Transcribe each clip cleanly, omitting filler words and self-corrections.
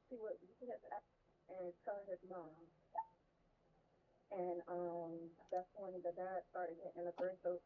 he had to ask and tell his mom. And that's when the dad started getting the first dose.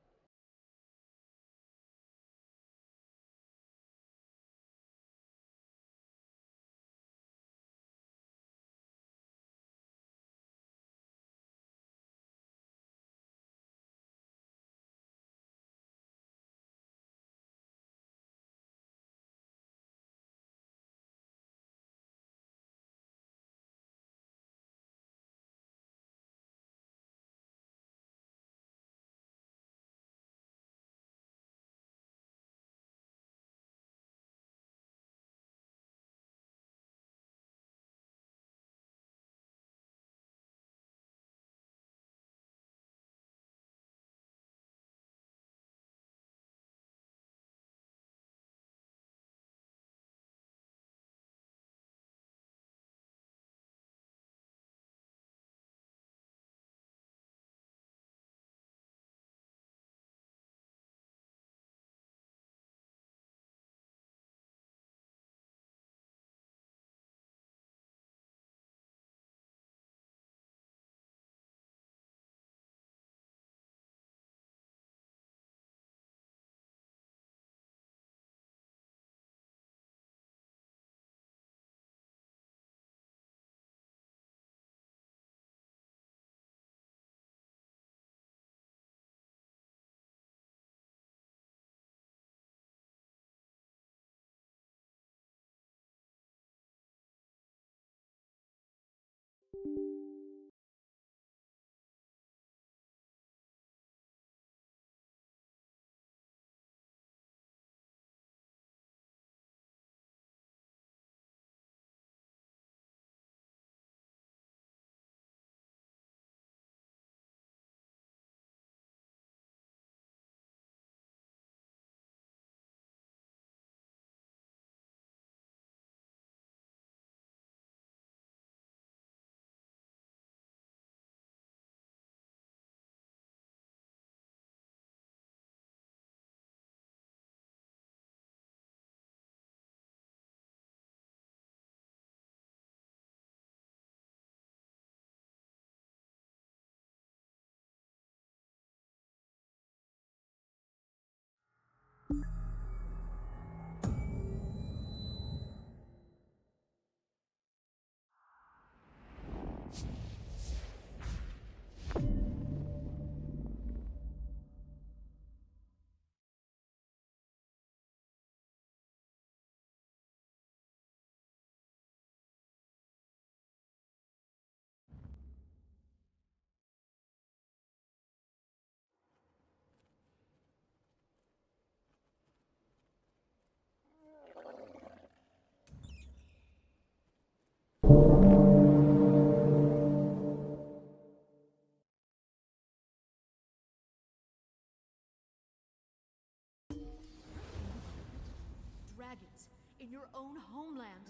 Dragons in your own homeland.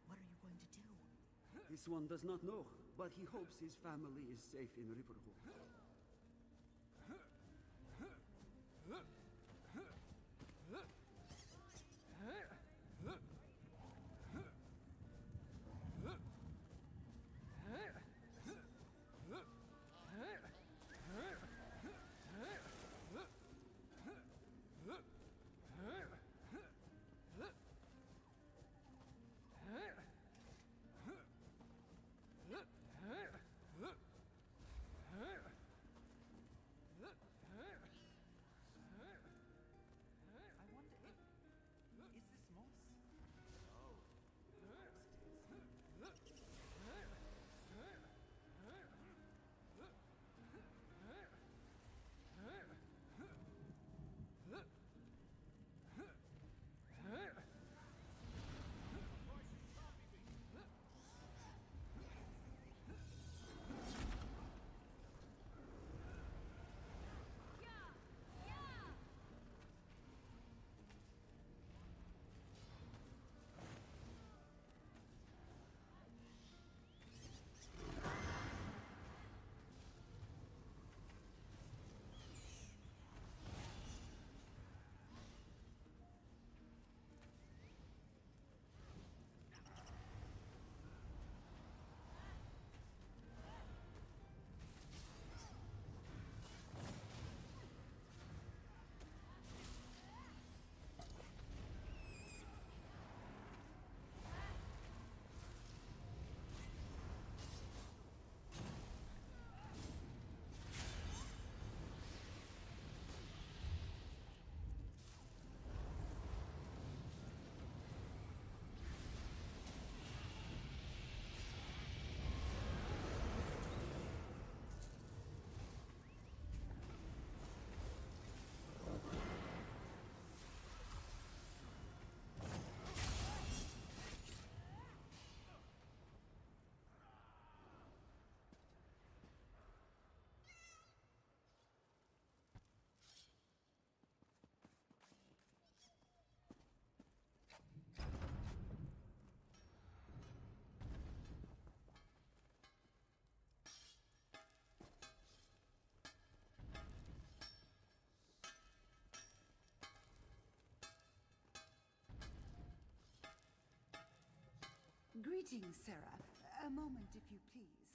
What are you going to do? This one does not know, but he hopes his family is safe in Riverwood. Greetings, Sarah. A moment, if you please.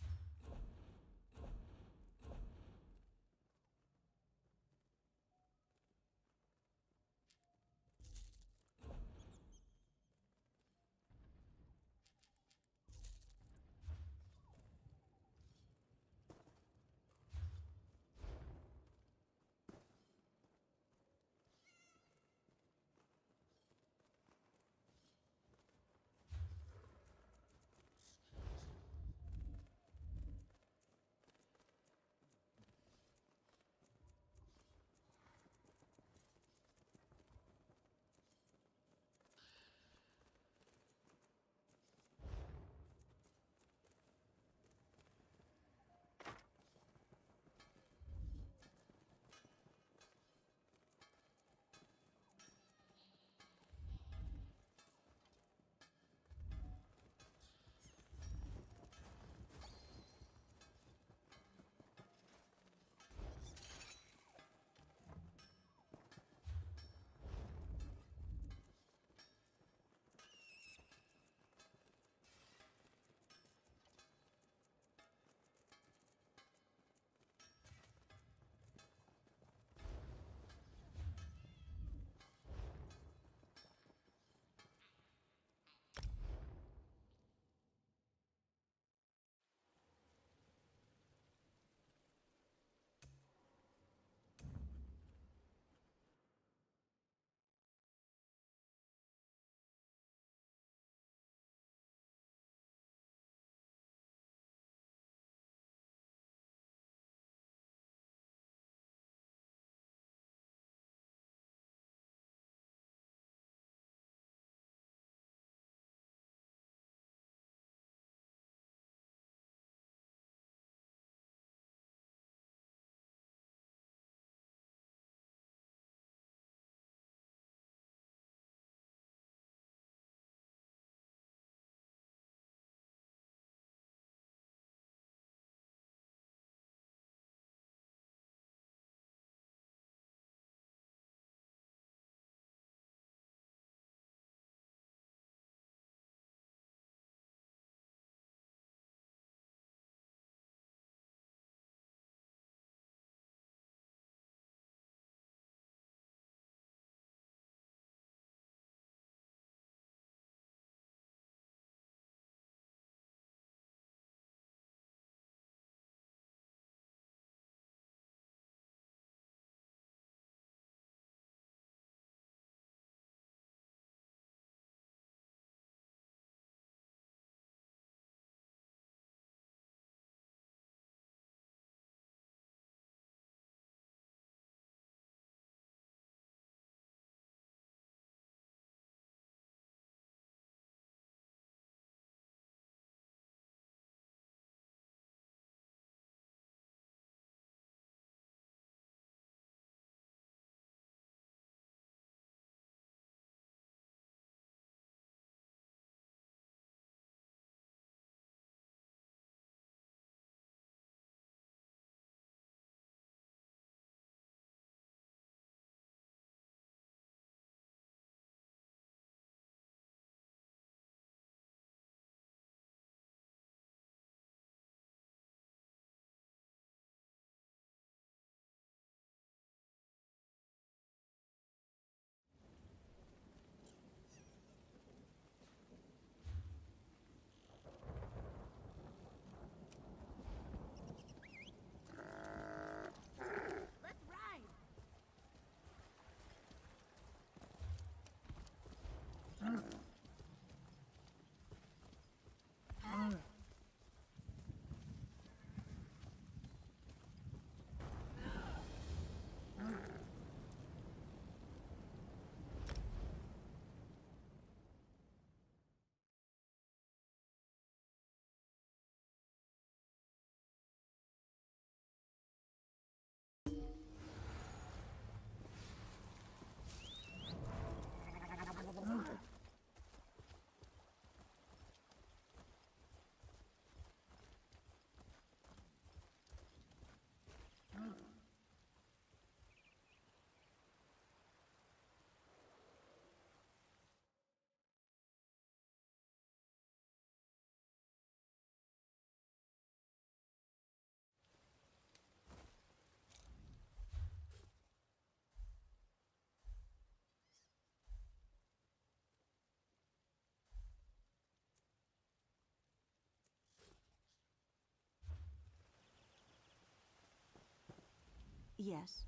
Yes.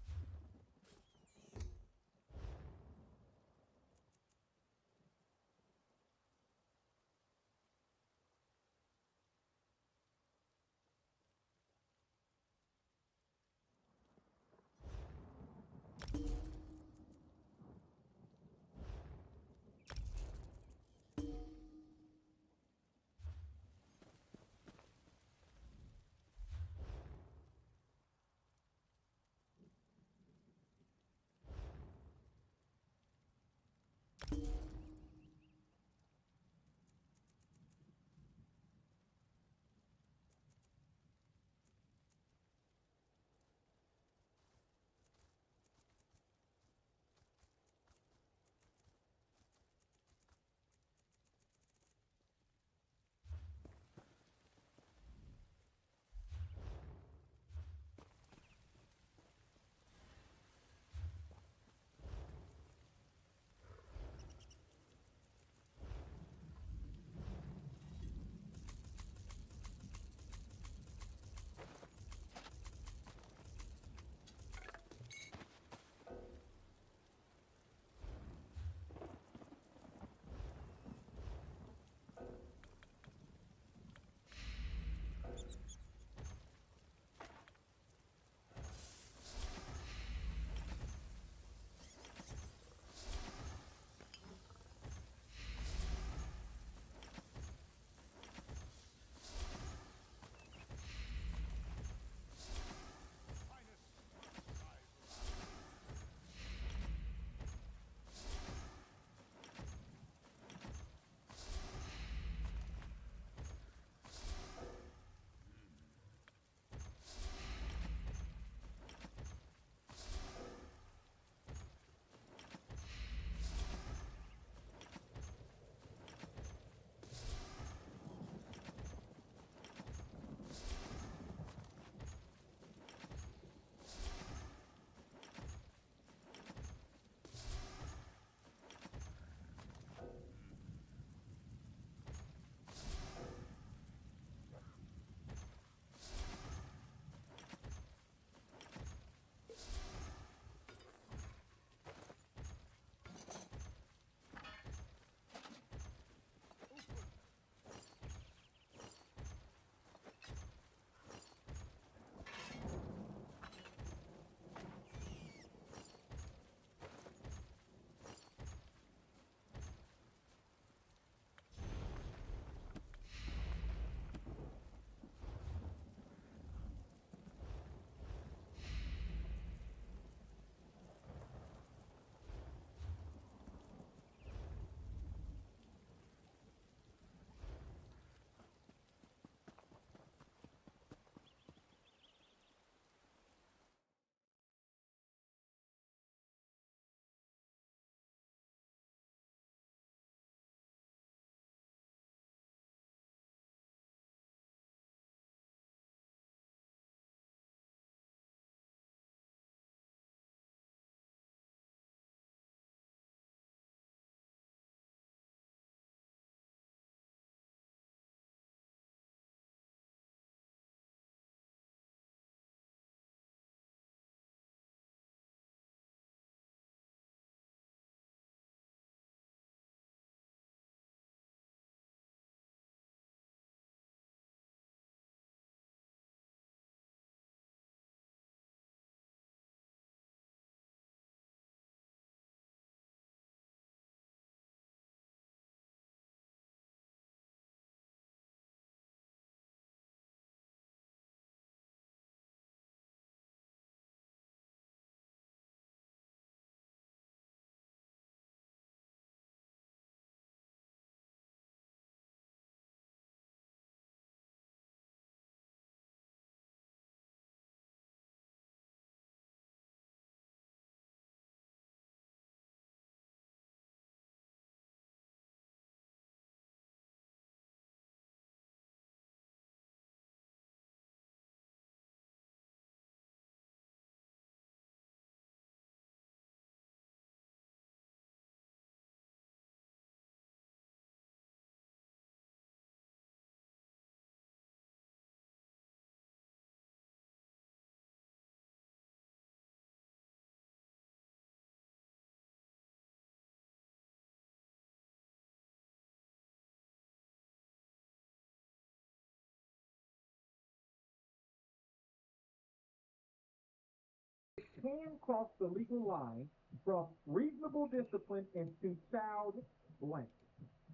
can cross the legal line from reasonable discipline into child blank.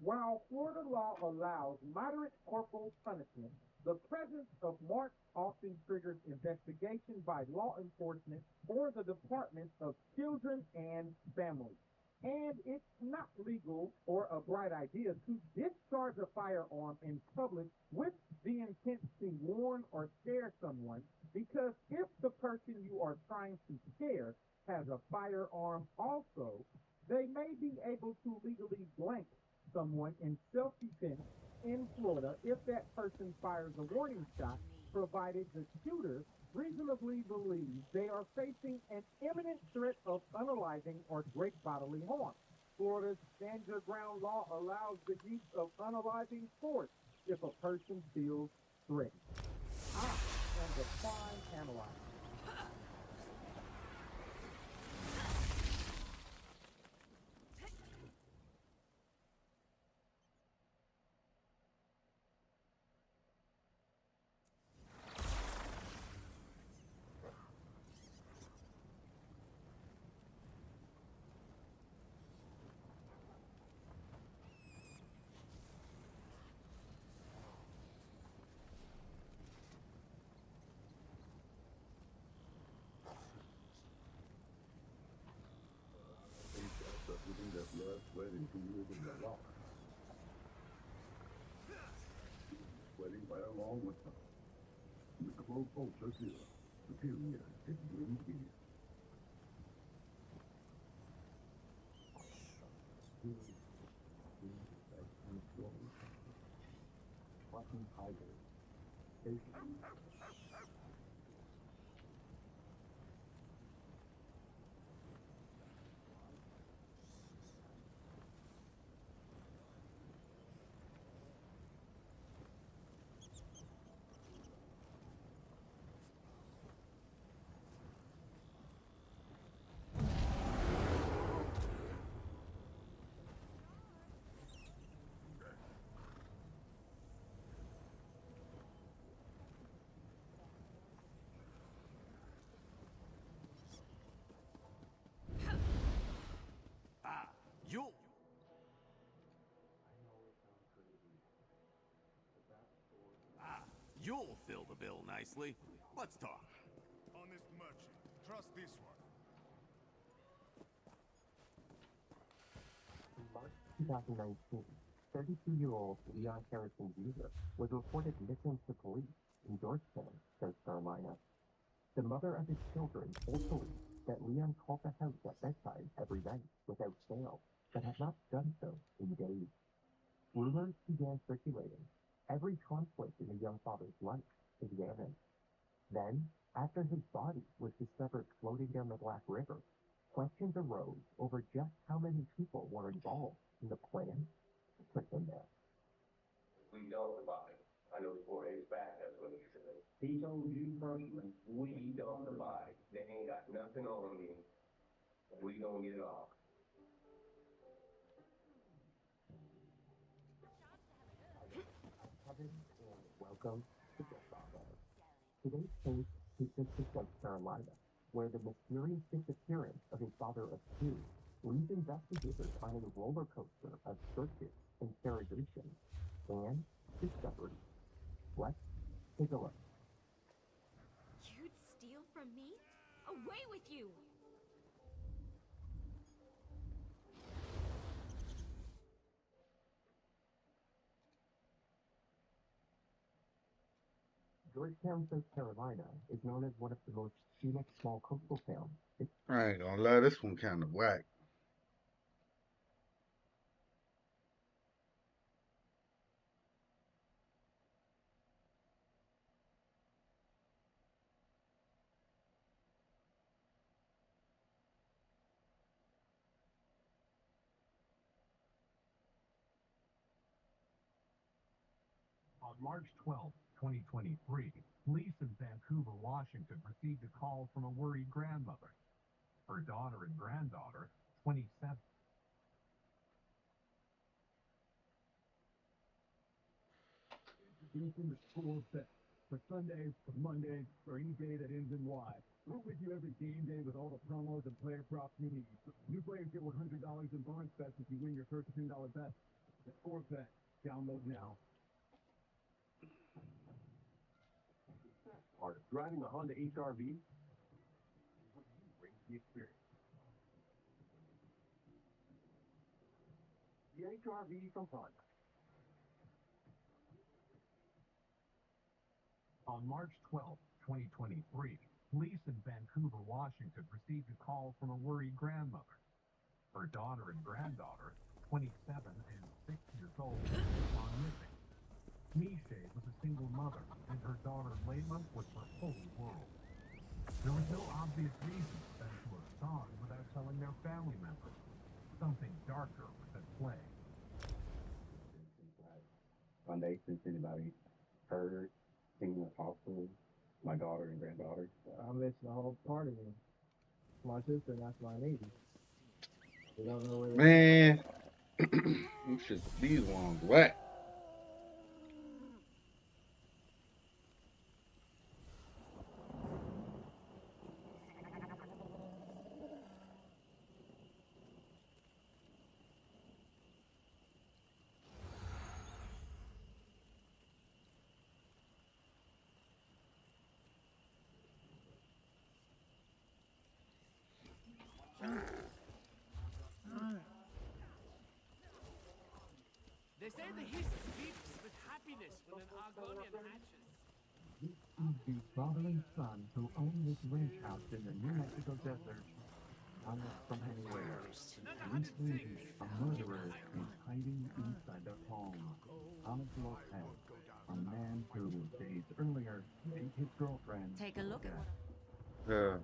While Florida law allows moderate corporal punishment, the presence of marks often triggers investigation by law enforcement or the Department of Children and Families. And it's not legal or a bright idea to discharge a firearm in public with the intent to warn or scare someone, because if the person you are trying to scare has a firearm also, they may be able to legally blank someone in self-defense in Florida if that person fires a warning shot, provided the shooter reasonably believes they are facing an imminent threat of unaliving or great bodily harm. Florida's stand your ground law allows the use of unaliving force if a person feels threatened. I am the prime analyzer. Sweating 2 years in the law. Sweating right along with them. The close culture here. Superior. It really is. Fucking tiger. You! You'll fill the bill nicely. Let's talk. Honest merchant. Trust this one. In March 2019, 32-year-old Leon Harrison Jr. was reported missing to police in Georgetown, South Carolina. The mother of his children told police that Leon called the house at bedtime every night without fail, but had not done so in days. Rumors began circulating. Every conflict in the young father's life is vanished. Then, after his body was discovered floating down the Black River, questions arose over just how many people were involved in the plan to put him there. We don't abide. I know 4 days back, that's what he said. He told you personally, we don't abide. They ain't got nothing on me. We gonna get it off. Kevin, and welcome to KillaZa. Today's case takes us to South Carolina, where the mysterious disappearance of a father of two leaves investigators on a roller coaster of searches, interrogation, and discovery. Let's take a look. You'd steal from me? Away with you! Georgetown, South Carolina is known as one of the most scenic small coastal towns. I ain't gonna lie, this one kind of whack. On March 12, 2023, police in Vancouver, Washington received a call from a worried grandmother. Her daughter and granddaughter, 27. Introducing the school set for Sunday, for Monday, or any day that ends in Y. We're with you every game day with all the promos and player props you need. New players get $100 in bonus bets if you win your first $10 bet. It's 4Bet. Download now. Part of driving a Honda HR-V? Brings the experience. The HR-V from Honda. On March 12, 2023, police in Vancouver, Washington received a call from a worried grandmother. Her daughter and granddaughter, 27 and 6 years old, had gone missing. Misha was a single mother, and her daughter Layla was her whole world. There was no obvious reason for them to have gone without telling their family members. Something darker was at play. Sunday, since anybody heard, singing with hospital, my daughter and granddaughter. I missed the whole part of it. My sister, and that's my niece. We don't know where Man, these ones whack. They say the hiss beeps with happiness when an Argonian hatches. This is the father and son who own this ranch house in the New Mexico desert. Not from anywhere. Recently, a murderer is hiding inside their home. Thomas Lopez, a man who days earlier beat his girlfriend. Take a look at what Yeah.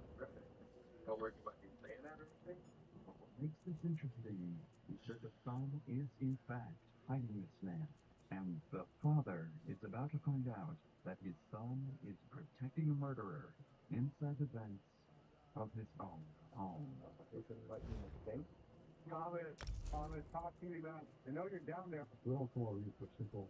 Don't worry about you saying that or anything. What makes this interesting is that the son is in fact hiding this man, and the father is about to find out that his son is protecting a murderer inside the vents of his own home. This is like a mistake. Thomas, talk to me about. I know you're down there. Roll call you for simple.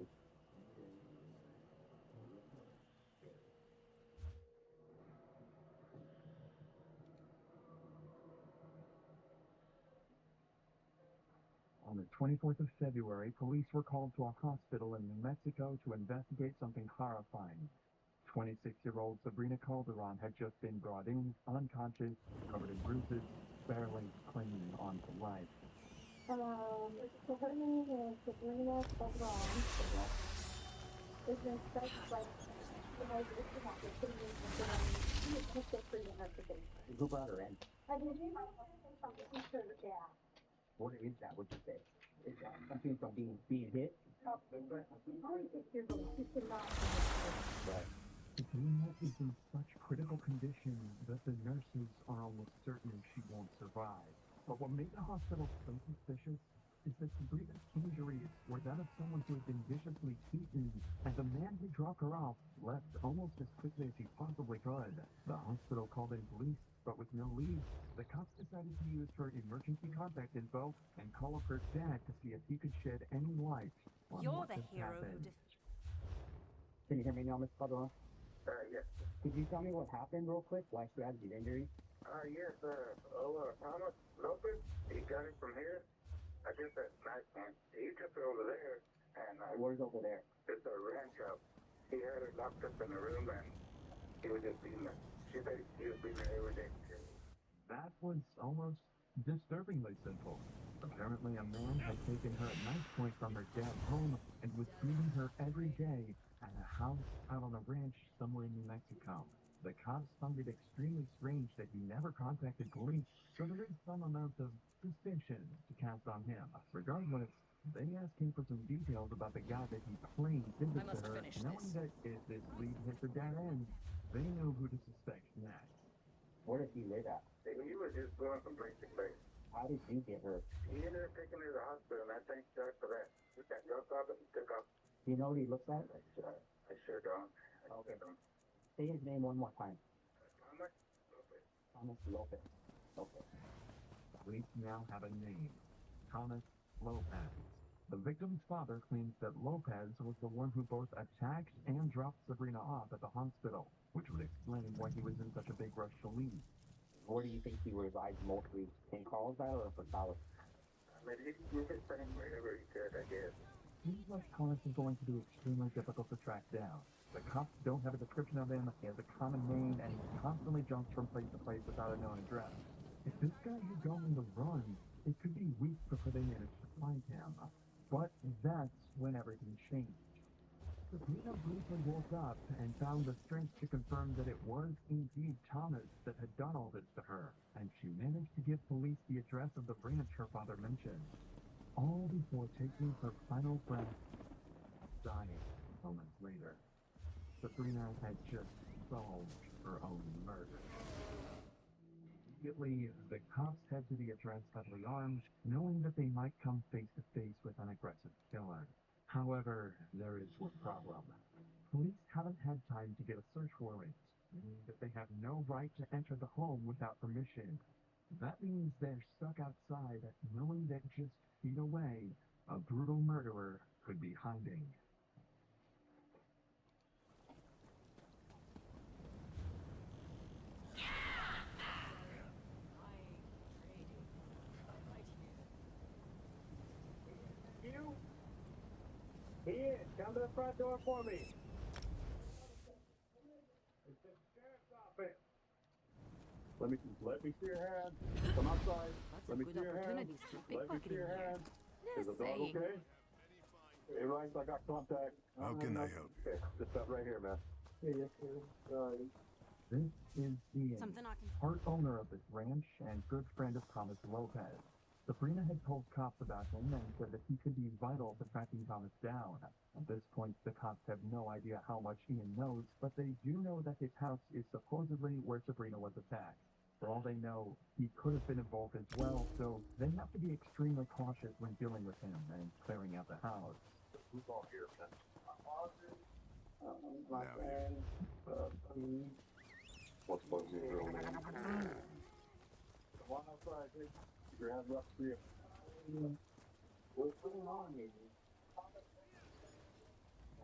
On the 24th of February, police were called to a hospital in New Mexico to investigate something horrifying. 26-year-old Sabrina Calderon had just been brought in, unconscious, covered in bruises, barely clinging on to life. So her name is Sabrina Calderon. It's been such like, it's not the city she was just a pretty investigation. Who brought her in? I mean, you might want to say something. She's sure, yeah. What is that? What you say? Is that something from being hit? Oh, only 6 years old. She should not be. Right. Sabrina is in such critical condition that the nurses are almost certain she won't survive. But what made the hospital so suspicious is that Sabrina's injuries were that of someone who had been viciously beaten, and the man who dropped her off left almost as quickly as he possibly could. The hospital called in police, but with no leads, the cops decided to use her emergency contact info and call up her dad to see if he could shed any light on you're what the just hero who happened. Can you hear me now, Mr. Calderon? Yes. Could you tell me what happened real quick? Why she had these injuries? Yes, Thomas Lopez, he got it from here. I guess that night, he took it over there, and Where's over there? it's a ranch house. He had her locked up in the room, and he was just beating her. She said he was beating her every day. That was almost disturbingly simple. Apparently, a man had taken her at knife point from her dad's home and was beating her every day at a house out on a ranch somewhere in New Mexico. The cops found it extremely strange that he never contacted police, so there is some amount of suspicion to cast on him. Regardless, they asked him for some details about the guy that he claimed did this to her, knowing that if this lead hit the dead end, they knew who to suspect next. Where does he live at? He was just going from place to place. How did you get her? He ended up taking her to the hospital, and I thank God for that. He got drugged off and took off. Do you know what he looks like? I sure don't. Okay. Say his name one more time. Thomas Lopez. Thomas Lopez. Okay. Police now have a name. Thomas Lopez. The victim's father claims that Lopez was the one who both attacked and dropped Sabrina off at the hospital, which would explain why he was in such a big rush to leave. Where do you think he resides mostly? In Colorado or Gonzales? Wherever he could, I guess. Seems like Thomas is going to be extremely difficult to track down. The cops don't have a description of him, he has a common name, and he constantly jumps from place to place without a known address. If this guy had gone on the run, it could be weeks before they managed to find him. But that's when everything changed. Sabrina briefly woke up and found the strength to confirm that it was indeed Thomas that had done all this to her, and she managed to give police the address of the ranch her father mentioned. All before taking her final breath, dying moments later. Sabrina had just solved her own murder. Immediately, the cops head to the address heavily armed, knowing that they might come face to face with an aggressive killer. However, there is one problem. Police haven't had time to get a search warrant, meaning that they have no right to enter the home without permission. That means they're stuck outside, knowing that just feet away, a brutal murderer could be hiding. Ian, come to the front door for me. It's the sheriff's office. Let me see your hand. Come outside. Let me see your hand. Let me see your hand. Is the dog okay? Hey, Ryan, I got contact. How can I help? Okay, just stop right here, man. Hey, yes, sir. Sorry. This is Ian, Something I can... part owner of this ranch and good friend of Thomas Lopez. Sabrina had told cops about him and said that he could be vital to tracking Thomas down. At this point, the cops have no idea how much Ian knows, but they do know that his house is supposedly where Sabrina was attacked. For all they know, he could have been involved as well, so they have to be extremely cautious when dealing with him and clearing out the house. Who's all here, man? My friend. What's supposed to be real name? Come on outside, dude. Keep your hands up for you. What's going on here?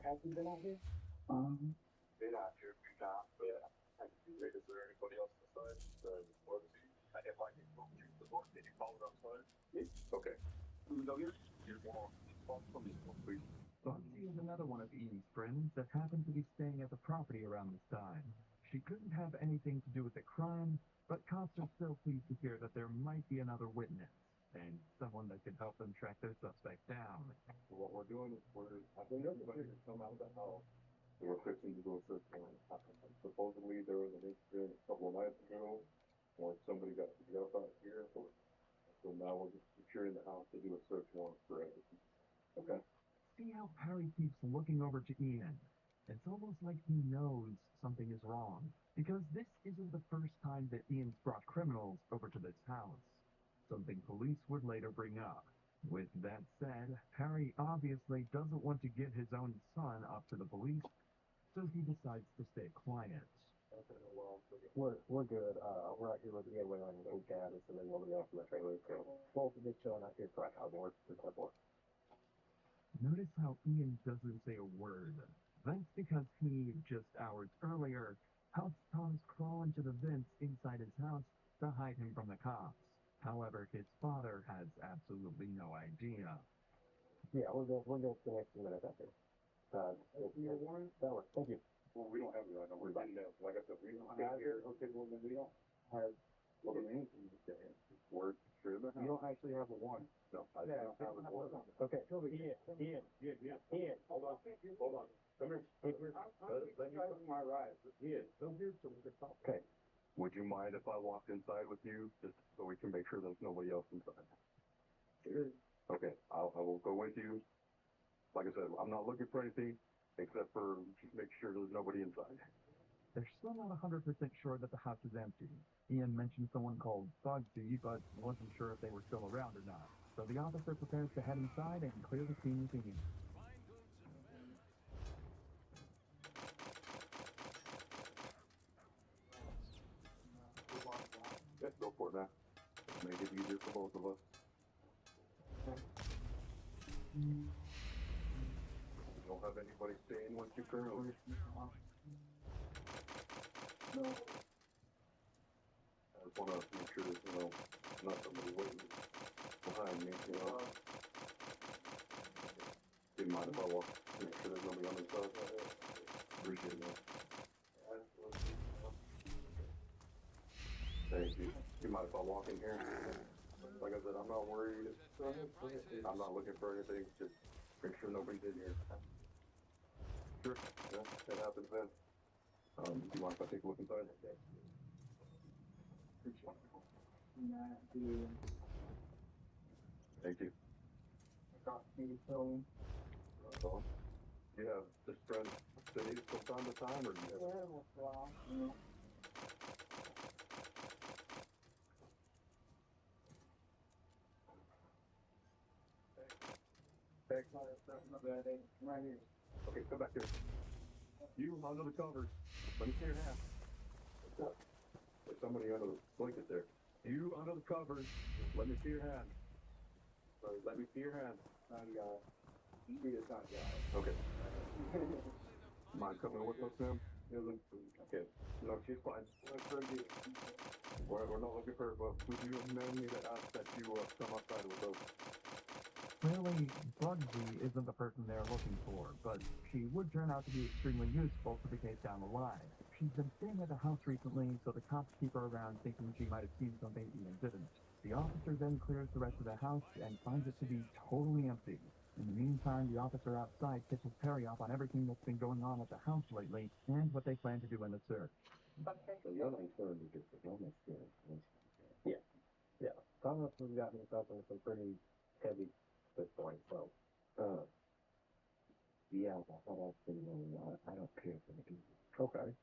Have you been out here? Been out here a few times, but is there anybody else inside? Or if I can go shoot the door, can you call it outside? Yes. Okay. Can we go get it? Here's one. From this one, please. Bugsy is another one of Ian's friends that happened to be staying at the property around this time. She couldn't have anything to do with the crime, but cops are still pleased to hear that there might be another witness, and someone that could help them track their suspect down. So what we're doing is I think everybody has come out of the house. And we're fixing to do a search warrant. Supposedly there was an incident a couple of nights ago where somebody got beat up out here. So now we're just securing the house to do a search warrant for everything. Okay. See how Harry keeps looking over to Ian. It's almost like he knows something is wrong, because this isn't the first time that Ian's brought criminals over to this house, something police would later bring up. With that said, Harry obviously doesn't want to give his own son up to the police, so he decides to stay quiet. Okay, well, we're good. We're out here with the getaway on the cabins and then nobody else in the trailer. So both of us chilling out here for our house work for clipboard. Notice how Ian doesn't say a word. That's because he, just hours earlier, helped Thomas crawl into the vents inside his house to hide him from the cops. However, his father has absolutely no idea. Yeah, we're going to the next minute after. Your warrant? That works. Thank you. Well, we don't have the number. Like I said, we don't have here. Okay, well, then we don't have what it means. Word. Sure. You don't actually have a warrant. No, I don't have a warrant. Okay. Ian, hold on. Come here. Let me put my ride. Ian, come here so we can talk. Okay. Would you mind if I walked inside with you, just so we can make sure there's nobody else inside? Sure. Okay, I will go with you. Like I said, I'm not looking for anything except for just make sure there's nobody inside. They're still not 100% sure that the house is empty. Ian mentioned someone called Bugsy, but wasn't sure if they were still around or not. So the officer prepares to head inside and clear the scene with Ian. Let's go for it, man. Make it easier for both of us. You don't have anybody staying with you currently? No. I just want to make sure that, not somebody waiting behind me, Do you mind if I walk? Make sure there's nobody on the side? Appreciate that. Thank you. Do you mind if I walk in here? Like I said, I'm not worried. I'm not looking for anything. Just make sure nobody's in here. Sure. Yeah, that happens then. Do you mind if I take a look inside? Thank you. You have this friend stay from time to time, or do you have? Right here. Okay, come back here. You under the covers. Let me see your hand. There's somebody under the blanket there. You under the covers. Let me see your hand. Let me see your hand. Okay. Mind coming with us, Sam? Okay. No, she's fine. We're not looking for her, but would you amend me to ask that you come outside with us? Clearly, Bugsy isn't the person they're looking for, but she would turn out to be extremely useful for the case down the line. She's been staying at the house recently, so the cops keep her around thinking she might have seen something Ian didn't. The officer then clears the rest of the house and finds it to be totally empty. In the meantime, the officer outside catches Perry up on everything that's been going on at the house lately and what they plan to do in the search. So the other concern is just the illness here. Yeah. Thomas has gotten himself into some pretty heavy this point, so. Yeah, I thought I don't care for the people. Okay.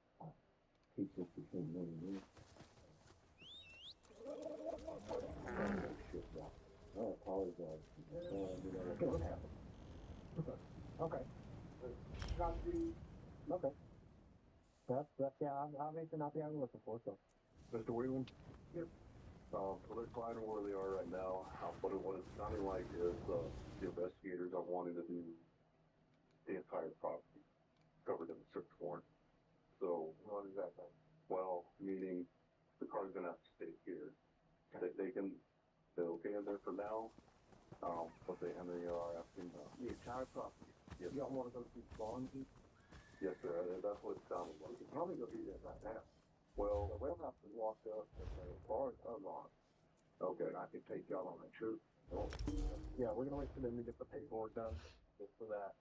Keep this between me and you. I apologize. What happened? Okay. Okay. That's I'm obviously not the guy we're looking for, so. Mr. Whelan? Yep. So they're finding where they are right now. What it's sounding like is the investigators are wanting to do the entire property covered in the search warrant. So what does that mean? Well, meaning the car's gonna have to stay here. They're okay in there for now. But they are asking the entire property. Yes. You don't want to go through bonds? Yes, sir. That's what it sounded like. You can probably go do that right now. Well, the warehouse is locked up and the bars are locked. Okay, I can take y'all on that trip. Yeah, we're gonna wait for them to get the paperwork done just for that.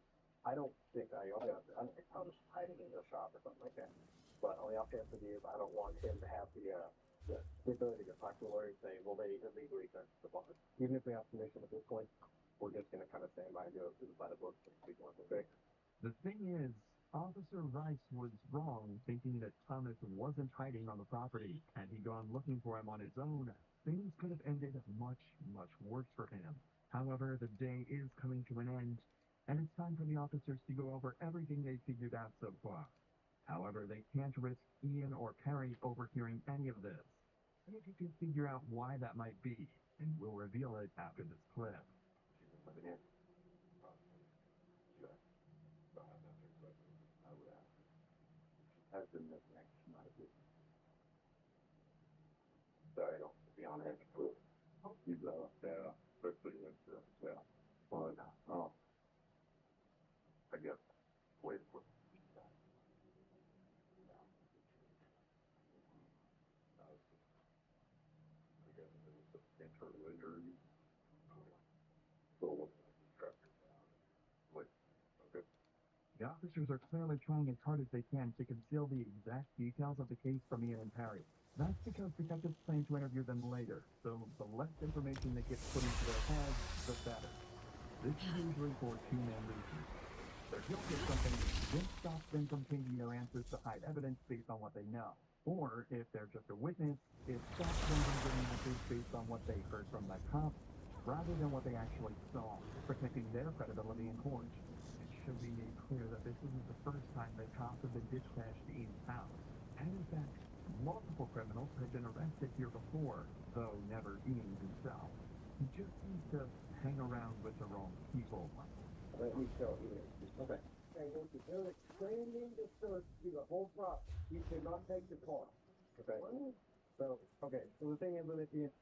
I don't think I think I'll just hide it in the shop or something like that. But on the off chance of you, I don't want him to have the ability to talk to a lawyer and say, well, they illegally searched the bond. Even if we have permission at this point, we're just gonna kind of stand by and go through the by the book and speak on the fix. The thing is, Officer Rice was wrong thinking that Thomas wasn't hiding on the property. Had he gone looking for him on his own, things could have ended much, much worse for him. However, the day is coming to an end, and it's time for the officers to go over everything they've figured out so far. However, they can't risk Ian or Perry overhearing any of this. See if you can figure out why that might be, and we'll reveal it after this clip. Has been missing action out of it. Sorry, I don't be on it. He's yeah, quickly yeah. But I guess wait for internal injury. So okay. The officers are clearly trying as hard as they can to conceal the exact details of the case from Ian and Perry. That's because detectives plan to interview them later, so the less information that gets put into their heads, the better. This is usually for two main reasons. They're guilty of something, this stops them from changing their answers to hide evidence based on what they know. Or, if they're just a witness, it stops them from giving answers based on what they heard from the cops, rather than what they actually saw, protecting their credibility in court. It should be made clear that this isn't the first time the cops have been dispatched to Ian's house. And in fact, multiple criminals had been arrested here before, though never Ian himself. He just seems to hang around with the wrong people. Let me show you. Okay. Okay, once you do it, explaining the search through the whole process. You should not take the car. Okay. So, okay. So the thing is,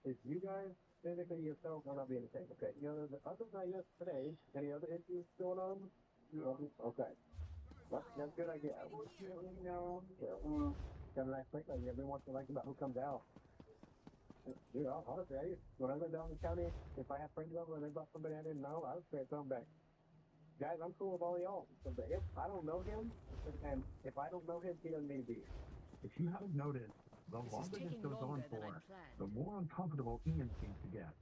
if you guys physically yourself will not be entertained. Okay. You know, the other night yesterday, any other issues going on? No. Okay. Well, that's good idea. You know, kind of like every once in a while about who comes out. Dude, I'll tell you, when I lived down in the county, if I had friends over and they brought somebody I didn't know, I would say something back. Guys, I'm cool with all y'all. So if I don't know him, and if I don't know him, he doesn't need to be here. If you haven't noticed, the longer this goes on for, the more uncomfortable Ian seems to get.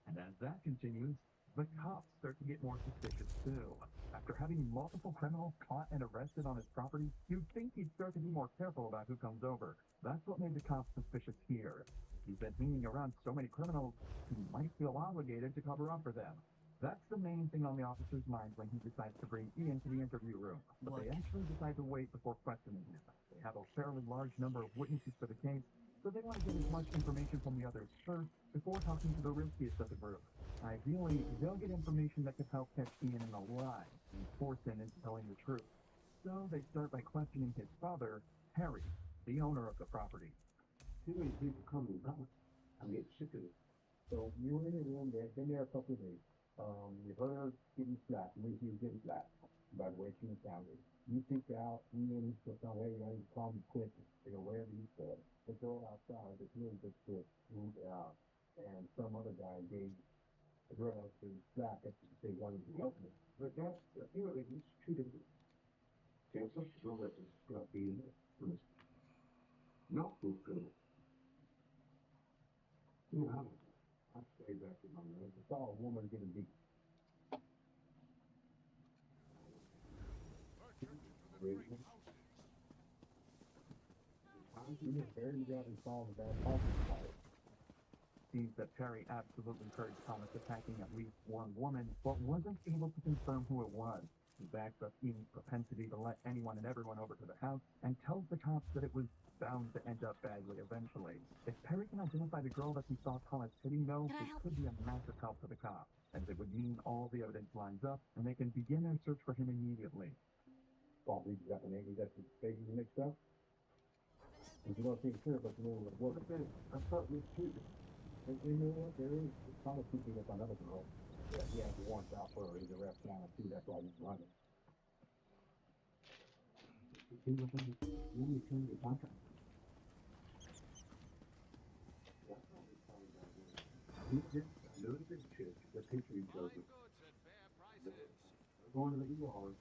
And as that continues, the cops start to get more suspicious too. After having multiple criminals caught and arrested on his property, you'd think he'd start to be more careful about who comes over. That's what made the cops suspicious here. He's been hanging around so many criminals, he might feel obligated to cover up for them. That's the main thing on the officer's mind when he decides to bring Ian to the interview room. But they actually decide to wait before questioning him. They have a fairly large number of witnesses for the case, so they want to get as much information from the others first before talking to the riskiest of the group. Ideally, they'll get information that could help catch Ian in a lie and force him into telling the truth. So they start by questioning his father, Harry, the owner of the property. Too many people come and go. I'm getting sick of it. So you were in the room, they've been there a couple of days. You heard her getting slapped, when she was getting slapped by the way she was sounding. You think out, Ian was on way, you call me quick, you know, wherever you said. The girl outside, this really good chick, moved out, and some other guy gave the girl to slap after they wanted to help me. But that's, you know, it's two different. There's such a girl that is not being not fulfilled. You know, I stay back in my room. I saw a woman getting beat. Seems that Perry absolutely heard Thomas attacking at least one woman, but wasn't able to confirm who it was. He backs up Ian's propensity to let anyone and everyone over to the house and tells the cops that it was bound to end up badly eventually. If Perry can identify the girl that he saw Thomas hitting, though, it could be a massive help for the cops, as it would mean all the evidence lines up and they can begin their search for him immediately. Well, we got the name, that's the baby mixed up. If you don't take care of it, you know what it is. I thought we should. And you know what, there is Thomas keeping up another girl. Yeah, he has warrants out for her. He's a rep down too, that's why he's running. You know, when you turn your contract. He's just a little bit chick, the picture he shows us. They're going to the ER.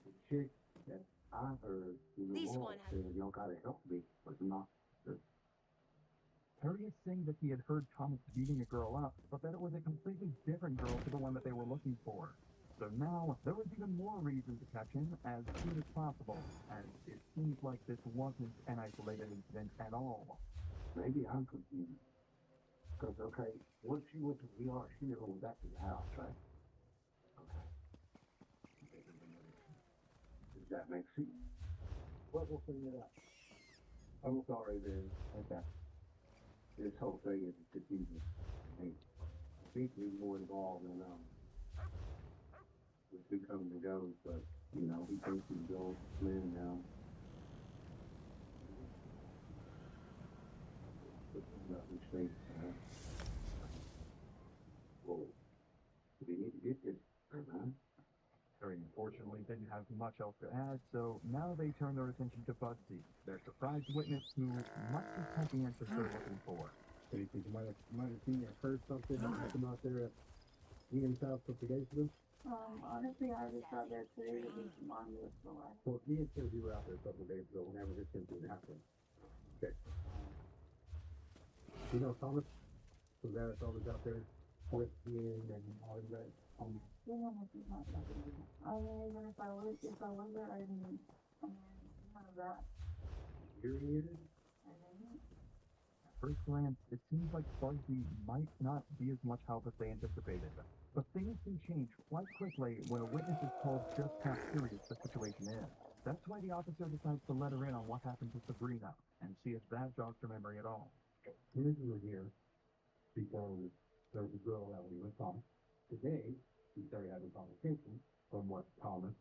The chick that I heard through the wall said, y'all gotta help me, but not the. Perry is saying that he had heard Thomas beating a girl up, but that it was a completely different girl to the one that they were looking for. So now, there was even more reason to catch him as soon as possible, and it seems like this wasn't an isolated incident at all. Maybe I'm confused. Because, okay, once she went to the ER, she never went back to the house, right? Okay. Does that make sense? Well, we'll figure it out. I'm sorry, then. Okay. This whole thing is confusing. I mean, I think we're more involved than with who comes and goes, but, you know, he thinks he's going to Lynn now. Nothing straight. Well, we need to get this, man. Perry unfortunately didn't have much else to add, so now they turn their attention to Bugsy, their surprise witness who must have had the answers they're looking for. So you think you might have seen or heard something that happened out there at Ian's house a few days ago? Honestly, I was out there today to do some lawn with the light. Well, Ian said you were out there a couple of days ago whenever this incident happened. Okay. You know Thomas? So that's always out there with Ian and all of that. I mean, even if I was there, I mean, none of that. Irritated? At first glance, it seems like Bugsy might not be as much help as they anticipated. But things can change quite quickly when a witness is told just how serious the situation is. That's why the officer decides to let her in on what happened to Sabrina, and see if that jogs her memory at all. We're here because There's a girl that we were on. Today, we started having conversations from what Thomas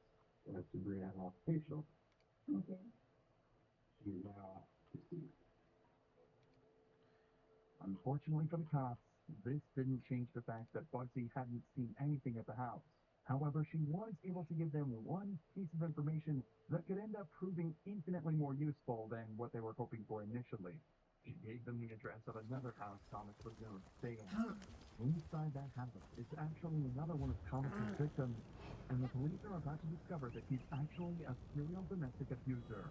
and Sabrina have facial. Okay. She's now deceased. Unfortunately for the cops, this didn't change the fact that Bugsy hadn't seen anything at the house. However, she was able to give them one piece of information that could end up proving infinitely more useful than what they were hoping for initially. She gave them the address of another house Thomas was known to stay in. Inside that house is actually another one of Thomas's victims, and the police are about to discover that he's actually a serial domestic abuser.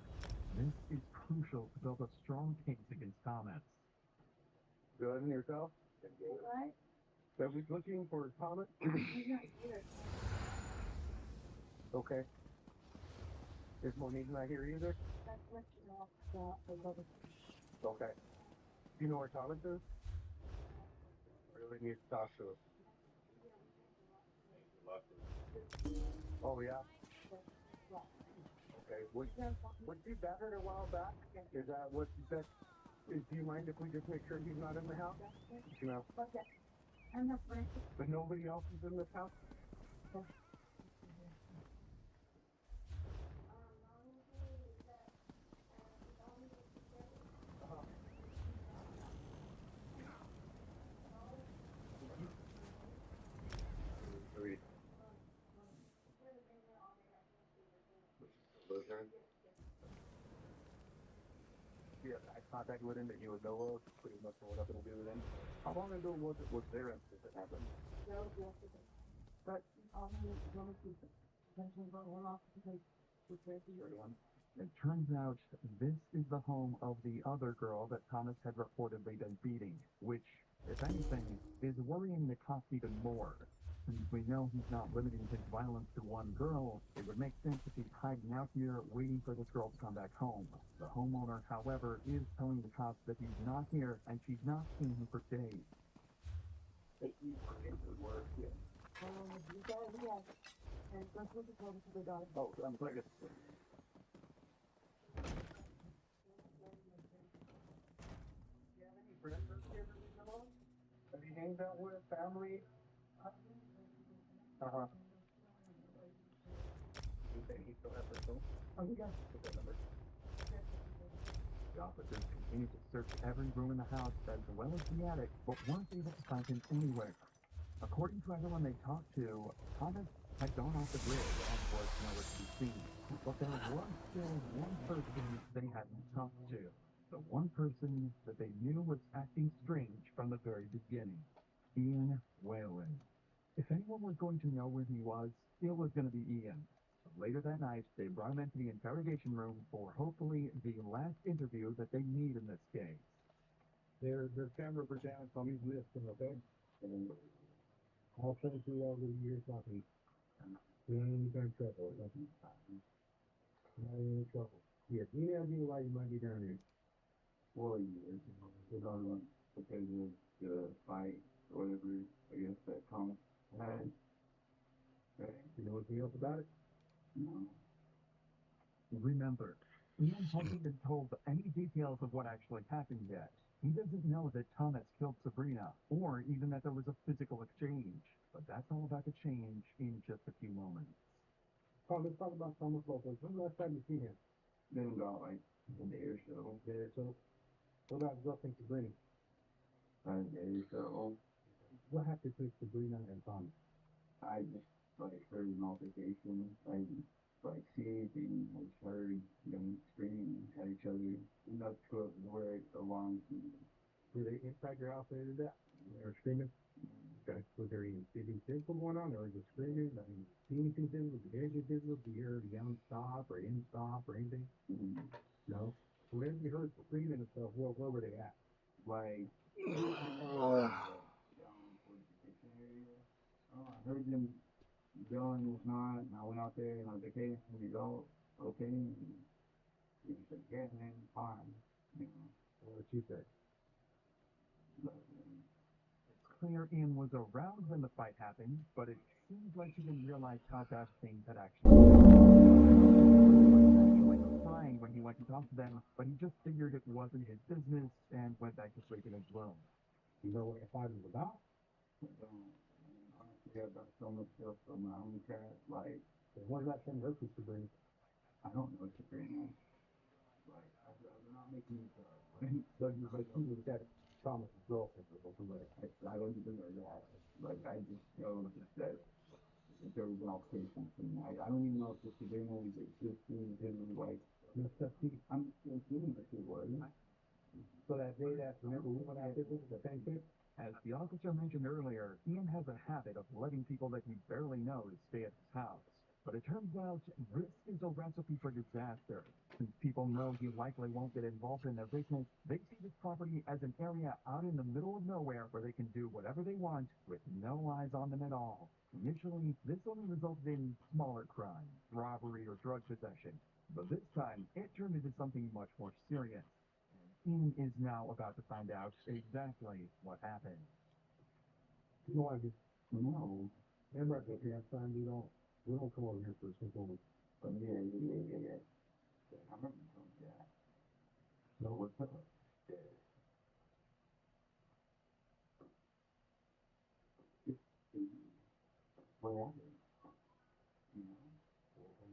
This is crucial to build a strong case against Thomas. Good, and yourself? What? So we're looking for Thomas? He's not here. Okay. Is Monique not here either? That's what you know. Okay. Do you know where Thomas is? Really need to talk to him. Oh, yeah? Okay. Was she battered a while back? Is that what you said? Do you mind if we just make sure he's not in the house? No. Okay. I'm not ready. But nobody else is in this house? Yeah, I contacted with him that he would know of, pretty much what up and do with him. How long ago was their incident that happened? That was yesterday. But I'll keep it. Eventually, but we're off because we're crazy. It turns out this is the home of the other girl that Thomas had reportedly been beating, which, if anything, is worrying the cops even more. Since we know he's not limiting his violence to one girl, it would make sense if he's hiding out here waiting for this girl to come back home. The homeowner, however, is telling the cops that he's not here and she's not seen him for days. You got it, yeah. And let's look at what the dog. Oh, I'm sorry. Do you have any friends up here that you know of? Have you hanged out with family? Uh-huh. He said he still has her phone? Oh, he does. What's that number? The officers continued to search every room in the house as well as the attic, but weren't able to find him anywhere. According to everyone they talked to, Thomas had gone off the grid and was nowhere to be seen. But there was still one person they hadn't talked to. The one person that they knew was acting strange from the very beginning. Ian Whalen. If anyone was going to know where he was, it was going to be Ian. So later that night, they brought him into the interrogation room for hopefully the last interview that they need in this case. Their camera were down, Tommy's listing, okay? And I'll send it through all the years, nothing. Any kind of trouble, nothing. Not any trouble. Yeah, you know why you might be down here. 4 years. Because of the fight, or whatever, I guess, that Thomas had. Okay. You know anything else about it? No. Remember, Ian hasn't been told any details of what actually happened yet. He doesn't know that Thomas killed Sabrina, or even that there was a physical exchange. But that's all about to change in just a few moments. Oh, let's talk about Thomas Lopez. When the last time you see him? Been about like a day or so. A day or so? What about Justin Sabrina? A day or so. What happened to Sabrina and Thomas? I just like heard an altercation. I like see anything, like heard them screaming at each other. Enough to where it alarms me. Were they inside your house when they did that? They were screaming? Okay. Was there anything physical going on, or was it screaming? I mean, see anything physical? Did you hear anything physical? Did you hear the yelling stop or in stop or anything? Mm-hmm. No. So when you heard screaming and stuff, where were they at? Like, I heard them yelling this night, and I went out there and I was like, hey, here we go, okay? And he was like, yeah, man, fine. You know. What did she say? It's clear Ian was around when the fight happened, but it seems like he didn't realize how bad things had actually been. Crying when he went to talk to them, but he just figured it wasn't his business and went back to sleep in his room. You know what the fight was about? Honestly, I've done so much stuff for my own cat. Like, what does that send her to bring? I don't know, Sabrina. Like, I'd rather not make me cry. So you like who was that Thomas' girlfriend or something like I don't even know that. Like I just know that there was an altercation and I don't even know if this Sabrina was existing to like I'm still feeling that she was. So that day that remember when I did this the same thing? As the officer mentioned earlier, Ian has a habit of letting people that he barely knows stay at his house. But it turns out this is a recipe for disaster. Since people know he likely won't get involved in their business, they see this property as an area out in the middle of nowhere where they can do whatever they want with no eyes on them at all. Initially, this only resulted in smaller crimes, robbery or drug possession. But this time, it turned into something much more serious. Ian is now about to find out exactly what happened. You know, I just no. Remember at the dance time, we don't come over here for a simple. Yeah. I remember that. No, what's up? Yeah. What happened? You know?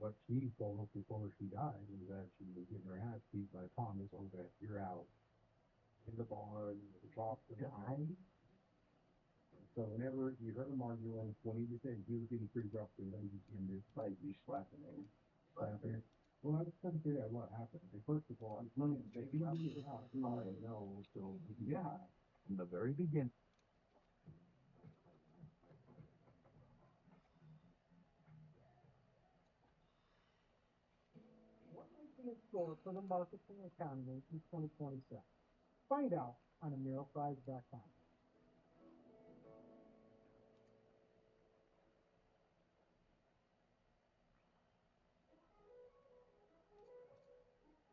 What she told us before she died was that she was getting her ass beat by Thomas over at your house in the bar and the top of the eye. So whenever you heard him arguing, when he just said he was getting pretty rough with them, and just like you slapping him. Slapping. Well, I just couldn't figure out what happened. First of all, I'm running baby out of your house. I know, so yeah. From the very beginning, What makes in store for the markets and economy in 2027? Find out on AmiralFries.com.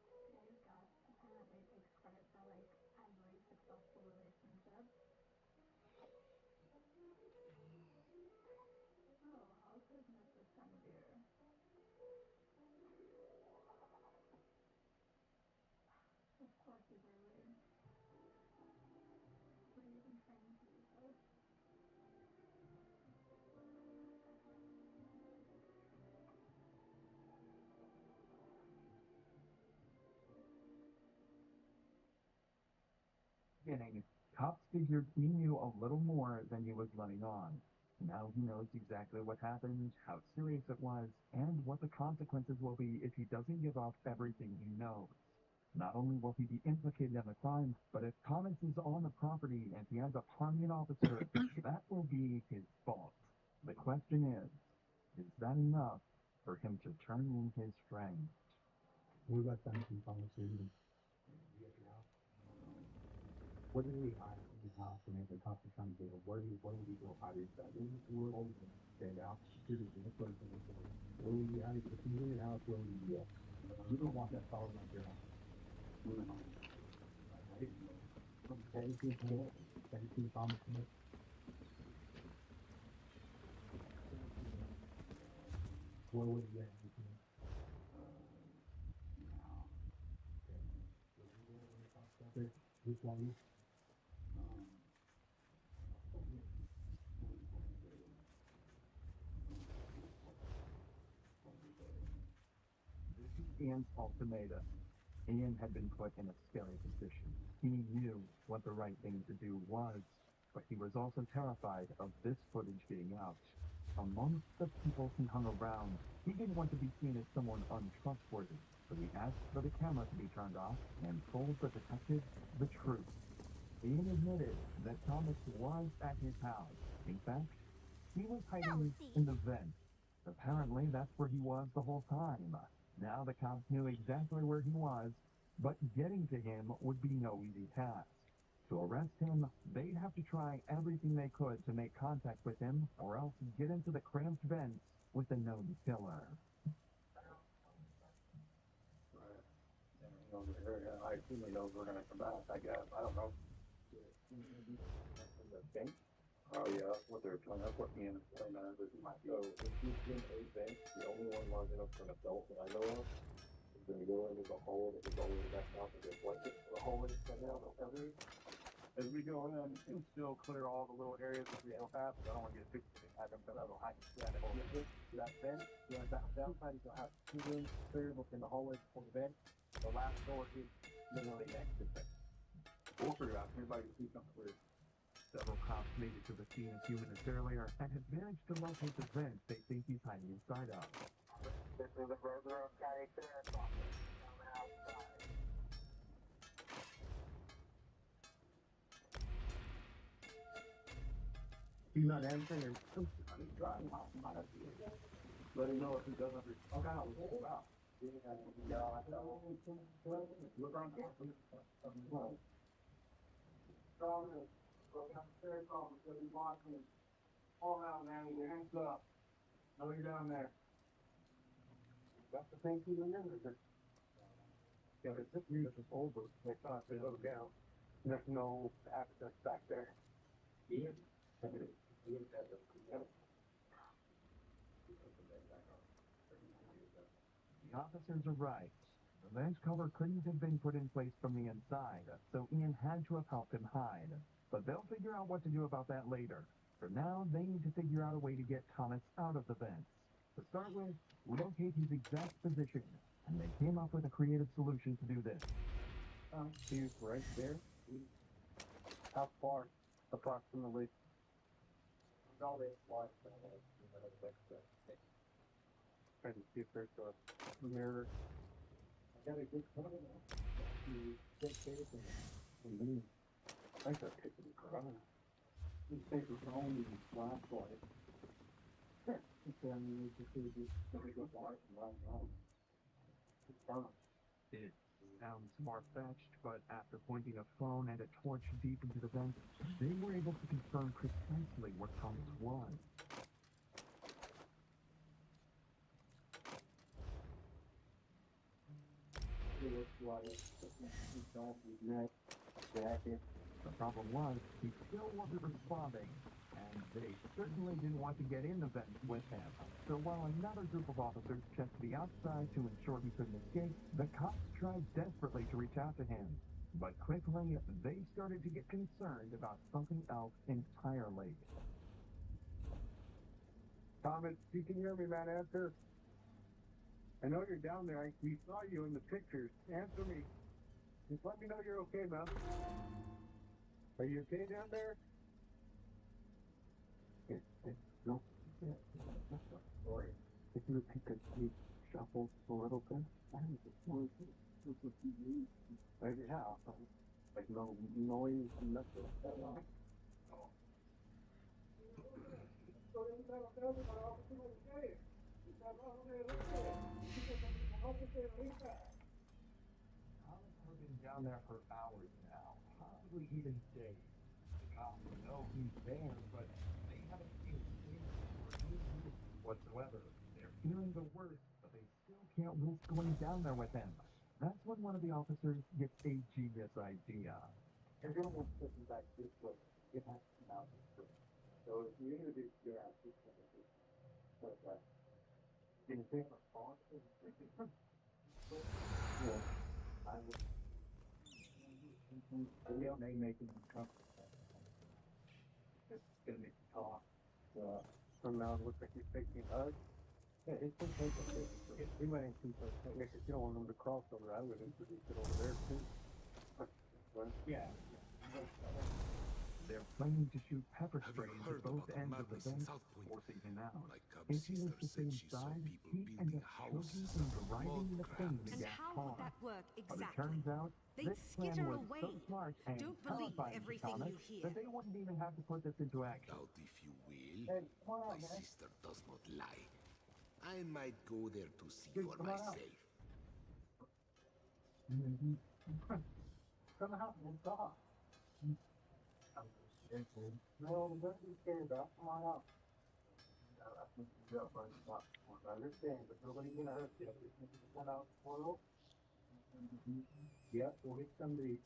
Today's guest apparently takes credit for like every successful relationship. Oh, how good is this time of year? Of course he's early. What are you even trying to use this? cops figured he knew a little more than he was letting on. Now he knows exactly what happened, how serious it was, and what the consequences will be if he doesn't give up everything he knows. Not only will he be implicated in the crime, but if Thomas is on the property and he ends up harming an officer, that will be his fault. The question is that enough for him to turn in his friend? What about Thomas and Thomas leaving? What did we hide in his house and make the cops are trying to get him? What did we go hide inside? We're old and stand out. Security in the place in the place. Where would you hide? If he's in your house, where would you be at? You don't want that following like your house. No. I didn't know. Have you seen Thomas in it? Where would you at? This one. This is Ian's ultimatum. Ian had been put in a scary position. He knew what the right thing to do was, but he was also terrified of this footage being out. Amongst the people he hung around, he didn't want to be seen as someone untrustworthy, so he asked for the camera to be turned off and told the detective the truth. Ian admitted that Thomas was at his house. In fact, he was hiding in the vent. Apparently, that's where he was the whole time. Now the cops knew exactly where he was, but getting to him would be no easy task. To arrest him, they'd have to try everything they could to make contact with him, or else get into the cramped vents with the known killer. I assume he knows we're gonna come back, I guess. I don't know. Oh yeah, that's what they're trying. That's what me and the man is. So if he's in a vent, the only one large enough for an adult that I know of is gonna go into the hole that is all the way back out and get blanket. The hole is right now, the cover. As we go in, and still clear all the little areas that we have past. I don't want to get fixated at them, but I will hide that that vent. You know, that downside is you'll have 2 rooms clear within the hallway before the vent. The last door is literally next to the vent. We'll figure it out. Everybody can see something weird. Several cops made it to the scene a few minutes earlier and have managed to locate the vent they think he's hiding inside of. This is a burger of County Sheriff's Office. Outside. He's not answering or he's driving off my idea. Let him know if he doesn't respond. Okay, I'll look it out. Look around here. Go downstairs, officer. He's watching. All out, man. Your hands up. Know you're down there. That's the thing he remembers. Yeah, but this music is over. They thought they look down. There's no access back there. Yeah. The officers arrived. The vent cover couldn't have been put in place from the inside, so Ian had to have helped him hide. But they'll figure out what to do about that later. For now, they need to figure out a way to get Thomas out of the vents. To start with, locate his exact position, and they came up with a creative solution to do this. He's right there. How far, approximately? Trying to see if there's a mirror. I got a good cover now. I think I'll take it across. These papers are only flashlight. It sounds far-fetched, but after pointing a phone and a torch deep into the vent, they were able to confirm precisely where Thomas was. It looks like neck, jacket. The problem was, he still wasn't responding, and they certainly didn't want to get in the vent with him. So while another group of officers checked the outside to ensure he couldn't escape, the cops tried desperately to reach out to him. But quickly, they started to get concerned about something else entirely. Thomas, you can hear me, man. Answer. I know you're down there. We saw you in the pictures. Answer me. Just let me know you're okay, man. Are you okay down there? No. Sorry. If you take a deep shuffle a little bit, I just want to maybe how? Like no noise, nothing. Thomas has been down there for hours now, probably even days. The cops know he's there, but they haven't seen him or any movement whatsoever. They're feeling the worst, but they still can't risk going down there with him. That's when one of the officers gets a genius idea. Everyone wants to back this way. It has to come out this way. So if you introduce your ass this way, okay. Can you take a response? Yeah. I would. We may make it uncomfortable. It's gonna make you talk. From now it looks like you're taking us. Yeah, it's gonna take us. We might include us. If you don't want them to cross over, I would introduce it over there too. Yeah. They're planning to shoot pepper spray into both ends of the vent, forcing him out. If he was to stay inside, he'd end up choking and driving the thing to And gas how car. would that work But it exactly? turns out, They'd this plan skitter was away. so smart and Don't believe terrifying to everything Thomas you hear. that they wouldn't even have to put this into action. Doubt if you will. Hey, come on out, My man. sister does not lie. I might go there to see Dude, for come on out. myself. Come out and talk. No, don't be scared about. Come on out. I understand, but nobody's gonna hurt you. Just come out, portal. Yep, we'll get somebody.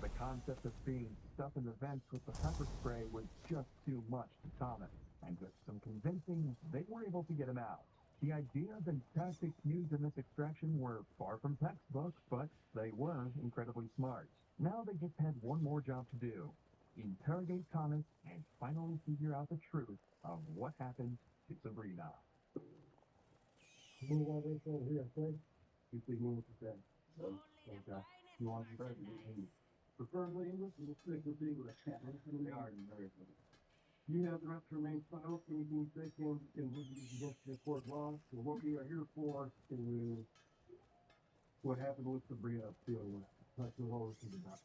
The concept of being stuck in the vents with the pepper spray was just too much to Thomas, and with some convincing, they were able to get him out. The ideas and tactics used in this extraction were far from textbook, but they were incredibly smart. Now they just had one more job to do: interrogate Thomas and finally figure out the truth of what happened to Sabrina. You want to over here, okay? You speak English, okay? Okay. You want to be English? Preferably English, we'll stick with English. They are American. You have the right to remain silent. Anything you say can be against the court law. So what we are here for is what happened with Sabrina Field. That's the whole thing about.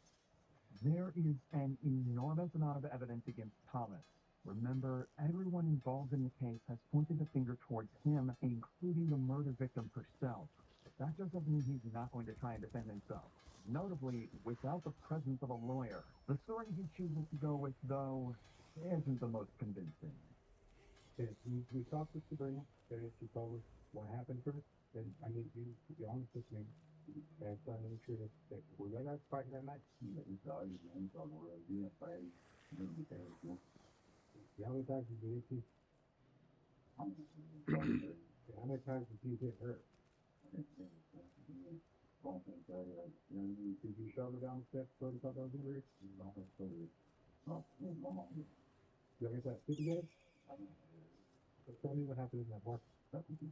There is an enormous amount of evidence against Thomas. Remember, everyone involved in the case has pointed the finger towards him, including the murder victim herself. That doesn't mean he's not going to try and defend himself. Notably, without the presence of a lawyer, the story he chooses to go with, though, isn't the most convincing. Okay, we talked to Sabrina. Okay, she told us what happened to her. And I need you to be honest with me. And so I make sure that we're going to fight that match. How many times did you get how many times did you get hurt? Did you shove her down the steps so you thought that was weird? You ever get that stick again? So tell me what happened in that park. He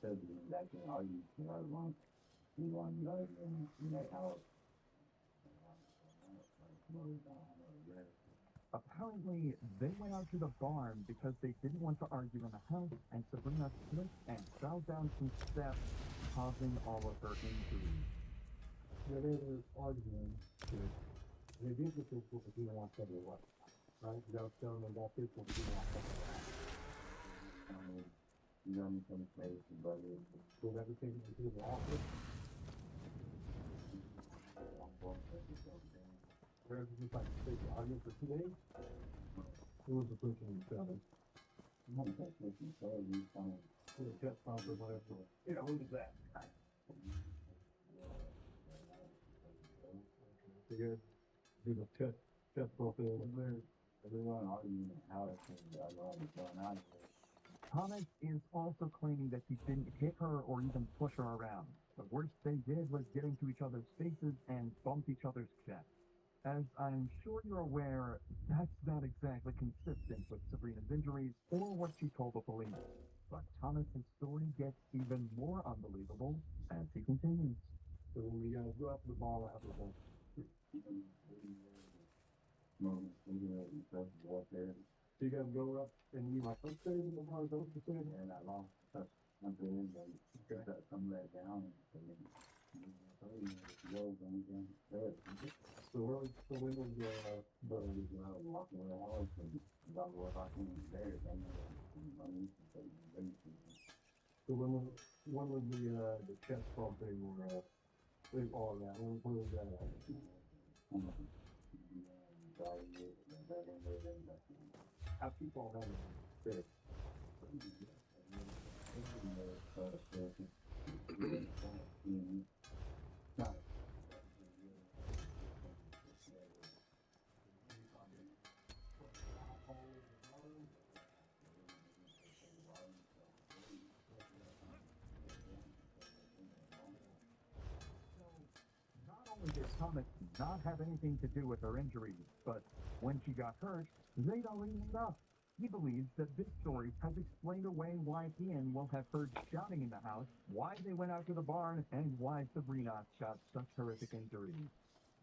said that all you want in that house. Apparently, they went out to the barn because they didn't want to argue in the house, and Sabrina slipped and fell down some steps, causing all of her injuries. Yeah, they were arguing. They did this because he didn't want to tell you what. Right? That was telling them about this because he didn't want to tell you. You know me from the place, but was everything in the office? Where was this like the audience for 2 days? Who was the person in the cell? Not that person, so you found the chest pump or whatever. Yeah, who was that? So you guys do the chest pump there. Everyone arguing how it came to what's going on here. Thomas is also claiming that he didn't hit her or even push her around. The worst they did was get into each other's faces and bump each other's chests. As I'm sure you're aware, that's not exactly consistent with Sabrina's injuries or what she told the police. But Thomas's story gets even more unbelievable as he continues. So when we guys go up to the ball after that, so you guys go up and you like upstairs in the car, go upstairs, and I lost touch. I'm doing that come back down. So when was walking around the house and I was walking upstairs, so when was the chest bump thing or all that? When was that? I keep all that in there. Did Thomas not have anything to do with her injuries, but when she got hurt, they'd already made up. He believes that this story has explained away why Ian will have heard shouting in the house, why they went out to the barn, and why Sabrina got such horrific injuries.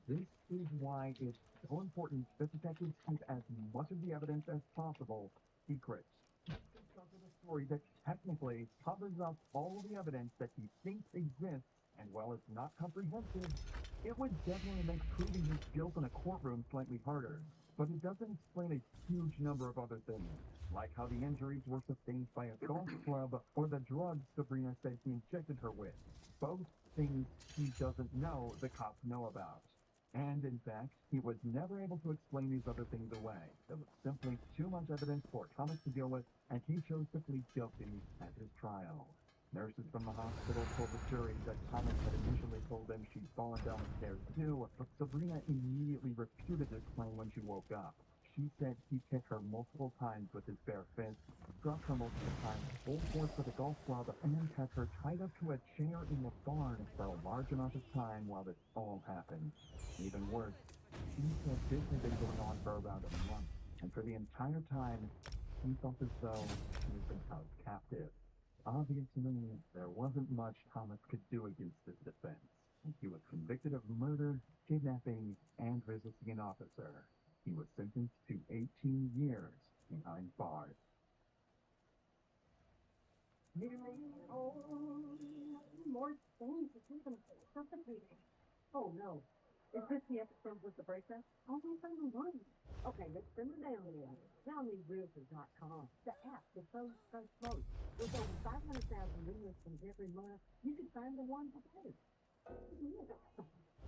This is why it's so important that detectives keep as much of the evidence as possible secret. Because of the story that technically covers up all the evidence that he thinks exists, and while it's not comprehensive, it would definitely make proving his guilt in a courtroom slightly harder. But it doesn't explain a huge number of other things, like how the injuries were sustained by a golf club or the drugs Sabrina said he injected her with. Both things he doesn't know the cops know about. And in fact, he was never able to explain these other things away. There was simply too much evidence for Thomas to deal with, and he chose to plead guilty at his trial. Nurses from the hospital told the jury that Thomas had initially told them she'd fallen down the stairs too, but Sabrina immediately refuted this claim when she woke up. She said he hit her multiple times with his bare fist, struck her multiple times full force with a golf club, and had her tied up to a chair in the barn for a large amount of time while this all happened. Even worse, she said this had been going on for around a month, and for the entire time, he felt as though she had been held captive. Obviously, there wasn't much Thomas could do against this defense. He was convicted of murder, kidnapping, and resisting an officer. He was sentenced to 18 years behind bars. More things to keep them suffocating. Oh no. Is this the episode with the breakup? Only from the one. Okay, let's spin it down here. TellMeRealtor.com. The app that shows most. With over 500,000 listings every month, you can find the one to pay.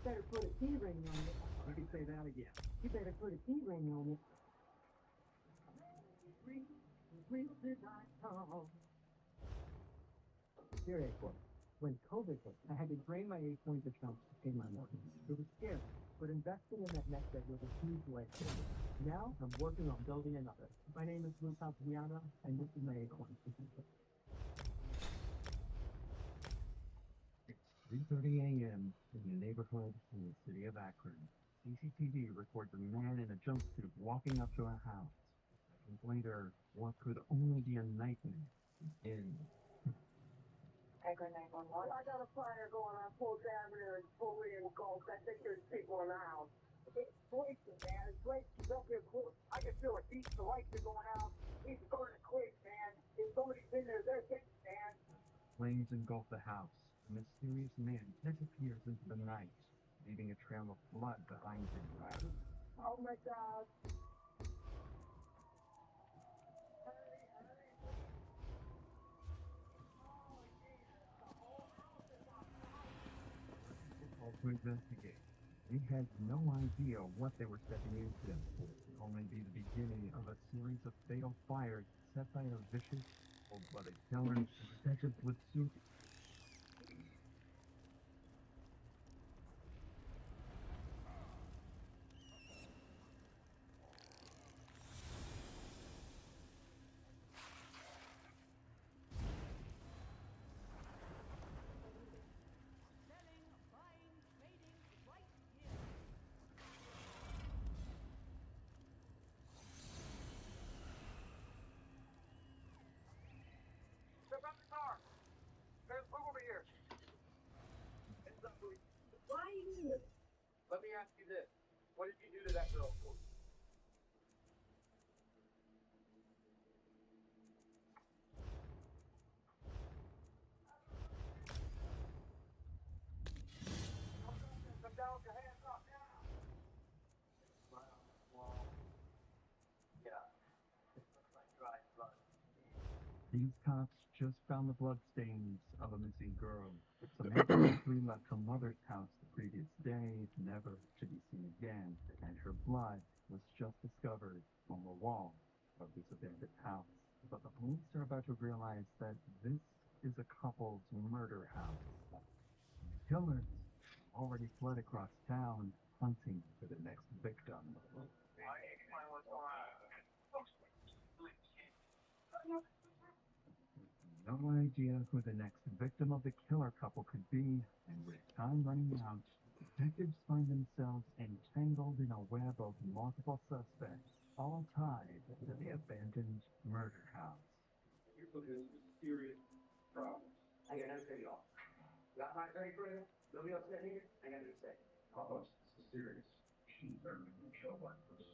Better put a key ring on it. You can say that again. You better put a key ring on it. Realtor.com. Seriously, when COVID hit, I had to drain my 8-point account to pay my mortgage. It was scary, but investing in that next egg was a huge life changer. Now, I'm working on building another. My name is Luca Piana, and this is my acorn. It's 3:30 a.m. in the neighborhood in the city of Akron. CCTV records a man in a jumpsuit walking up to a house. Seconds later, what could only be a nightmare begins. Akron 911. I got a fire going on 4th Avenue and fully engulfed. I think there's people in the house. It's breaking, man. It's breaking. She's up here quick. I can feel it beat. The lights are going out. It's burning quick, man. If somebody's in there, they're hitting, man. Flames engulf the house. A mysterious man disappears into the night, leaving a trail of blood behind him. Oh my God. To investigate. They had no idea what they were stepping into. It would only be the beginning of a series of fatal fires set by a vicious, cold-blooded killer. Detectives would soon. Step out the car. There's move over here. Heads up, please. Why are you here? Let me ask you this. What did you do to that girl? Come down with your hands up now. These cops just found the bloodstains of a missing girl. Samantha Guthrie left her mother's house the previous day, never to be seen again, and her blood was just discovered on the wall of this abandoned house. But the police are about to realize that this is a couple's murder house. The killers already fled across town, hunting for the next victim. No idea who the next victim of the killer couple could be, and with time running out, detectives find themselves entangled in a web of multiple suspects, all tied to the abandoned murder house. You're looking at serious problems. I got nothing to tell you all. Got my thing for you? Nobody else sitting here? I got to say. Oh, it's serious. She's earning the show like this.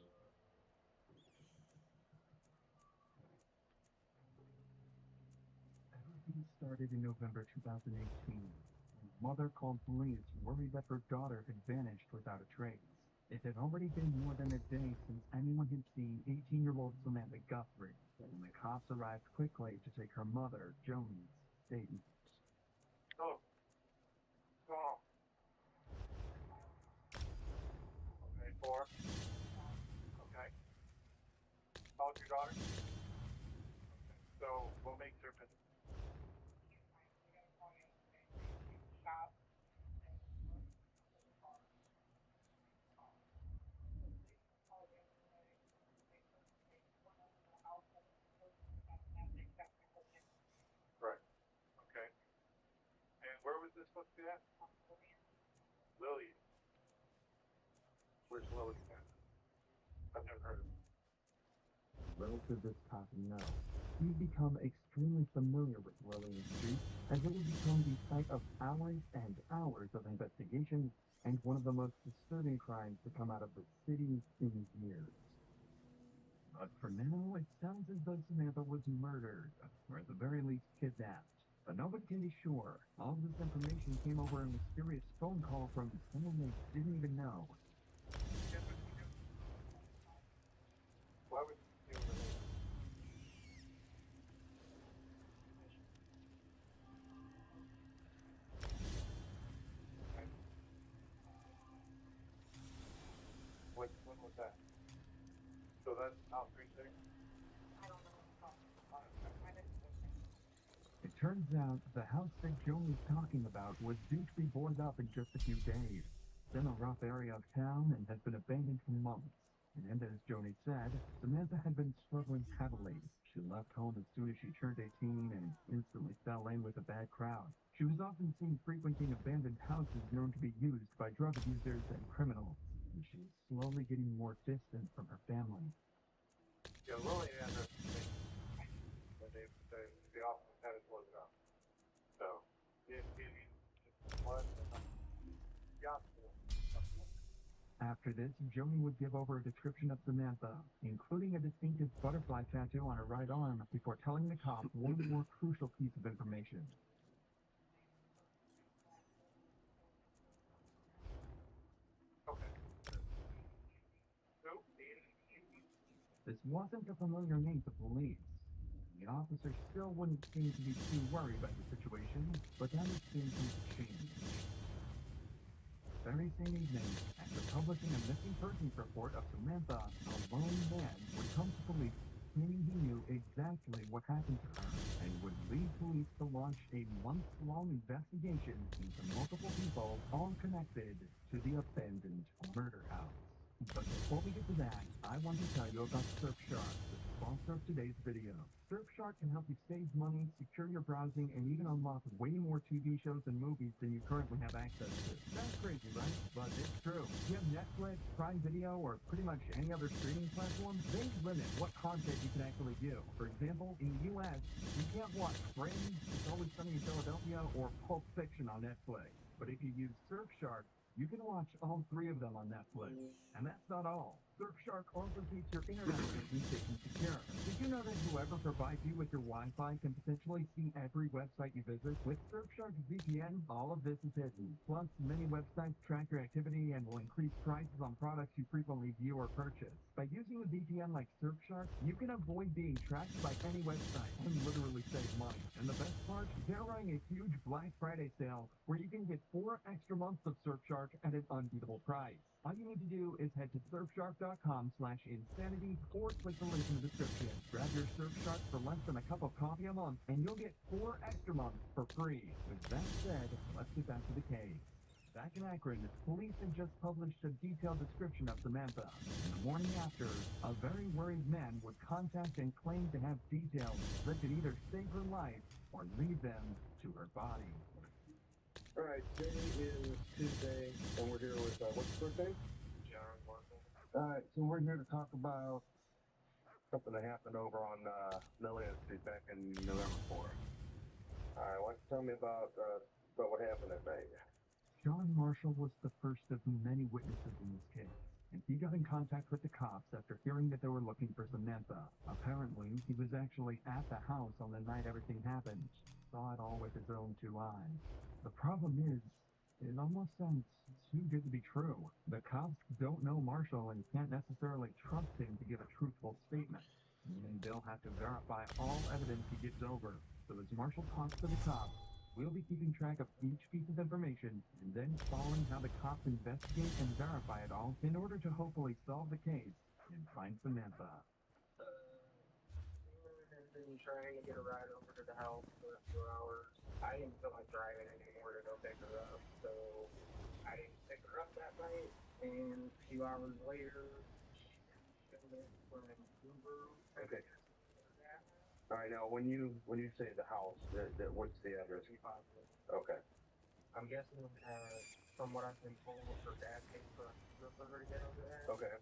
Everything started in November 2018. Mother called police, worried that her daughter had vanished without a trace. It had already been more than a day since anyone had seen 18-year-old Samantha Guthrie, and the cops arrived quickly to take her mother, Joan's, statement. Oh. Oh. Okay, 4. Okay. How old's your daughter? Okay. So, what makes her supposed to be at? Lily. Where's Lily at? I've never heard of him. Little did this cop know, he'd become extremely familiar with Lillian Street, as it would become the site of hours and hours of investigation and one of the most disturbing crimes to come out of the city in years. But for now, it sounds as though Samantha was murdered, or at the very least kidnapped. But nobody can be sure. All this information came over a mysterious phone call from someone they didn't even know. Why would you do it? When was that? So that's out 3-6? I don't know what it's called. It turns out the house that Joan was talking about was due to be boarded up in just a few days. It's in a rough area of town and has been abandoned for months. And as Joni said, Samantha had been struggling heavily. She left home as soon as she turned 18 and instantly fell in with a bad crowd. She was often seen frequenting abandoned houses known to be used by drug abusers and criminals. And she was slowly getting more distant from her family. Yeah, Lily had a thing. But the office had it closed up. So, it was the opposite. After this, Joni would give over a description of Samantha, including a distinctive butterfly tattoo on her right arm, before telling the cop one more crucial piece of information. Okay. This wasn't a familiar name to police. The officer still wouldn't seem to be too worried by the situation, but that is soon to change. The very same evening, after publishing a missing persons report of Samantha, a lone man would come to police claiming he knew exactly what happened to her and would lead police to launch a months-long investigation into multiple people all connected to the abandoned murder house. But before we get to that, I want to tell you about Surfshark, the sponsor of today's video. Surfshark can help you save money, secure your browsing, and even unlock way more TV shows and movies than you currently have access to. Sounds crazy, right? But it's true. If you have Netflix, Prime Video, or pretty much any other streaming platform, they limit what content you can actually view. For example, in the US, you can't watch Friends, It's Always Sunny in Philadelphia, or Pulp Fiction on Netflix. But if you use Surfshark, you can watch all 3 of them on Netflix. And that's not all. Surfshark also keeps your internet connection safe and secure. Did you know that whoever provides you with your Wi-Fi can potentially see every website you visit? With Surfshark's VPN, all of this is hidden. Plus, many websites track your activity and will increase prices on products you frequently view or purchase. By using a VPN like Surfshark, you can avoid being tracked by any website and literally save money. And the best part, they're running a huge Black Friday sale where you can get 4 extra months of Surfshark at an unbeatable price. All you need to do is head to surfshark.com/insanity or click the link in the description. Grab your Surfshark for less than a cup of coffee a month and you'll get 4 extra months for free. With that said, let's get back to the case. Back in Akron, police had just published a detailed description of Samantha. And the morning after, a very worried man would contact and claim to have details that could either save her life or lead them to her body. Alright, today is Tuesday, and we're here with, what's your first name? John Marshall. Alright, so we're here to talk about something that happened over on, Lillian Street back in November 4th. Alright, why don't you tell me about what happened that night? John Marshall was the first of many witnesses in this case, and he got in contact with the cops after hearing that they were looking for Samantha. Apparently, he was actually at the house on the night everything happened, saw it all with his own 2 eyes. The problem is, it almost sounds too good to be true. The cops don't know Marshall and can't necessarily trust him to give a truthful statement, meaning they'll have to verify all evidence he gives over. So as Marshall talks to the cops, we'll be keeping track of each piece of information and then following how the cops investigate and verify it all in order to hopefully solve the case and find Samantha. Been trying to get a ride over to the house for a few hours. I didn't feel like driving anymore to go pick her up, so I didn't pick her up that night. And a few hours later, she showed up from Uber. Okay. All right, now when you say the house, what's the address? Okay. I'm guessing, from what I've been told, her dad paid for her to get over there. Okay.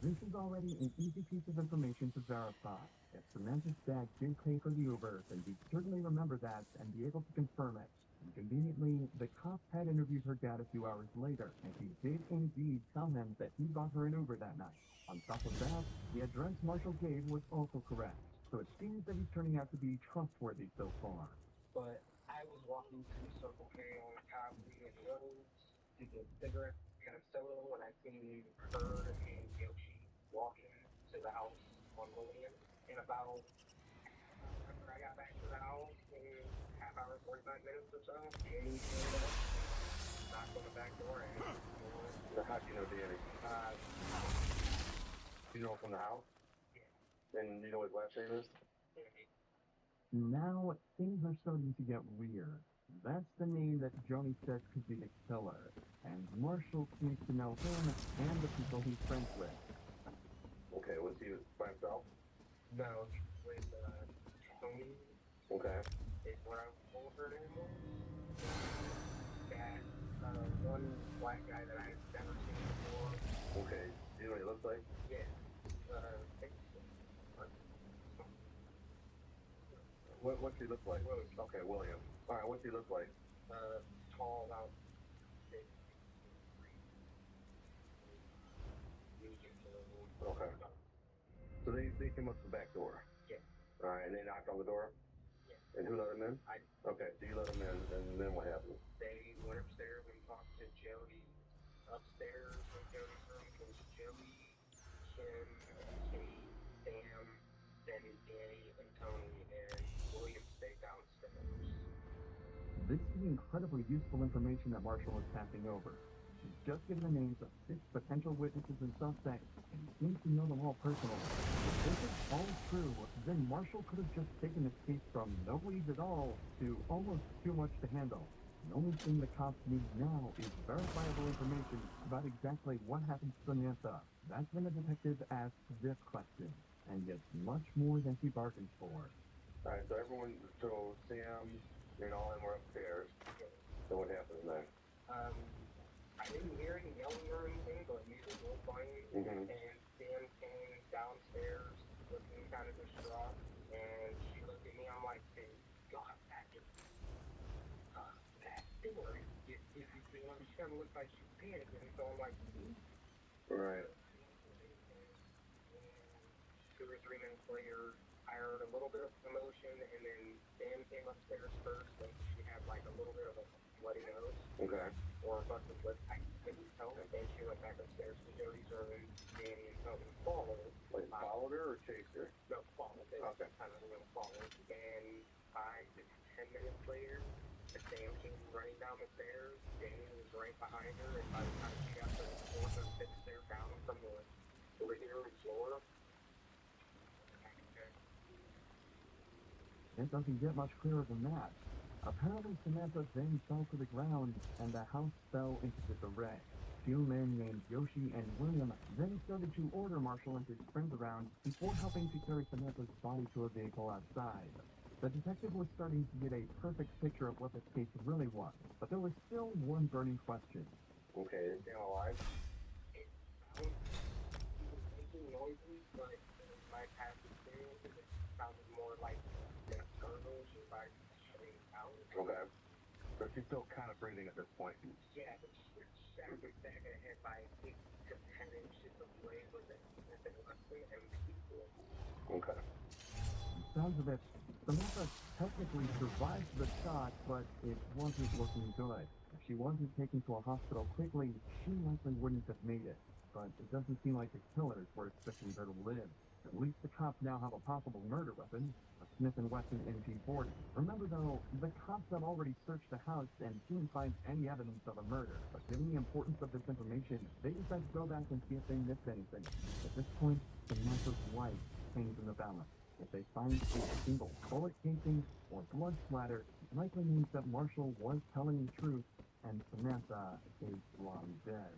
This is already an easy piece of information to verify. If Samantha's dad did pay for the Uber, then he'd certainly remember that and be able to confirm it. And conveniently, the cops had interviewed her dad a few hours later, and he did indeed tell him that he bought her an Uber that night. On top of that, the address Marshall gave was also correct, so it seems that he's turning out to be trustworthy so far. But I was walking through Circle K on Copley and Rhodes to get cigarettes and a soda when I seen her and Yoshi walking to the house on William. And about after I got back to the house in half hour, 45 minutes or so, Danny showed up, knocked on the back door, and So how do you know Danny? You know him from the house? Yeah. And you know his last name is? Now, things are starting to get weird. That's the name that Joni says could be the killer, and Marshall seems to know him and the people he's friends with. Okay, was he by himself? No, he's with Tony. Okay. Is what I was told her name was. That one black guy that I've never seen before. Okay. Do you know what he looks like? Yeah. What's he look like? William. Okay, William. All right, what's he look like? Tall, about 6'3". Okay. So they came up the back door? Yeah. All right, and they knocked on the door? Yeah. And who let them in? I. Okay, so you let them in, and then what happened? They went upstairs and talked to Jody. Upstairs in Jody's room was Jody, Kim, Kate, Sam, then Danny and Tony, and William stayed downstairs. This is the incredibly useful information that Marshall is passing over. He's just given the names of 6 potential witnesses and suspects, and he seems to know them all personally. If this is all true, then Marshall could have just taken this case from no leads at all to almost too much to handle. The only thing the cops need now is verifiable information about exactly what happened to Samantha. That's when the detective asks this question, and gets much more than he bargained for. All right, so Sam and all them were upstairs. So what happened then? I didn't hear any yelling or anything, but music was playing, and Sam came downstairs looking kind of distraught, and she looked at me, I'm like, hey, God, that door. She kind of looked like she panicked, and so I'm like, Right. 2 or 3 minutes later, I heard a little bit of commotion, and then Sam came upstairs first, and she had like a little bit of a bloody nose. Okay. Or a busted lip, I couldn't tell. And then she went back upstairs to Jody's room, and Danny and Tony followed. Like followed her or chased her? No, followed. They Okay. kind of followed. And 5 to 10 minutes later, Sam came running down the stairs. Danny was right behind her, and by the time she got to the 4th or 5th stair down from the living room floor, It doesn't get much clearer than that. Apparently Samantha then fell to the ground, and the house fell into disarray. 2 men named Yoshi and William then started to order Marshall and his friends around before helping to carry Samantha's body to a vehicle outside. The detective was starting to get a perfect picture of what this case really was, but there was still one burning question. Okay, is Sam alive? he was making noises, but in my past experiences, it sounded more like death gurgles or like shutting out. Okay. So she's still kind of breathing at this point. Yeah, but she shattered the back of the head by 8 to 10 inches away with nothing less than MP. Okay. Sounds of it, Samantha technically survived the shock, but it wasn't looking good. If she wasn't taken to a hospital quickly, she likely wouldn't have made it. But it doesn't seem like the killers were expecting her to live. At least the cops now have a possible murder weapon, a Smith & Wesson MP40. Remember though, the cops have already searched the house and didn't find any evidence of a murder. But given the importance of this information, they decide to go back and see if they missed anything. At this point, Samantha's life hangs in the balance. If they find a single bullet casing or blood splatter, it likely means that Marshall was telling the truth and Samantha is long dead.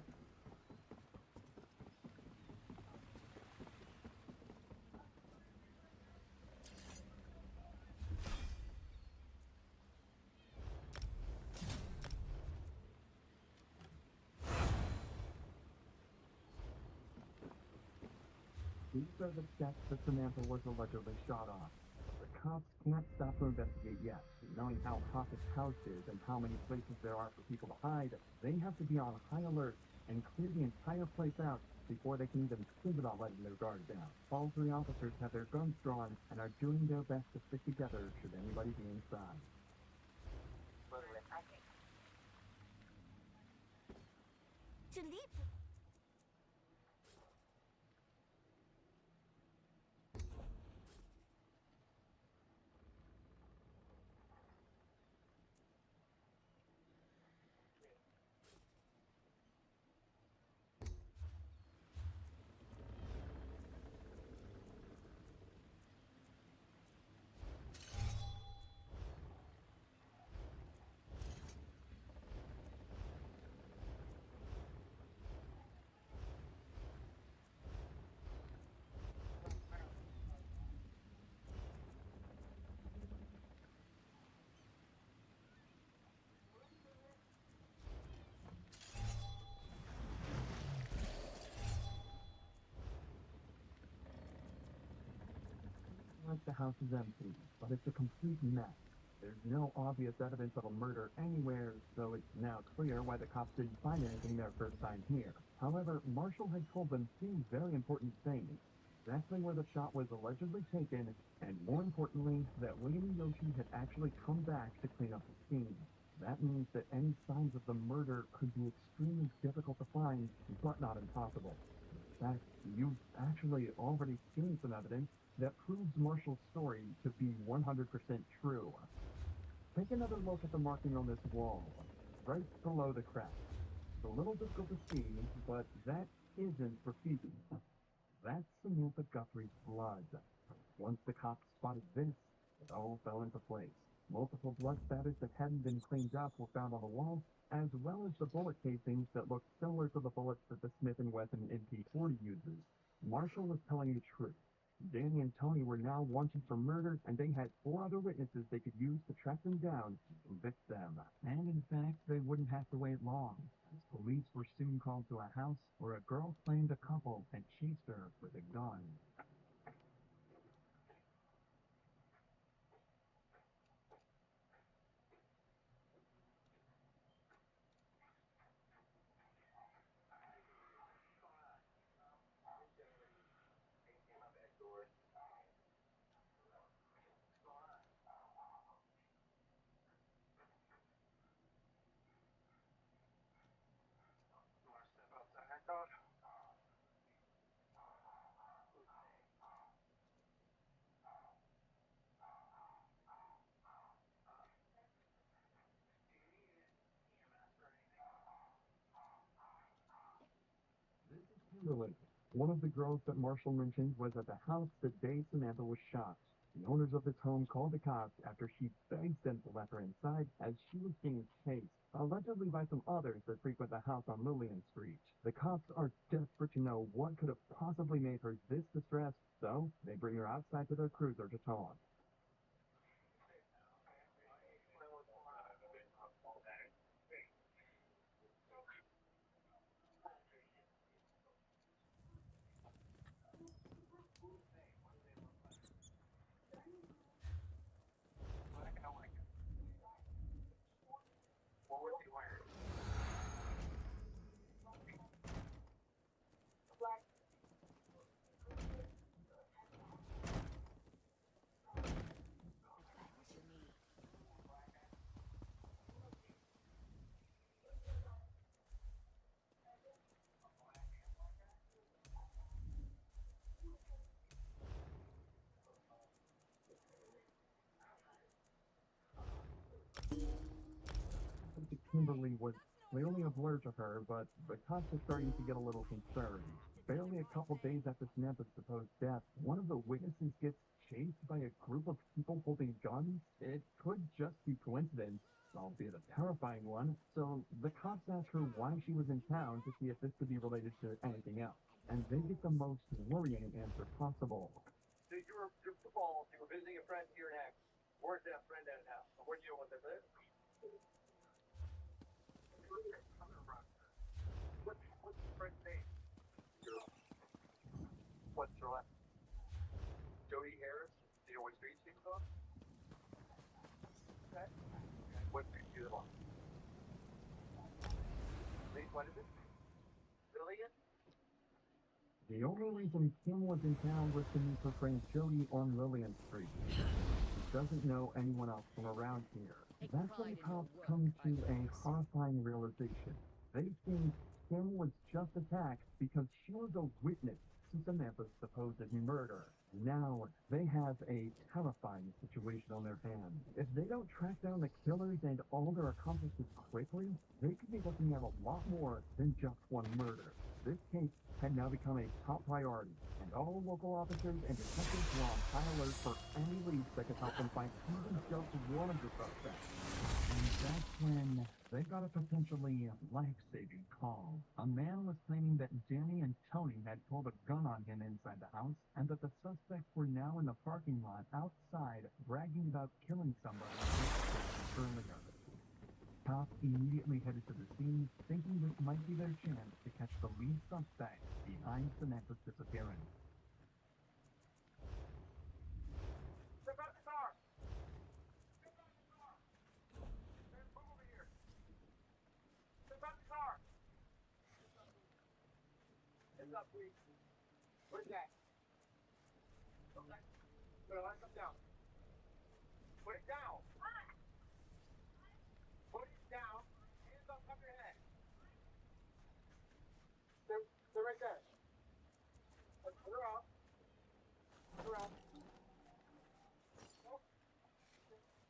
These are the steps that Samantha was allegedly shot on. But the cops can't stop to investigate yet. Knowing how hot this house is and how many places there are for people to hide, they have to be on high alert and clear the entire place out before they can even think about letting their guard down. All three officers have their guns drawn and are doing their best to stick together should anybody be inside. To leave. Like the house is empty, but it's a complete mess. There's no obvious evidence of a murder anywhere, so it's now clear why the cops didn't find anything their first time here. However, Marshall had told them two very important things. Exactly where the shot was allegedly taken, and more importantly, that William and Yoshi had actually come back to clean up the scene. That means that any signs of the murder could be extremely difficult to find, but not impossible. In fact, you've actually already seen some evidence that proves Marshall's story to be 100% true. Take another look at the marking on this wall, right below the crack. It's a little difficult to see, but that isn't graffiti. That's Samantha Guthrie's blood. Once the cops spotted this, it all fell into place. Multiple blood spatters that hadn't been cleaned up were found on the wall, as well as the bullet casings that looked similar to the bullets that the Smith & Wesson MP40 uses. Marshall was telling the truth. Danny and Tony were now wanted for murder, and they had 4 other witnesses they could use to track them down and convict them. And in fact, they wouldn't have to wait long, as police were soon called to a house where a girl claimed a couple had chased her with a gun. Kimberly, one of the girls that Marshall mentioned, was at the house the day Samantha was shot. The owners of this home called the cops after she begged them to let her inside as she was being chased, allegedly by some others that frequent the house on Lillian Street. The cops are desperate to know what could have possibly made her this distressed, so they bring her outside to their cruiser to talk. Kimberly was clearly a blur to her, but the cops are starting to get a little concerned. Barely a couple days after Samantha's supposed death, one of the witnesses gets chased by a group of people holding guns. It could just be coincidence, albeit a terrifying one, so the cops ask her why she was in town to see if this could be related to anything else. And they get the most worrying answer possible. So you were visiting a friend here in X. Where's that friend at now? Where do you know what they live? What's your friend's name? What's your last what street she was on? Okay. What street she was on? What is it? Lillian? The only reason Kim was in town was to meet her friend Jody on Lillian Street. She doesn't know anyone else from around here. That's when cops come to a horrifying realization. They think Kim was just attacked because she was a witness to Samantha's supposed murder. Now they have a terrifying situation on their hands. If they don't track down the killers and all their accomplices quickly, they could be looking at a lot more than just one murder. This case had now become a top priority, and all local officers and detectives were on high alert for any leads that could help them find even just one of the suspects. And that's when they got a potentially life-saving call. A man was claiming that Danny and Tony had pulled a gun on him inside the house, and that the suspects were now in the parking lot outside bragging about killing somebody earlier. Cops immediately headed to the scene, thinking this might be their chance to catch the lead suspect behind Samantha's disappearance. Step out the car! Step out the car! Move over here! Step out the car! It's up, please. What is that? Okay. Put it down. Put it down! Put it down. Hands on top of your head. They're right there. Put her up. Put her up. Nope.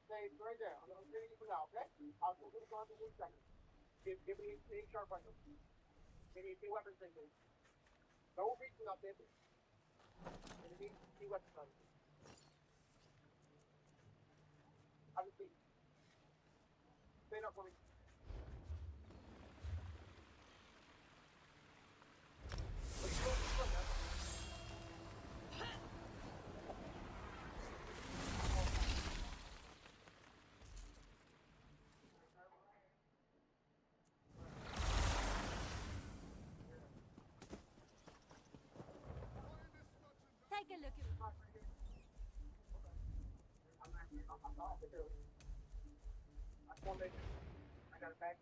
Stay right there. I'm going to get you now, okay? I'll put it on in 1 second. Give me any sharp rifle. Give me 2 weapons in there. Don't reach without this. And you need 2 weapons on you. Have a seat. Stand up for me. What are you doing? Take a look at I got it back.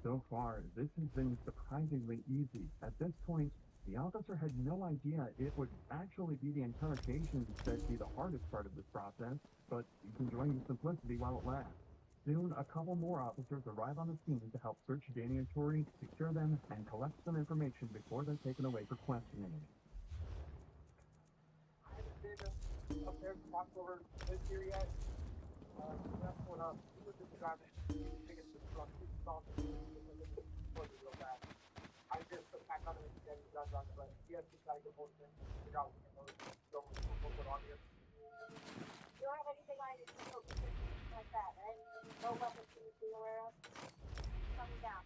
So far, this has been surprisingly easy. At this point, the officer had no idea it would actually be the interrogation that'd be the hardest part of this process, but he's enjoying the simplicity while it lasts. Soon, a couple more officers arrive on the scene to help search Danny and Tori, secure them, and collect some information before they're taken away for questioning. I haven't been up there to talk over this year yet. That's what he was just driving the biggest truck. He saw the real bad. I just put back on it and guns on it, but he has to try to get hold of him. Figure out what put on here. You don't have anything like that, right? No weapons to be aware of? Coming down.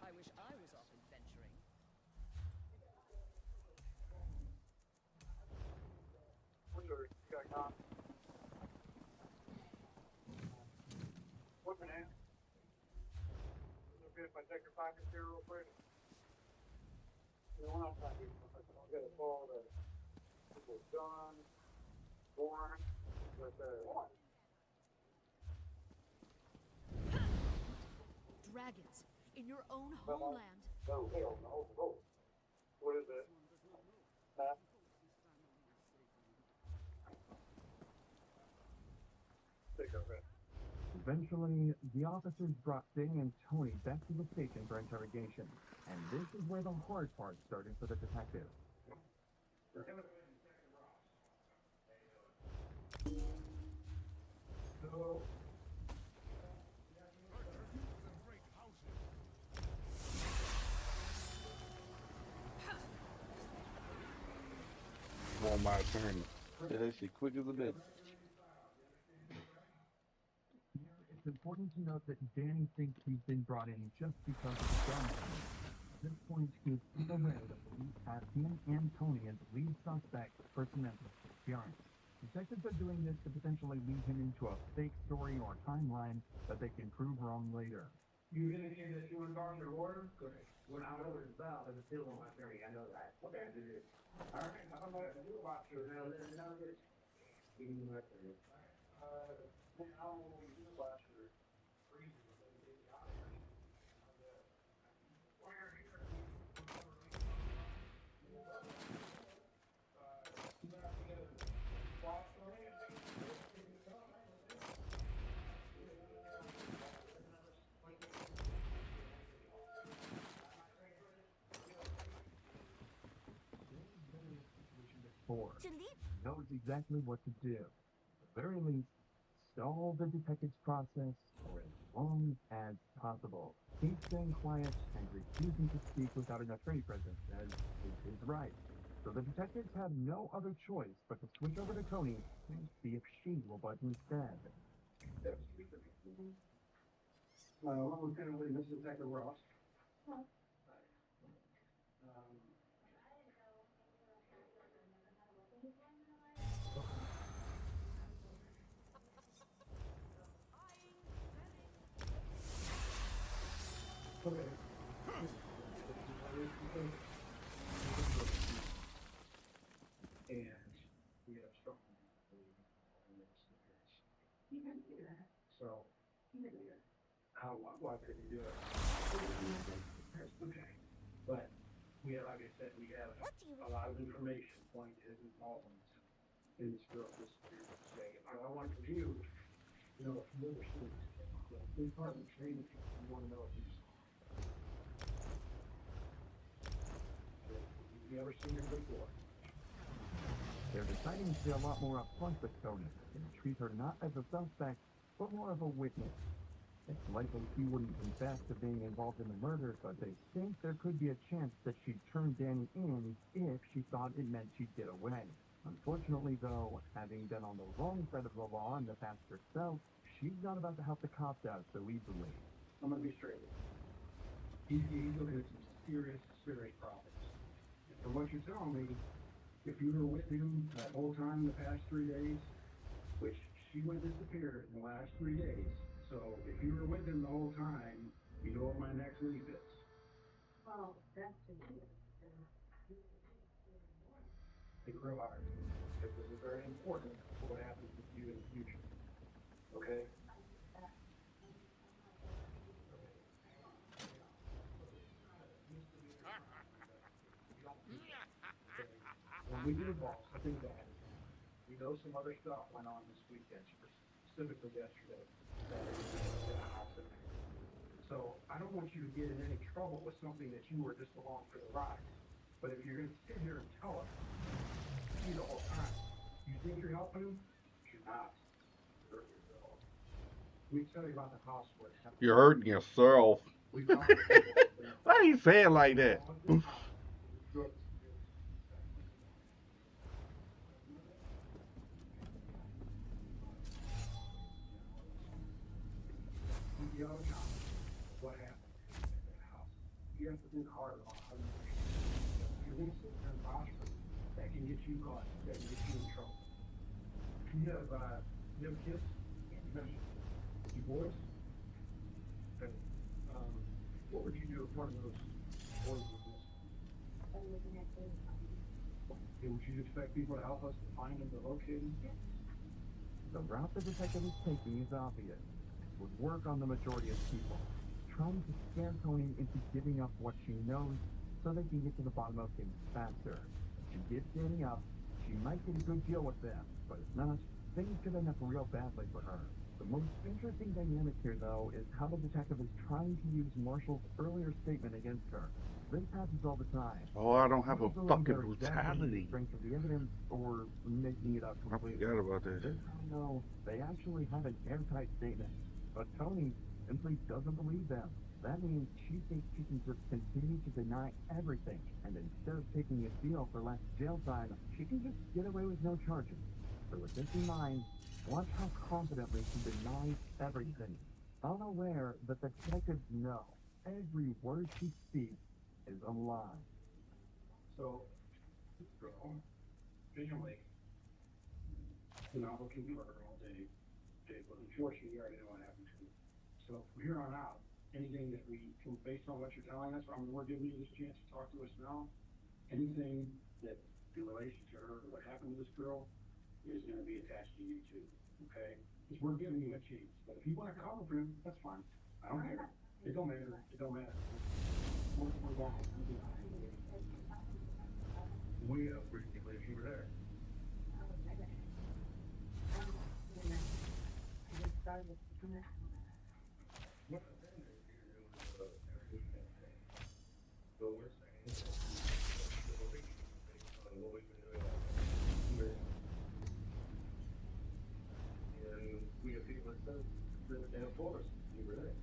I wish I was off adventuring. What's your name? Is it okay if I take your pockets here real quick? You know, I'm not being professional. I'll get a call that people's done, born, with Dragons in your own homeland. No, hell no. Oh. What is it? Huh? Take a rest. Eventually, the officers brought Danny and Tony back to the station for interrogation, and this is where the hard part started for the detective. So, On my attorney. Yeah, that shit quick as a bitch. important to note that Danny thinks he's been brought in just because of the gun. At this point, he is aware that police have him and Tony as lead suspects for Samantha's disappearance. Detectives are doing this to potentially lead him into a fake story or timeline that they can prove wrong later. You indicated that you were involved in order? Good. When I know what it's about, it's still on my theory. I know that. Okay. All right. I don't know what to do about you. Now, this. Give me my theory. I don't know what we do about your freezing. Knows exactly what to do. At the very least, stall the detective's process for as long as possible. He's staying quiet and refusing to speak without an attorney present, as is his right. So the detectives have no other choice but to switch over to Tony and see if she will budge instead. Lieutenant Lee, this is Detective Ross. Okay. And we have strong belief in this appearance. You can do that. So, why could you do it? Okay. But we have, like I said, we have a lot of information pointing to his involvement in this girl's disappearance. I want from you, if you ever seen this kid, big part of the training, you want to know if he's you ever seen her before? They're deciding to be a lot more upfront with Tony and treat her not as a suspect, but more of a witness. It's likely she wouldn't confess to being involved in the murder, but they think there could be a chance that she'd turn Danny in if she thought it meant she'd get away. Unfortunately, though, having been on the wrong side of the law in the past herself, she's not about to help the cops out so easily. I'm going to be straight with you. He's looking at some serious problems. And from what you're telling me, if you were with him that whole time in the past 3 days, which she went disappeared in the last 3 days, so if you were with him the whole time, you know what my next leap is. Well, that's just Think real hard, because this is very important for what happens with you in the future. Okay? When we get involved, something bad is happening. We know some other stuff went on this weekend, specifically yesterday, in a house in there. So I don't want you to get in any trouble with something that you were just along for the ride. But if you're going to sit here and tell us the whole time, you think you're helping him? You're not. You're hurting yourself. We tell you about the house where it happened. You're hurting yourself. Why do you say it like that? What happened at that house? You have to think hard about how you think. If you're going to sit there and vouch for it, that can get you caught. That can get you in trouble. You have kids? You boys? Okay. What would you do if one of those boys was missing? Would you expect people to help us to find him, to locate him? The route the detective is taking is obvious. It would work on the majority of people, trying to scare Tony into giving up what she knows so they can get to the bottom of things faster. If she gives Danny up, she might get a good deal with them, but if not, things could end up real badly for her. The most interesting dynamic here, though, is how the detective is trying to use Marshall's earlier statement against her. This happens all the time. Oh, I don't have a fucking brutality. Strength of the evidence or making it up completely. I forgot about this. No, they actually have an airtight statement, but Tony simply doesn't believe them. That means she thinks she can just continue to deny everything, and instead of taking a deal for less jail time, she can just get away with no charges. So with this in mind, watch how confidently she denies everything. unaware that the detectives know every word she speaks is a lie. So, this girl, visually, not looking for her all day, but unfortunately, you already know what happened to her. So, from here on out, anything that we, based on what you're telling us, I mean, we're giving you this chance to talk to us now. Anything that in relation to her, what happened to this girl, is going to be attached to you too, okay? Because we're giving you a chance. But if you want to cover for him, that's fine. I don't care. It don't matter. It don't matter. We're gone. We have briefly if you were there. So we're saying what we've been doing and we have people that said that of course you were there.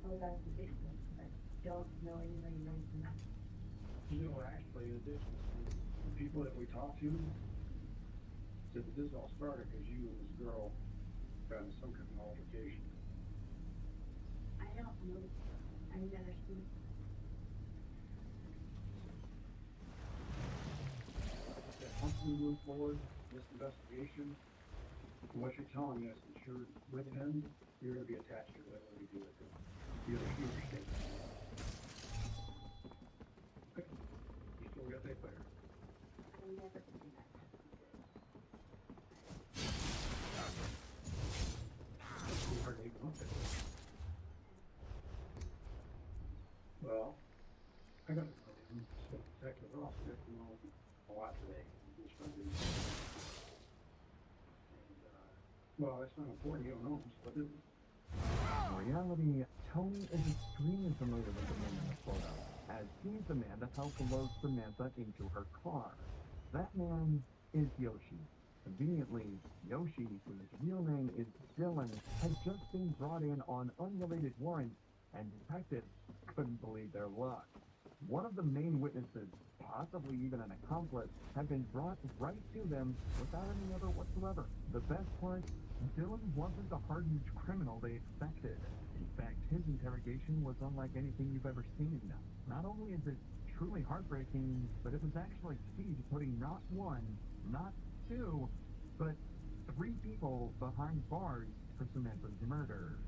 Oh, that's the big one. I don't know anybody knows that. You know, actually, in addition to the people that we talked to, said that this all started because you and this girl got in some kind of altercation. I don't know. I've never seen it. Once we move forward this investigation, what you're telling us is you're with him, you're going to be attached to whatever we do with him. You understand? Okay. You still got that clear? I've never seen that. Well, I got to know him, so detective also got to know a lot today. Just from the, and, well, that's not important, you don't know him, but In reality, Tony is extremely familiar with the man in the photo, as he's the man that helped load Samantha into her car. That man is Yoshi. Conveniently, Yoshi, whose real name is Dylan, had just been brought in on unrelated warrants, and detectives couldn't believe their luck. One of the main witnesses, possibly even an accomplice, had been brought right to them without any other whatsoever. The best part, Dylan wasn't the hardened criminal they expected. In fact, his interrogation was unlike anything you've ever seen. Not only is it truly heartbreaking, but it was actually key to putting not one, not two, but 3 people behind bars for Samantha's murder.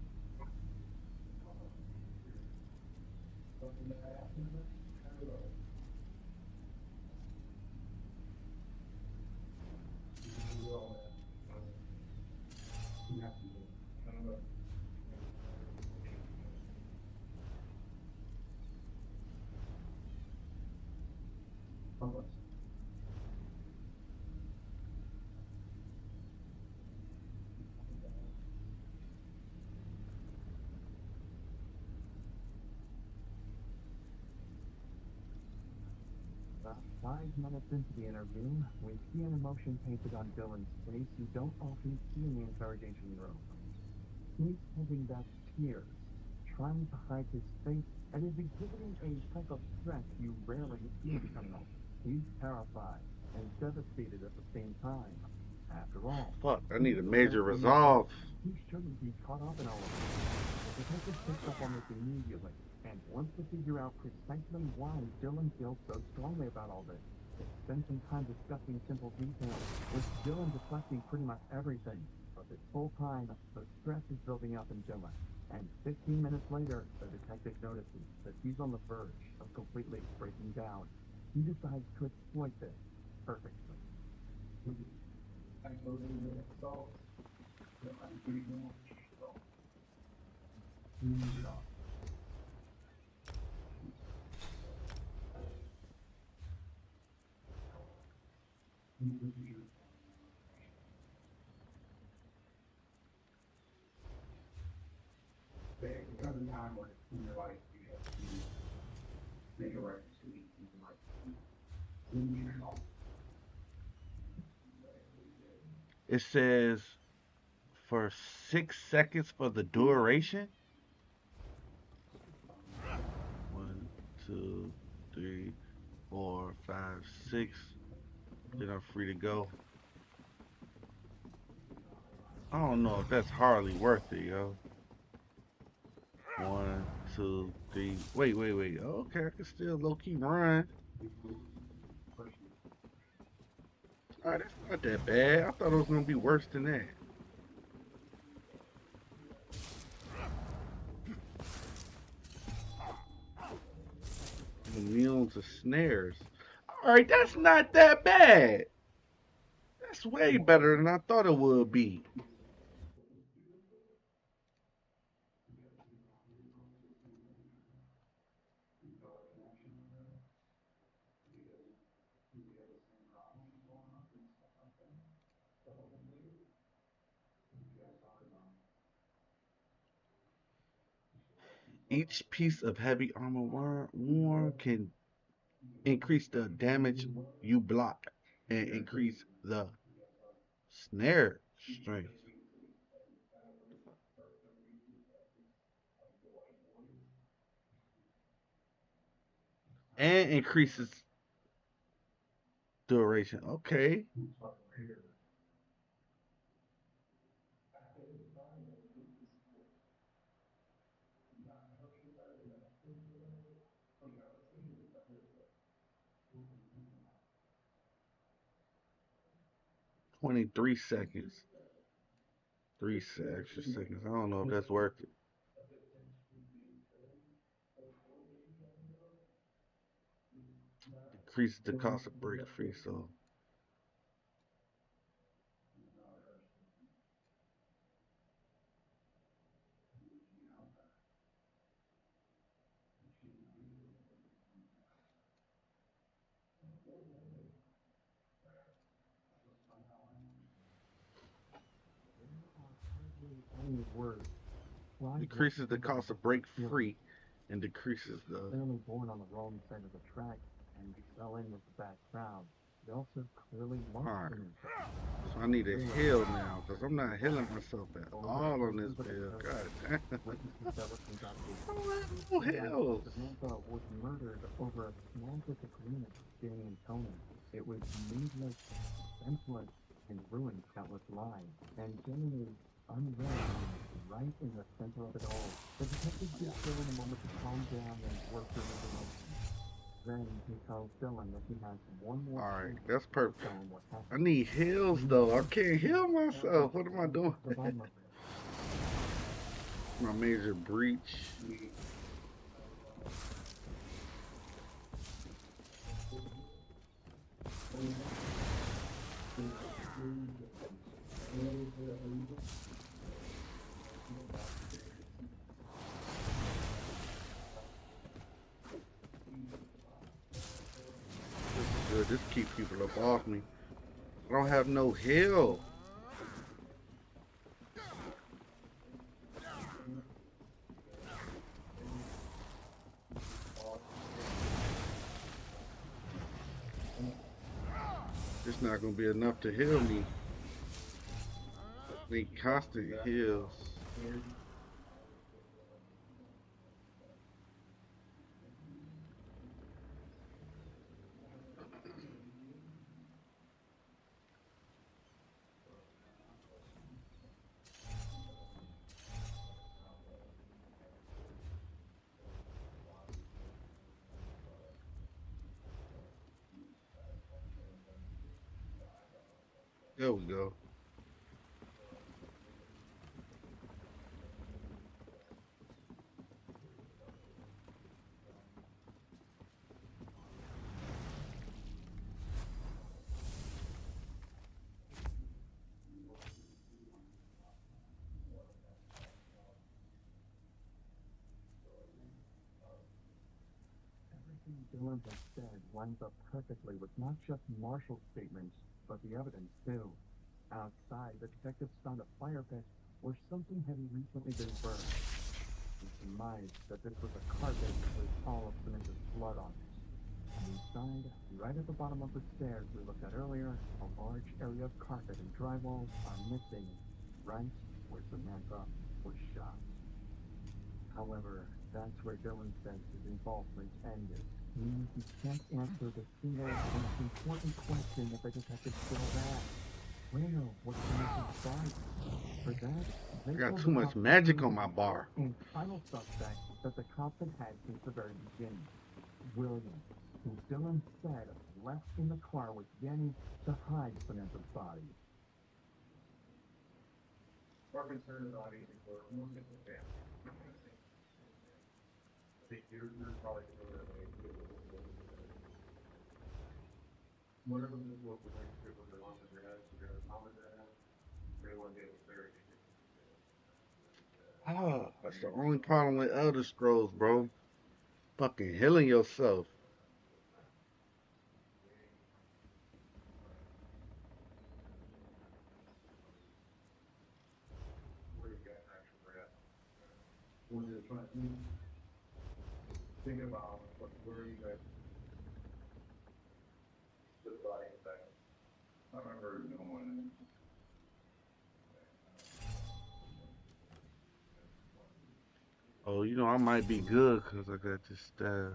About 5 minutes into the interview, we see an emotion painted on Dylan's face you don't often see in the interrogation room. He's holding back tears, trying to hide his face, and is exhibiting a type of stress you rarely see in criminals. He's terrified and devastated at the same time. After all, Fuck, I need a major resolve. he shouldn't be caught up in all of this. The detective picks up on this immediately and wants to figure out precisely why Dylan feels so strongly about all this. They spend some time discussing simple details, with Dylan deflecting pretty much everything. But this whole time, the stress is building up in Dylan. And 15 minutes later, the detective notices that he's on the verge of completely breaking down. He decides to exploit this perfectly. there comes a time when in your life you have to make a right decision in your life. It says for 6 seconds for the duration. 1, 2, 3, 4, 5, 6. Then I'm free to go. I don't know if that's hardly worth it, yo. 1, 2, 3. Wait. Okay, I can still low-key run. Alright, that's not that bad. I thought it was gonna be worse than that. Immune to snares. Alright, that's not that bad. That's way better than I thought it would be. Each piece of heavy armor worn can increase the damage you block and increase the snare strength. And increases duration. Okay. $23 seconds. 3 extra seconds. I don't know if that's worth it. Decreases the cost of break free, so Any words. decreases the cost of break free and decreases the Clearly born on the wrong side of the track and fell in with the bad crowd. They also clearly lost themselves. So I need to heal now, because I'm not healing myself at all on this build. God damn. No heals. Samantha was murdered over a small disagreement with Jenny and Tony. It was needless, senseless, and ruined countless lives. And Jenny is unread, right in the center of it all. The detective gives Dylan a moment to calm down and work through his emotions. Then he tells Dylan that he has one more. Alright, that's perfect. I need heals though. I can't heal myself. What am I doing? My major breach. Good. This keep people up off me. I don't have no heal. It's not gonna be enough to heal me. I need constant heals. There we go. Everything Dylan has said lines up perfectly with not just Marshall's statements, but the evidence too. Outside, the detectives found a fire pit where something had recently been burned. He surmised that this was a carpet with all of Samantha's blood on it. And inside, right at the bottom of the stairs we looked at earlier, a large area of carpet and drywall are missing, right where Samantha was shot. However, that's where Dylan says his involvement ended. Meaning he can't answer the single most important question that the detective still has. rare what's inside. For that, they I got told too the much cops magic on my bar. and final suspect that the cops had had since the very beginning, William, who Dylan said left in the car with Jenny to hide Samantha's body. Our concern is obviously for most of the family. I think you're probably doing it like whatever this was relationship with their mom and dad, their mom and dad, they want to get very Ah, that's the only problem with Elder Scrolls, bro. Fucking healing yourself. where you guys actually at. When you're trying to think about where you guys the body effect. I remember going Oh, you know, I might be good because I got this staff.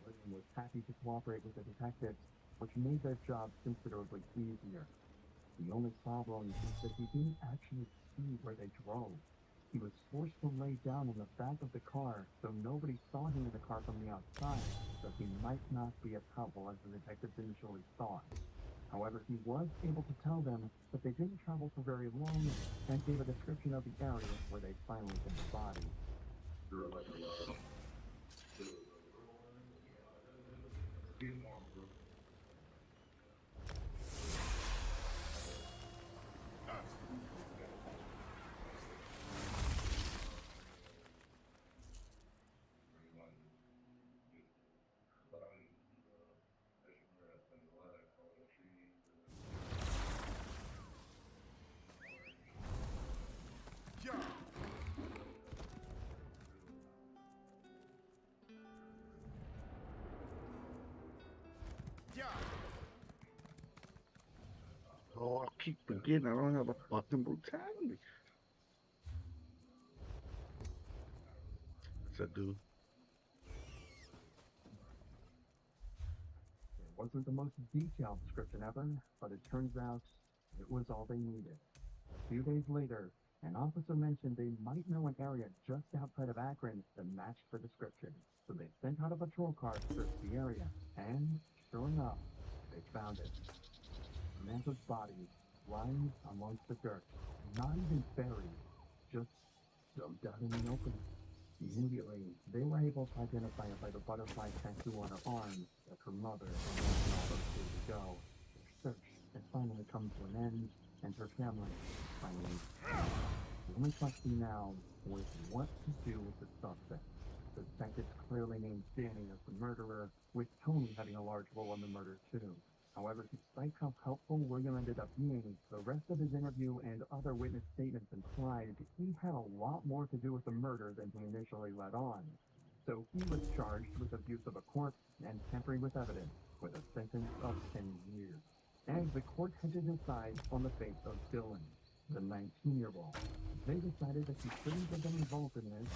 William was happy to cooperate with the detectives, which made their job considerably easier. The only problem is that he didn't actually see where they drove. He was forced to lay down in the back of the car, so nobody saw him in the car from the outside, so he might not be a couple as the detectives initially thought. However, he was able to tell them that they didn't travel for very long and gave a description of the area where they finally found the body. Oh, I keep forgetting I don't have a fucking brutality. Yes, I do. It wasn't the most detailed description ever, but it turns out it was all they needed. A few days later, an officer mentioned they might know an area just outside of Akron that matched the description, so they sent out a patrol car to search the area, and sure enough, they found it. Samantha's body lying amongst the dirt, not even buried, just dumped out in the open. Immediately, they were able to identify it by the butterfly tattoo on her arm that her mother had mentioned all those days ago. Their search had finally come to an end, and her family finally. The only question now was what to do with the suspect. The detectives clearly named Danny as the murderer, with Tony having a large role in the murder too. However, despite how helpful William ended up being, the rest of his interview and other witness statements implied he had a lot more to do with the murder than he initially let on. So he was charged with abuse of a corpse and tampering with evidence, with a sentence of 10 years. And the court had to decide on the fate of Dylan, the 19-year-old. They decided that he shouldn't have been involved in this,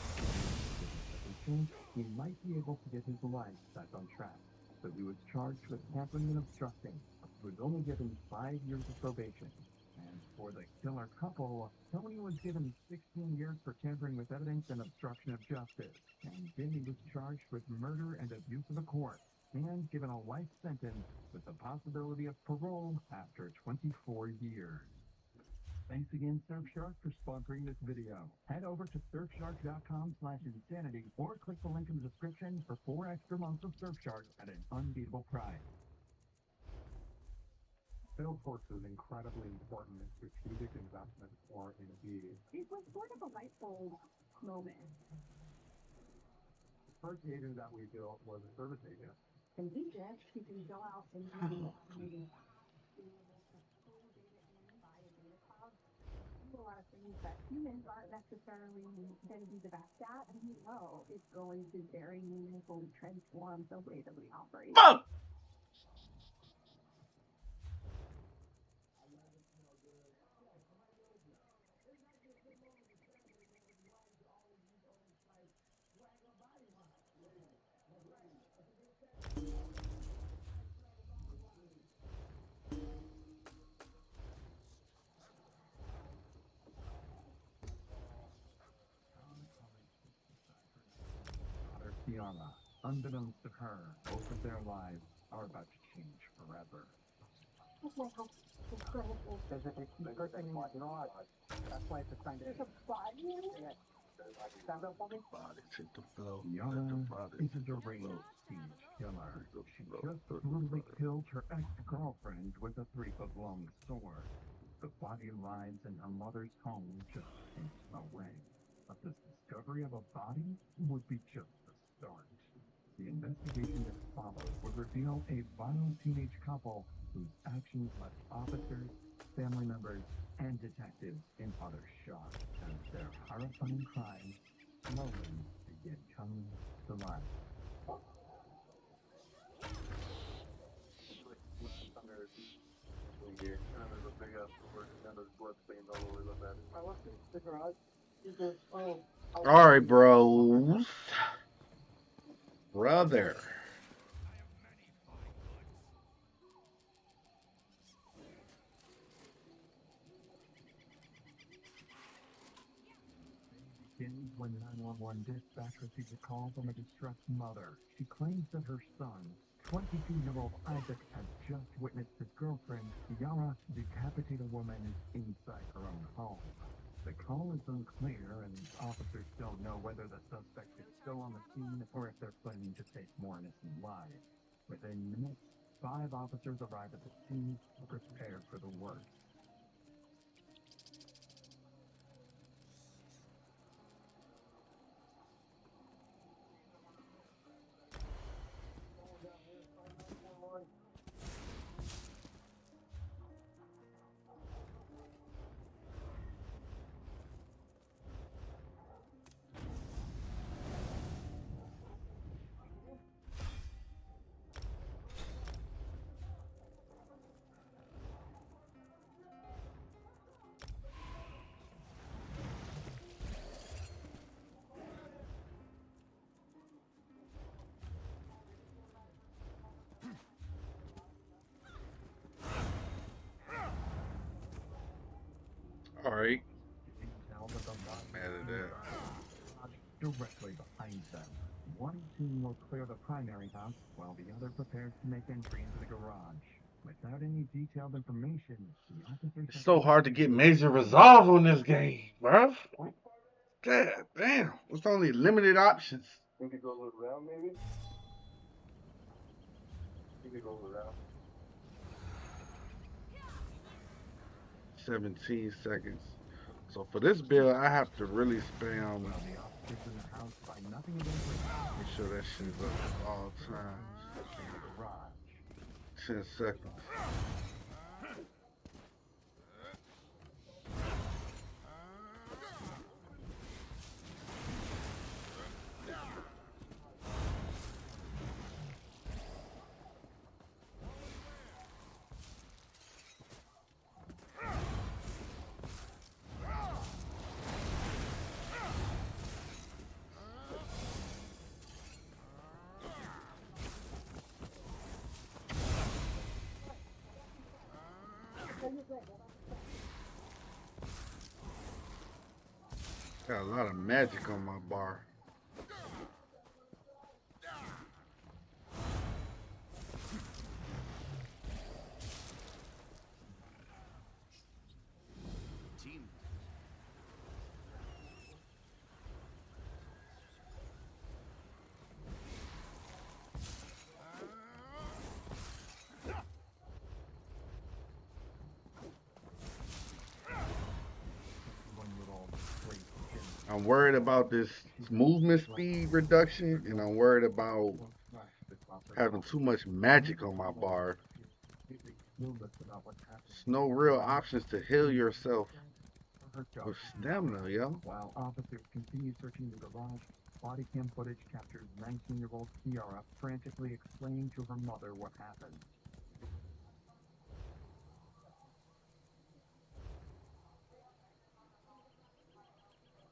and he might be able to get his life back on track. So he was charged with tampering and obstructing. He was only given 5 years of probation. And for the killer couple, Tony was given 16 years for tampering with evidence and obstruction of justice. And Jamie was charged with murder and abuse of a corpse, and given a life sentence with the possibility of parole after 24 years. Thanks again, Surfshark, for sponsoring this video. Head over to surfshark.com/insanity or click the link in the description for 4 extra months of Surfshark at an unbeatable price. Salesforce is an incredibly important and strategic investment for Indeed. It was sort of a light bulb moment. The first agent that we built was a service agent. And we just can go out and do a lot of things means that humans aren't necessarily going to be the best at. No, it's going to very meaningfully transform the way that we operate. Fuck! Killa, unbeknownst to her, both of their lives are about to change forever. That's my house. Incredible. There's a secret thing, you know what? That's why it's assigned to There's a body in it? Yes. Stand up for me. Bodies hit the floor. Killa Let the bodies is a hit the deranged floor. siege killer. She Let just the brutally bodies- killed her ex-girlfriend with a 3-foot-long sword. The body lies in her mother's home just inches away. But this discovery of a body would be just the start. The investigation that follows would reveal a violent teenage couple whose actions left officers, family members, and detectives in utter shock as their horrifying crimes slowly begin coming to life. Alright, bros. Brother. Begins when 911 dispatch receives a call from a distressed mother. She claims that her son, 22-year-old Isaac, has just witnessed his girlfriend, Yara, decapitate a woman inside her own home. The call is unclear, and officers don't know whether the suspect is still on the scene or if they're planning to take more innocent lives. Within minutes, 5 officers arrive at the scene, prepared for the worst. Alright. You can tell that the Not mad at that. directly behind them. One team will clear the primary house, while the other prepares to make entry into the garage. Without any detailed information, the officers... It's so hard to get major resolve on this game, bruh. God damn. It's only limited options. We could go a little round, maybe? We could go a little round. 17 seconds. So for this build, I have to really spam. While the officers in the house find nothing against the Make sure that shit is up at all times. garage. 10 seconds. Got a lot of magic on my bar. Team. I'm worried about this movement speed reduction, and I'm worried about having too much magic on my bar. There's no real options to heal yourself her job. With stamina, yo. While officers continue searching the garage, body cam footage captures 19-year-old Kiara frantically explaining to her mother what happened.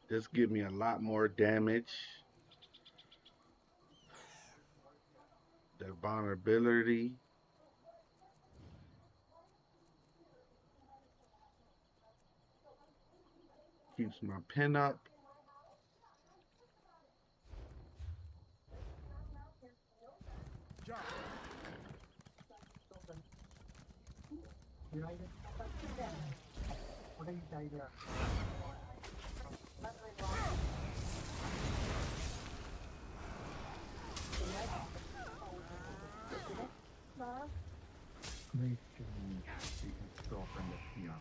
This give me a lot more damage. The vulnerability. Keeps my pin up. Grace Jones, the ex-girlfriend of Kiara.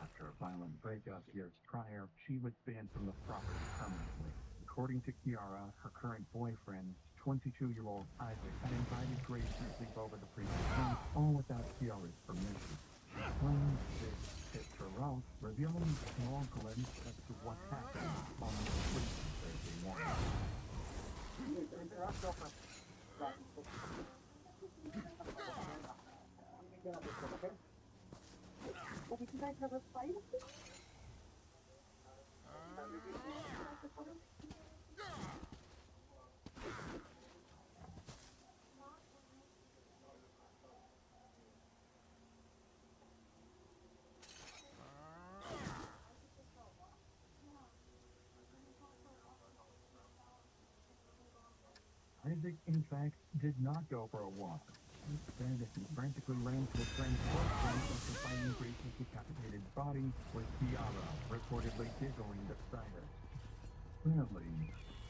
After a violent breakup years prior, she was banned from the property permanently. According to Kiara, her current boyfriend, 22-year-old Isaac, had invited Grace to sleep over the previous night, all without Kiara's permission. She claims this pissed her off, revealing a small glimpse as to what happened on the sleeping Thursday morning. Did you guys have a fight? Isaac, in fact, did not go for a walk. Instead, he frantically ran to a friend's workplace after finding Grace's decapitated body, with Kiara reportedly giggling beside it. Clearly,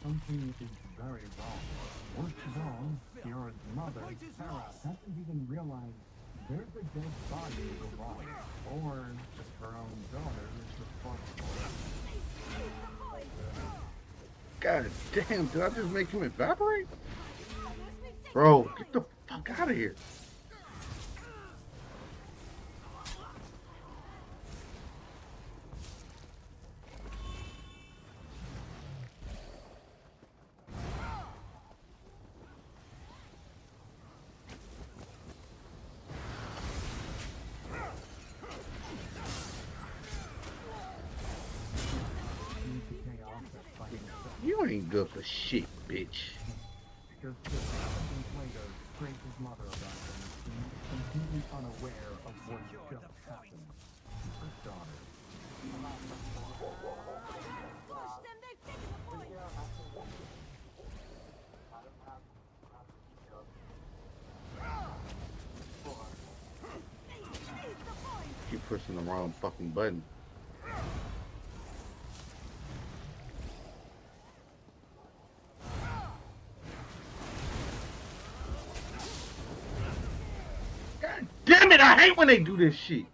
something is very wrong. Worst of all, Kiara's mother, Sarah, hasn't even realized there's a dead body in the garage, or if her own daughter is responsible. God damn, did I just make him evaporate? Bro, get the fuck out of here. You ain't good for shit, bitch. Just 2 seconds later, Grace's mother arrived on the scene, completely unaware of what just happened to her daughter. Push them, they've taken the point! Keep pushing the wrong fucking button. God damn it, I hate when they do this shit.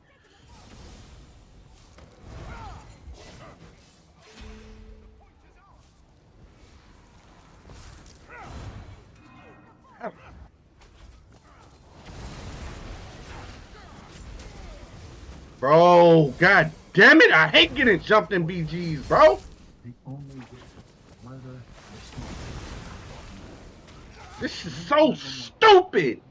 Bro, god damn it, I hate getting jumped in BGs, bro. The only way to murder This is so stupid.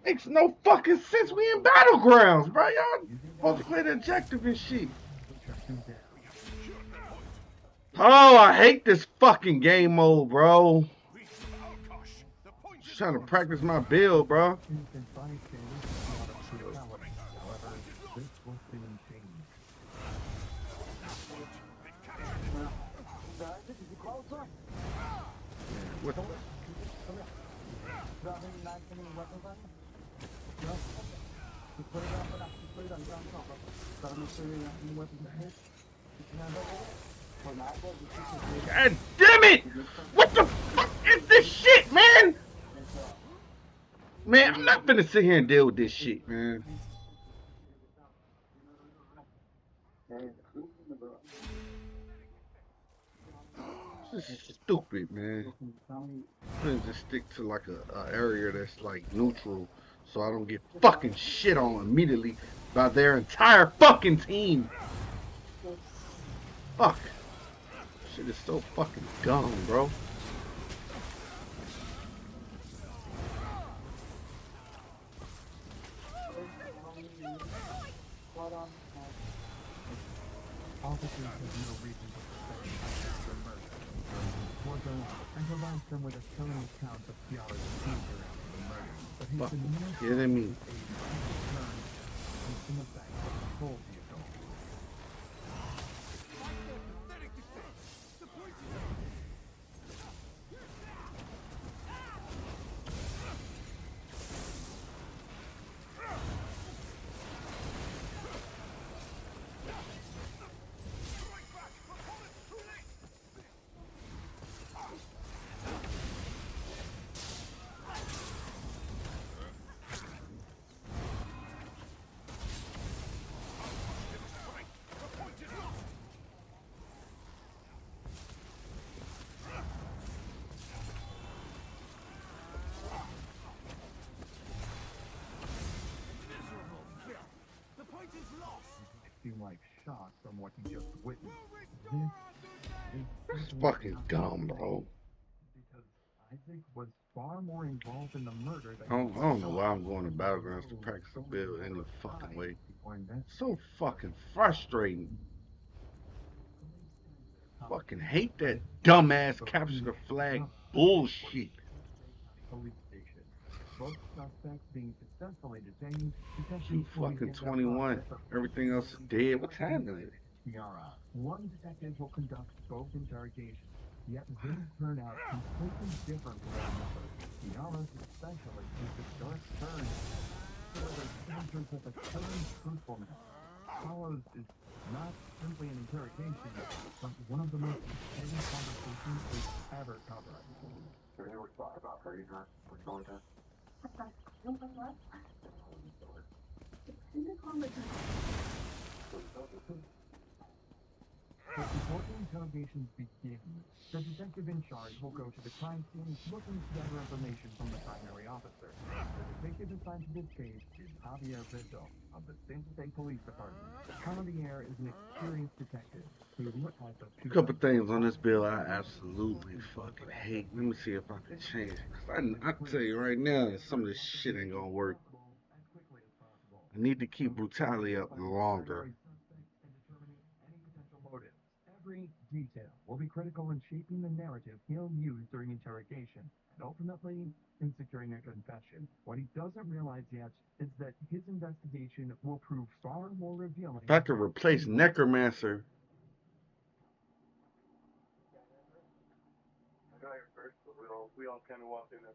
Makes no fucking sense. We in battlegrounds, bro. Y'all supposed to play the objective and shit. Oh, I hate this fucking game mode, bro. Just trying to practice my build, bro. What the? God damn it! What the fuck is this shit, man? Man, I'm not finna sit here and deal with this shit, man. This is stupid, man. I'm gonna just stick to like a area that's like neutral, so I don't get fucking shit on immediately by their entire fucking team. Fuck. Shit is so fucking dumb, bro. Officers have no reason to suspect Isaac of murder. Porto and provides them with a thorough account of Killa's behavior after the murder. But his demeanor Kidding me. in effect of the whole vehicle. Seem like shock from what he just witnessed. This It's fucking dumb, bro. because Isaac was far more involved in the murder than I don't know why I'm going to Battlegrounds to practice a build any fucking way. So fucking frustrating. Fucking hate that dumbass capture the flag bullshit. Police station. Both suspects being successfully detained. You fucking 21. Everything else is dead. What time is it? Kiara. One detective will conduct both interrogations. Yet they turn out completely different from one another. Kiara's especially takes a dark turn. However, answers with a killing truthfulness. Follows is not simply an interrogation, but one of the most heavy conversations we've ever covered. So you were talking about hurting her? What's going on? But before the interrogations begin, the detective in charge will go to the crime scene looking to gather information from the primary officer. The detective assigned to this case is Javier Vigil of the San Jose Police Department. Javier is an experienced detective who has A couple things on this bill I absolutely fucking hate. Let me see if I can change it. Cause I tell you right now, some of this shit ain't gonna work. I need to keep brutality up longer. Every detail will be critical in shaping the narrative he'll use during interrogation and ultimately in securing a confession. What he doesn't realize yet is that his investigation will prove far more revealing. If I could replace Necromancer. I got here first, but we all kind of walked in there.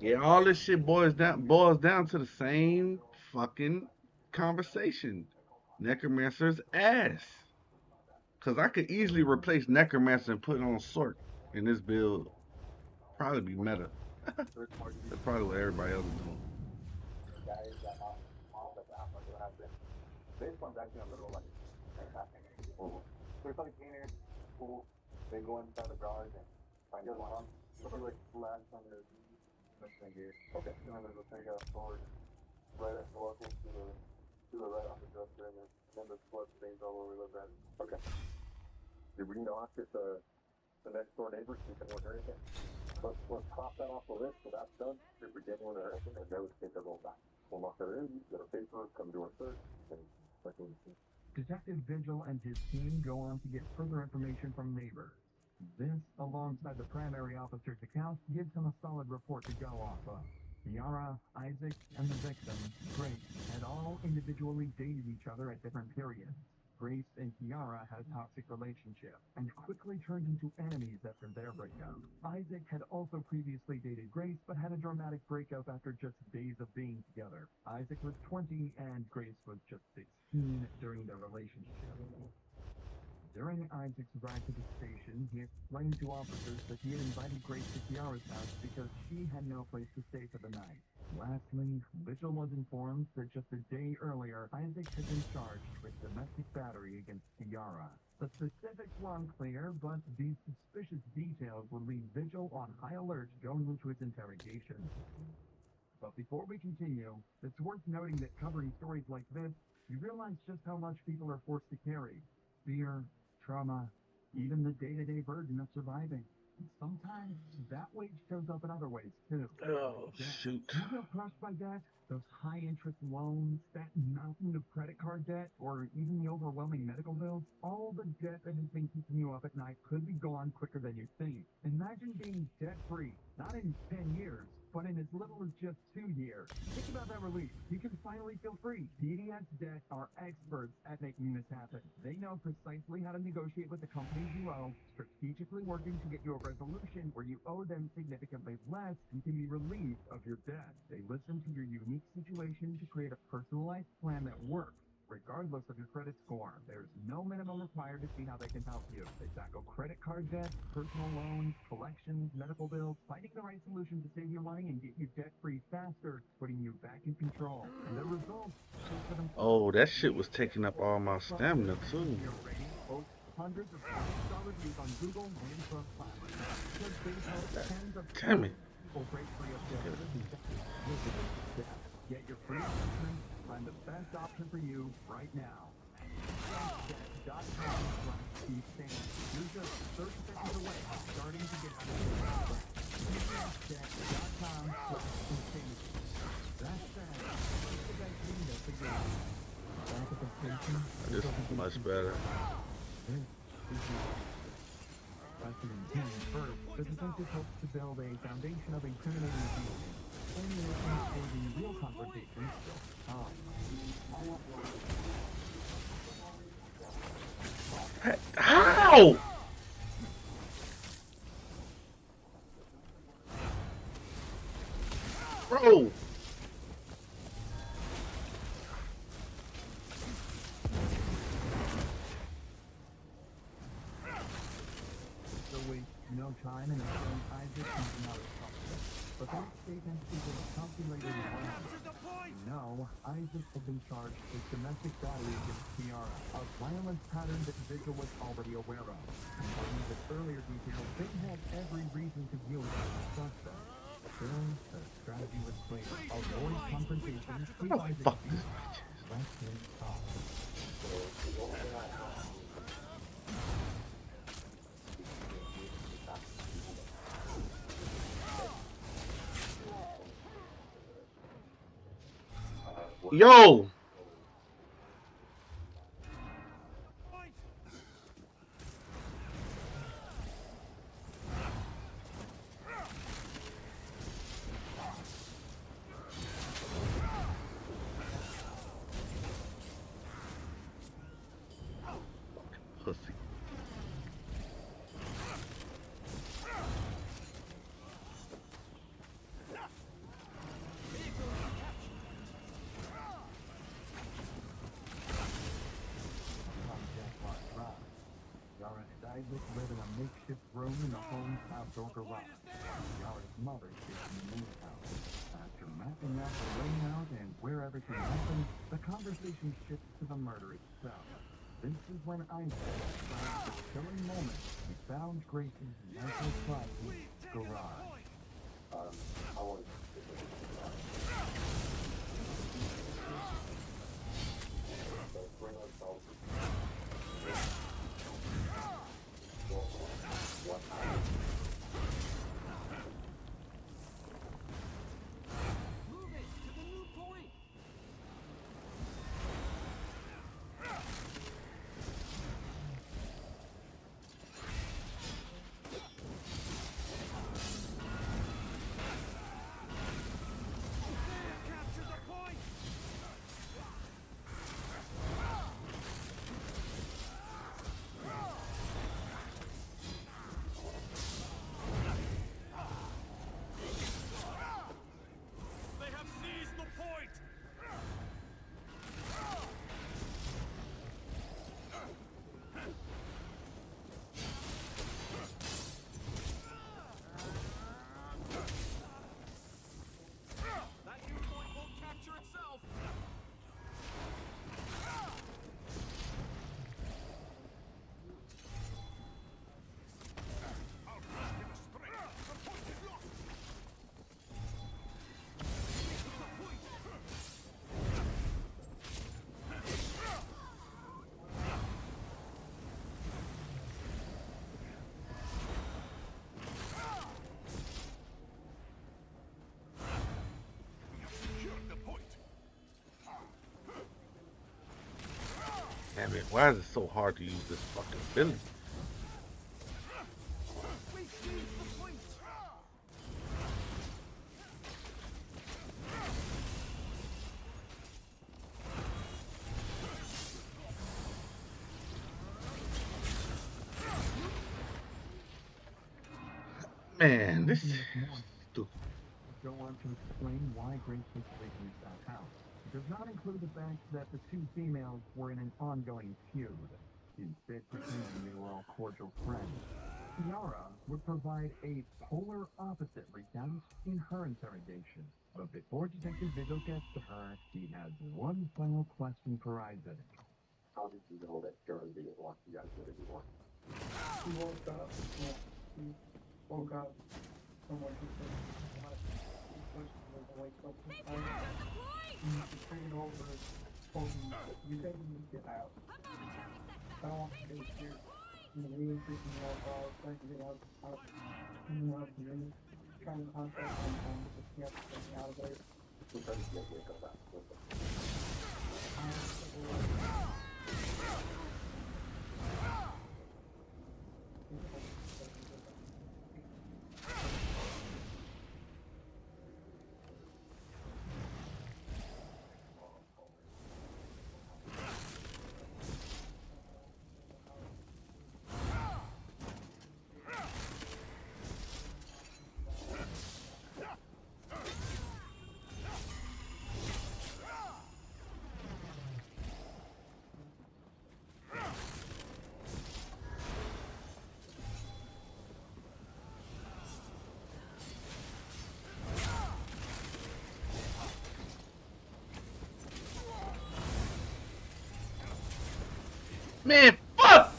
Yeah, all this shit boils down to the same fucking conversation. Necromancer's ass. Cause I could easily replace Necromancer and put on Sork in this build. Probably be meta. That's probably what everybody else is doing. This one's actually on the road like we're probably cleaner, cool, then go inside the garage and find the one. It'll be like last on the thing here. Okay. And then we'll take out forward right at the local to the right off the dresser and then the blood stains all over the bed. Okay. Did we knock at the next door neighbor so you can order anything? Let's pop that off the list so that's done. If we get one or anything, and then we take that roll back. We'll knock that in, get a paper, come do our search, and like what we see. Detective Vigil and his team go on to get further information from neighbors. This, alongside the primary officer's account, gives him a solid report to go off of. Kiara, Isaac, and the victim, Grace, had all individually dated each other at different periods. Grace and Kiara had a toxic relationship and quickly turned into enemies after their breakup. Isaac had also previously dated Grace but had a dramatic breakup after just days of being together. Isaac was 20 and Grace was just 16 during their relationship. During Isaac's ride to the station, he explained to officers that he had invited Grace to Kiara's house because she had no place to stay for the night. Lastly, Vigil was informed that just a day earlier, Isaac had been charged with domestic battery against Kiara. The specifics were unclear, but these suspicious details would leave Vigil on high alert going into his interrogation. But before we continue, it's worth noting that covering stories like this you realize just how much people are forced to carry. Fear, trauma, even the day-to-day burden of surviving. And sometimes that weight shows up in other ways too. Oh, Debt. shoot. You feel crushed by debt? Those high-interest loans, that mountain of credit card debt, or even the overwhelming medical bills? All the debt that has been keeping you up at night could be gone quicker than you think. Imagine being debt-free, not in 10 years, but in as little as just 2 years. Think about that relief. You can finally feel free. DDX Debt are experts at making this happen. They know precisely how to negotiate with the companies you owe, strategically working to get you a resolution where you owe them significantly less and can be relieved of your debt. They listen to your unique situation to create a personalized plan that works, regardless of your credit score. There's no minimum required to see how they can help you. They tackle credit card debt, personal loans, collections, medical bills, finding the right solution to save you money and get you debt-free faster, putting you back in control. And the results speak for themselves. Oh, that shit was taking up all my stamina too. Hundreds of 5-star reviews on Google and Trustpilot. Because they help tens of Damn it. people break free of debt. Get your free assessment. Find the best option for you right now. DDXDebt.com/BeStandard. You're just 30 seconds away from starting to get out of debt. DDXDebt.com/BeStandard. That's that. The best thing to figure out. Back at the station. This is much better. The defensive hopes to build a foundation of incriminating views. Only looking for the real confrontation still to come. How? Bro. No time and showing Isaac using out of confidence. But that statement is a calculated violence. No, Isaac had been charged with domestic battery against Kiara, a violent pattern that Vigil was already aware of. Combined with earlier details, they had every reason to view it as a suspect. Still, the strategy was clear. Avoid confrontation, keep Isaac peace, let him talk. Yo! Pussy. Isaac live in a makeshift room in the home's outdoor garage. Yara's mother is in the main house. After mapping out the layout and where everything happened, the conversation shifts to the murder itself. This is when Isaac describes the chilling moment he found Grace's mental crisis garage. I want to bring ourselves Move it to the new point. damn it. Why is it so hard to use this fucking ability? Man, this is stupid. Go on to explain why Grace was leaving that house. It does not include the fact that the two females were in an ongoing feud. Instead, pretending they were all cordial friends. Kiara would provide a polar opposite recount in her interrogation. But before Detective Viggo gets to her, he has one final question for Isaac. How did you know that Karen didn't want you guys to do more? She woke up. Yeah, she woke up. Someone just said, straight over, told me, you said you need to get out. I don't want to stay here. You know, really freaking me out, so I was trying to get out, you know, trying to contact someone, but she has to get me out of there. Who tried to get wake up out? Man, fuck!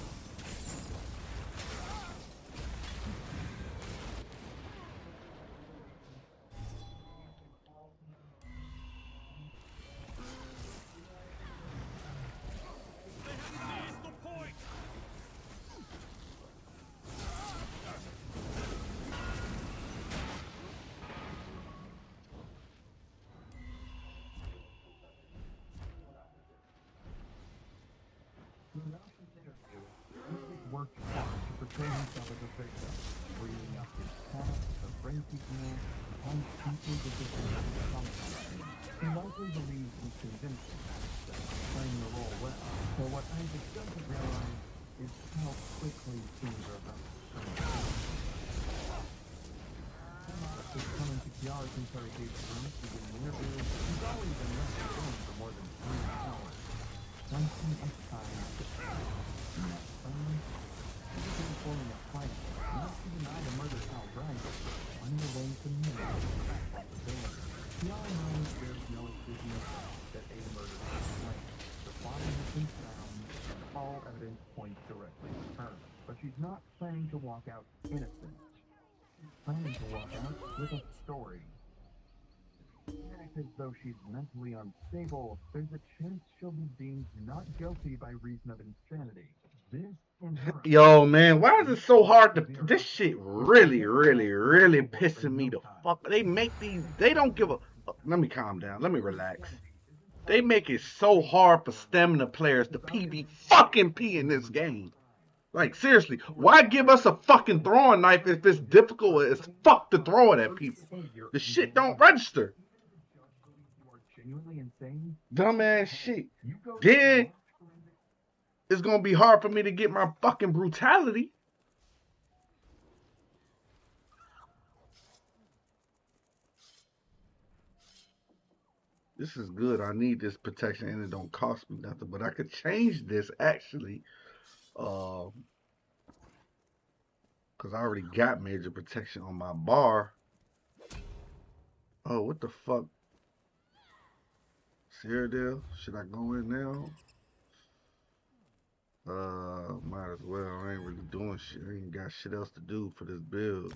Throughout this interview, Isaac worked hard to portray himself as a victim, bringing up his past, the friends he's made, and deeply resisting something. He likely believes he's convincing, that he's playing the role well. So what Isaac doesn't realize is how quickly things are about to turn. Is coming to Kiara's interrogation room to begin the interview. He's already been left alone for more than 3 hours. Something of time to pass. He's been forming a fight, not to deny the murder outright, but find a way to minimize that possibility. Kiara knows there's no excuse that a murder took place. The body has been found, and all evidence points directly to her. But she's not planning to walk out innocent. She's planning to walk out with a story. Act as though she's mentally unstable, there's a chance she'll be deemed not guilty by reason of insanity. This in her Yo, man, why is it so hard to... This shit really, really, really pissing me the fuck... They make these... They don't give a... Let me calm down. Let me relax. They make it so hard for stamina players to PB fucking P in this game. Like, seriously, why give us a fucking throwing knife if it's difficult as fuck to throw it at people? The shit don't register. Dumbass shit. Then it's gonna be hard for me to get my fucking brutality. This is good. I need this protection and it don't cost me nothing. But I could change this actually. Because I already got major protection on my bar. Oh, what the fuck? Cyrodiil? Should I go in now? Might as well. I ain't really doing shit. I ain't got shit else to do for this build.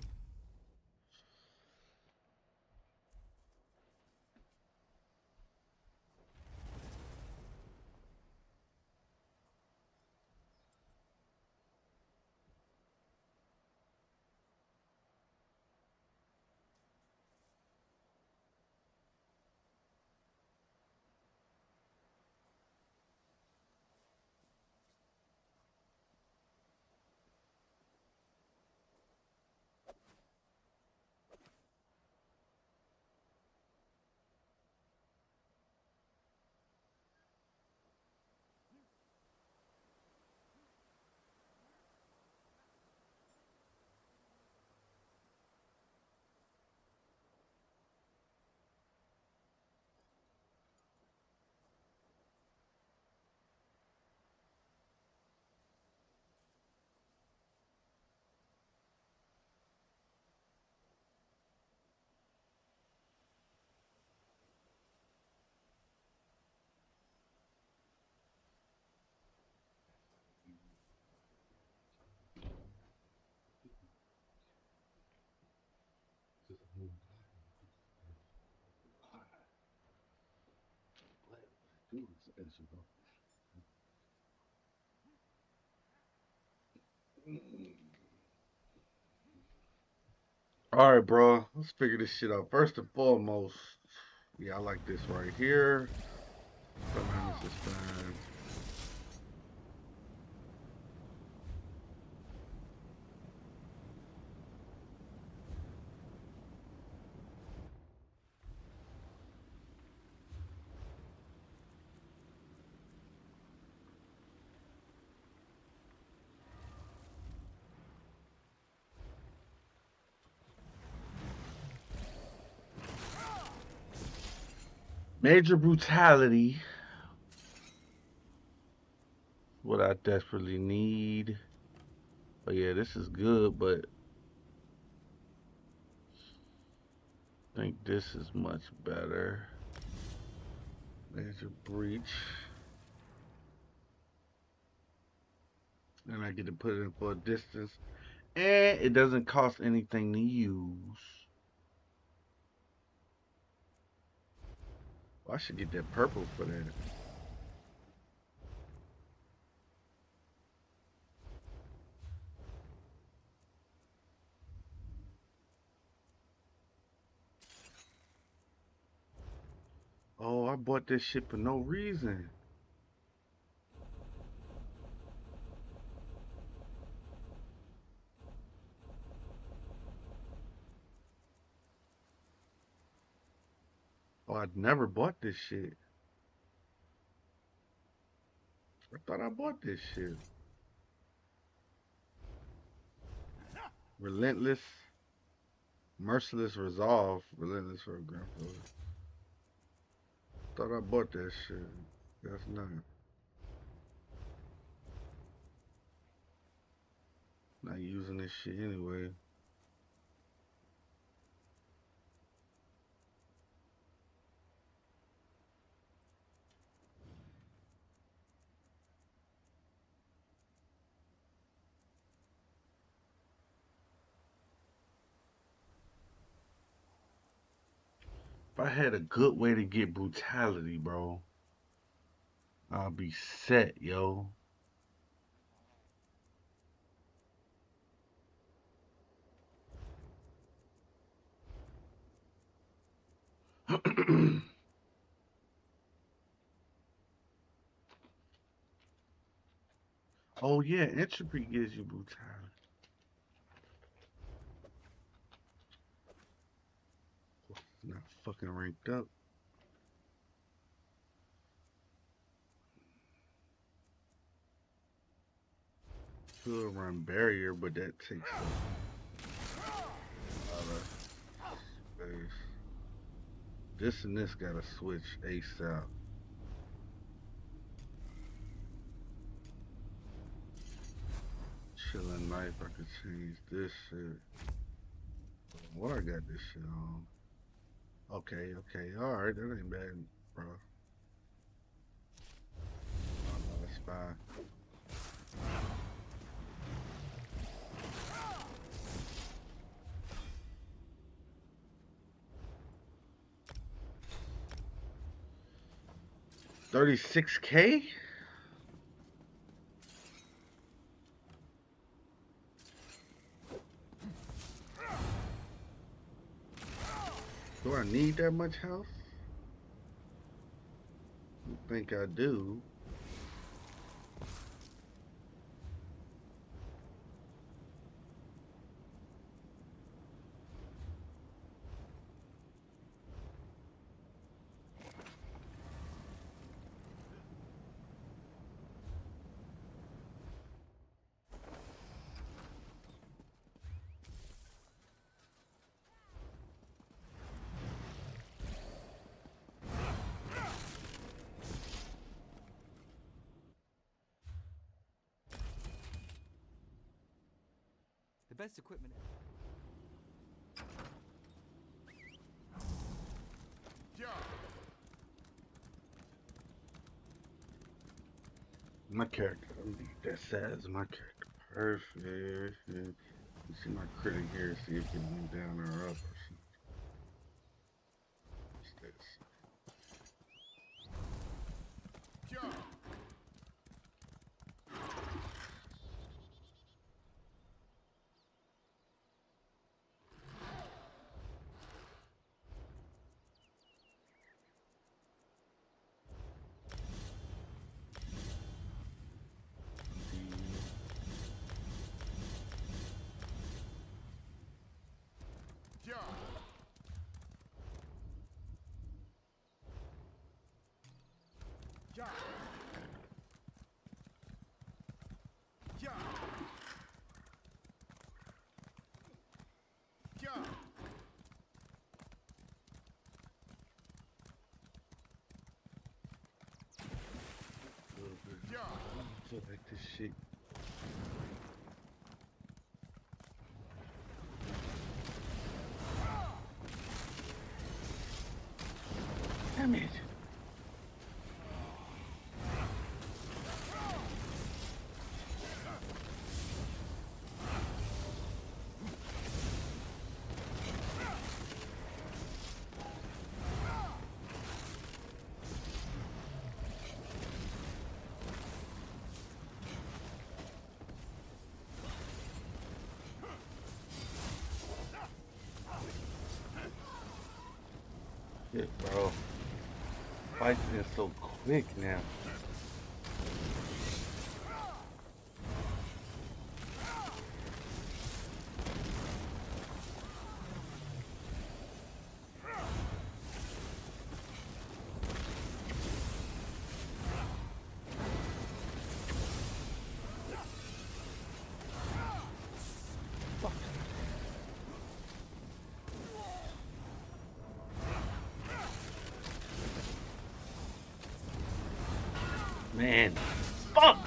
There you go. All right, bro. Let's figure this shit out. First and foremost, yeah, I like this right here. Sometimes this is fine. Major brutality. What I desperately need. But yeah, this is good, but I think this is much better. Major breach. And I get to put it in for a distance. And it doesn't cost anything to use. Well, I should get that purple for that. Oh, I bought this shit for no reason. Oh, I'd never bought this shit. I thought I bought this shit. Relentless, merciless resolve, relentless for a grandfather. Thought I bought that shit. That's not. Not using this shit anyway. If I had a good way to get brutality, bro, I'll be set, yo. Oh yeah, entropy gives you brutality. Not fucking ranked up. Could run barrier, but that takes a lot of space. This and this gotta switch ASAP. Chilling knife, I could change this shit. What I got this shit on? Okay, alright, that ain't bad, bro. Oh, no, that's fine. $36K? Do I need that much health? I think I do. The best equipment. My character, that says my character perfect. You see my critic here, see if it went down or up or something. What's this? I feel like this shit. Damn it. Shit, bro. Fighting is so quick now. Man, fuck!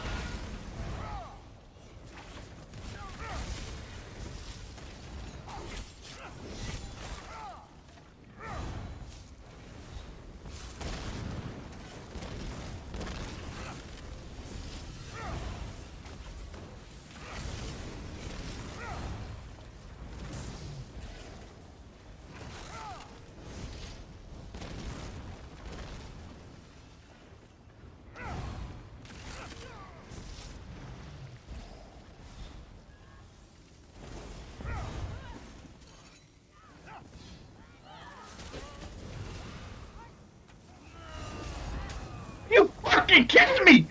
You fucking kidding me?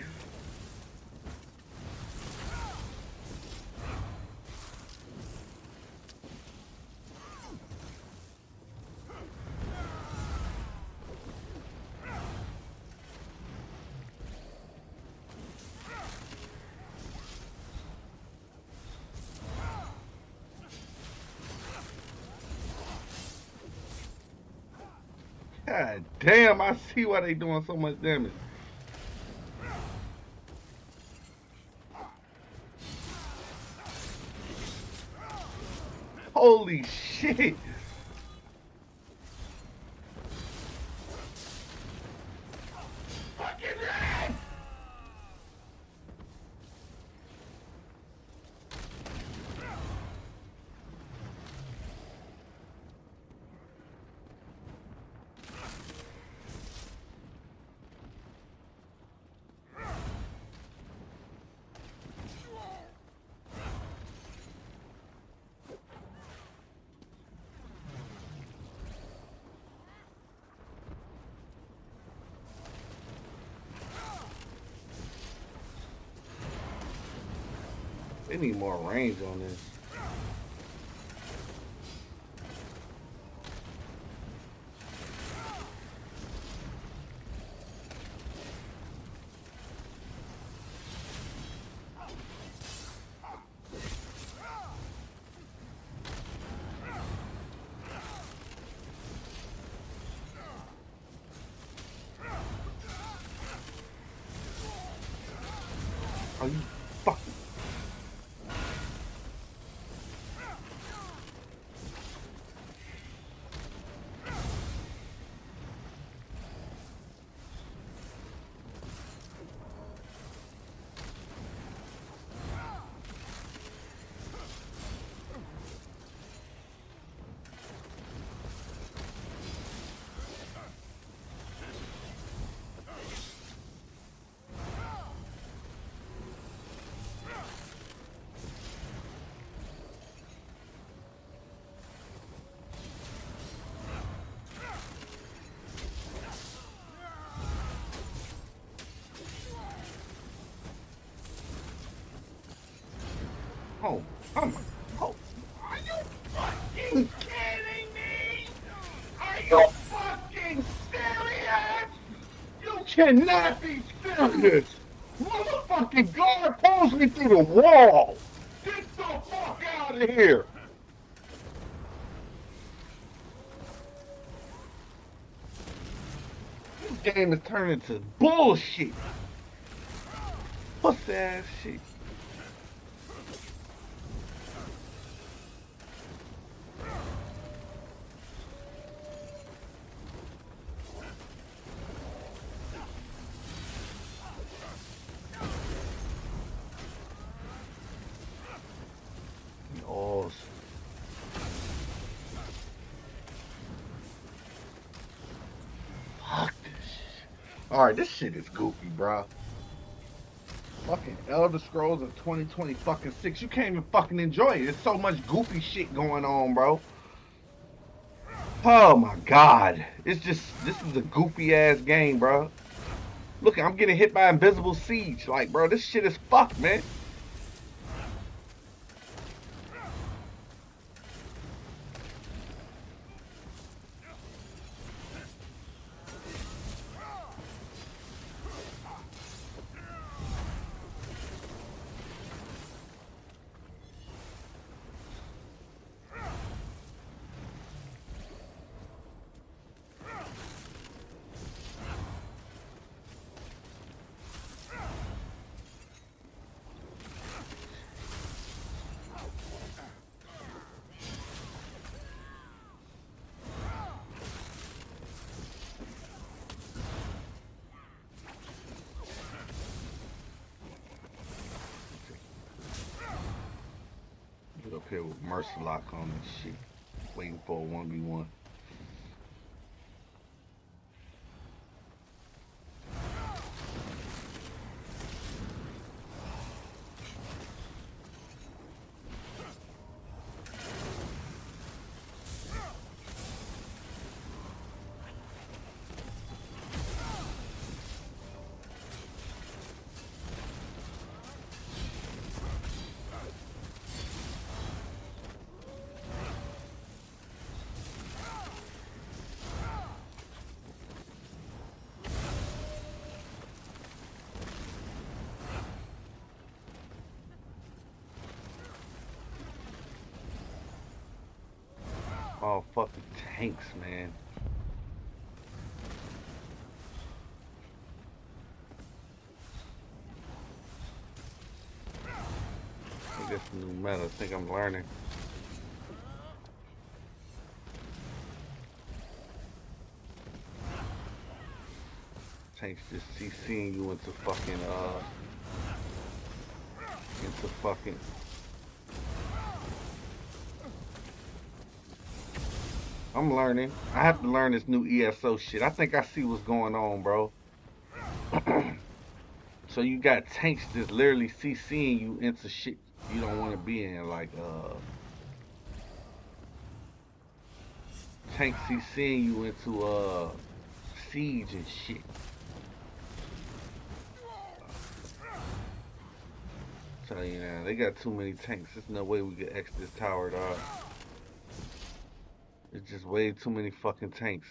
God damn, I see why they doing so much damage. Holy shit! Fucking red! They need more range on this. Are you fucking... Oh, come on. Oh, are you fucking kidding me? Are you fucking serious? You cannot be serious. Motherfucking guard pulls me through the wall. Get the fuck out of here. This game is turning into bullshit. pussy ass shit. Oh. Fuck this shit. Alright, this shit is goofy, bro. Fucking Elder Scrolls of 2020 fucking 6. You can't even fucking enjoy it. There's so much goofy shit going on, bro. Oh my god. It's just, this is a goofy ass game, bro. Look, I'm getting hit by invisible siege. Like, bro, this shit is fucked, man. Up here with Mercy Lock on this shit, waiting for a 1v1. Oh, fucking tanks, man. I think that's the new meta. I think I'm learning. Tanks just CCing you into fucking, I'm learning. I have to learn this new ESO shit. I think I see what's going on, bro. So you got tanks just literally CCing you into shit you don't want to be in, like tanks CCing you into siege and shit. Tell you now, they got too many tanks. There's no way we could X this tower, dog. It's just way too many fucking tanks.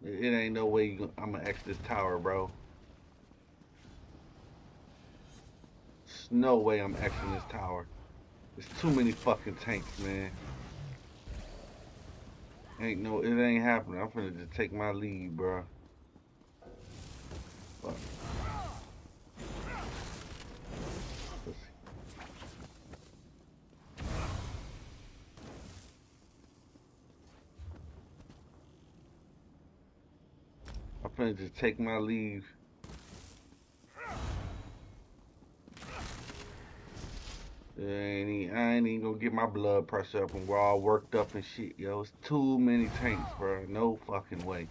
It ain't no way I'm gonna X this tower, bro. There's no way I'm Xing this tower. There's too many fucking tanks, man. It ain't happening. I'm finna just take my lead, bro. Fuck. I'm finna just take my leave. I ain't even gonna get my blood pressure up and we're all worked up and shit, yo. It's too many tanks, bro. No fucking way.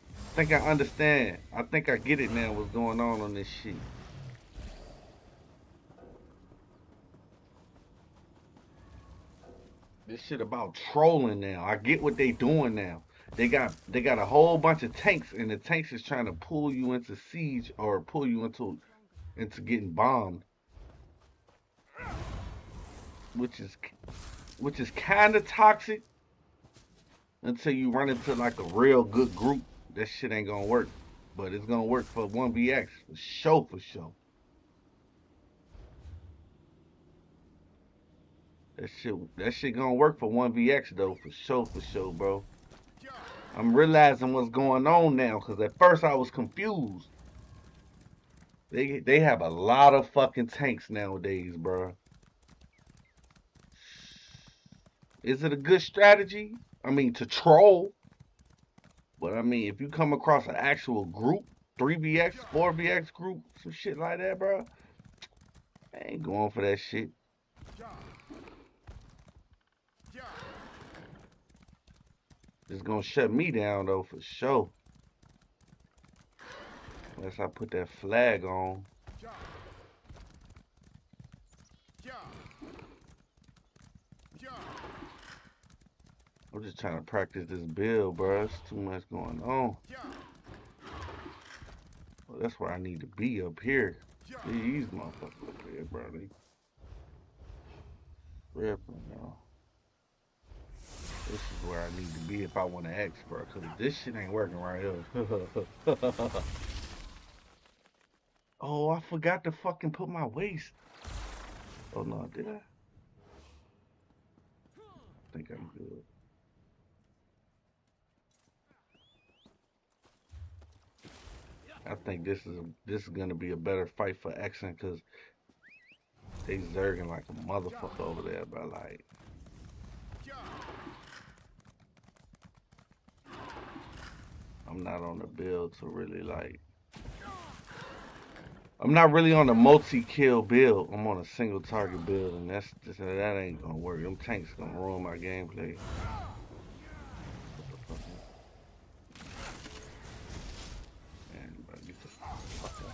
I think I understand. I think I get it now what's going on this shit. This shit about trolling now. I get what they doing now. They got a whole bunch of tanks, and the tanks is trying to pull you into siege or pull you into getting bombed, which is kind of toxic until you run into like a real good group. That shit ain't gonna work, but it's gonna work for 1vx for sure. That shit gonna work for 1vx though, for sure, bro. I'm realizing what's going on now, because at first I was confused. They have a lot of fucking tanks nowadays, bro. Is it a good strategy? I mean, to troll. But I mean, if you come across an actual group, 3VX, 4VX group, some shit like that, bro, I ain't going for that shit. It's gonna shut me down though, for sure. Unless I put that flag on. I'm just trying to practice this build, bro. There's too much going on. Well, that's where I need to be, up here. These motherfuckers up here, bro. They ripping, y'all. This is where I need to be if I want to X, bro. Because this shit ain't working right here. Oh, I forgot to fucking put my waist. Oh, no, did I? I think I'm good. I think this is gonna be a better fight for Xing because they zerging like a motherfucker over there, bro. Like, I'm not on the build to really like. I'm not really on a multi-kill build. I'm on a single target build, and that ain't gonna work. Them tanks gonna ruin my gameplay. Man, bro, get the fuck out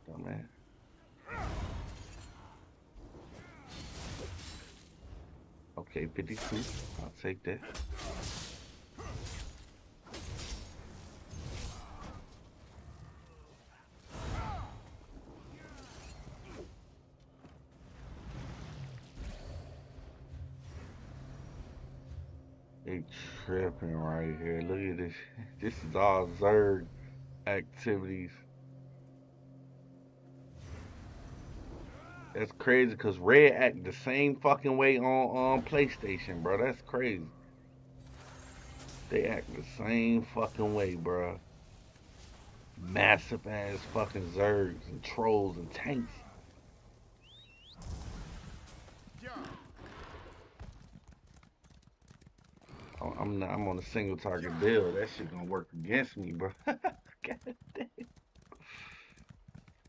of here. Dumbass. Okay, 52. I'll take that. They tripping right here. Look at this. This is all Zerg activities. That's crazy because Red act the same fucking way on PlayStation, bro. That's crazy. They act the same fucking way, bro. Massive ass fucking Zergs and trolls and tanks. I'm on a single target build. That shit gonna work against me, bro. God damn.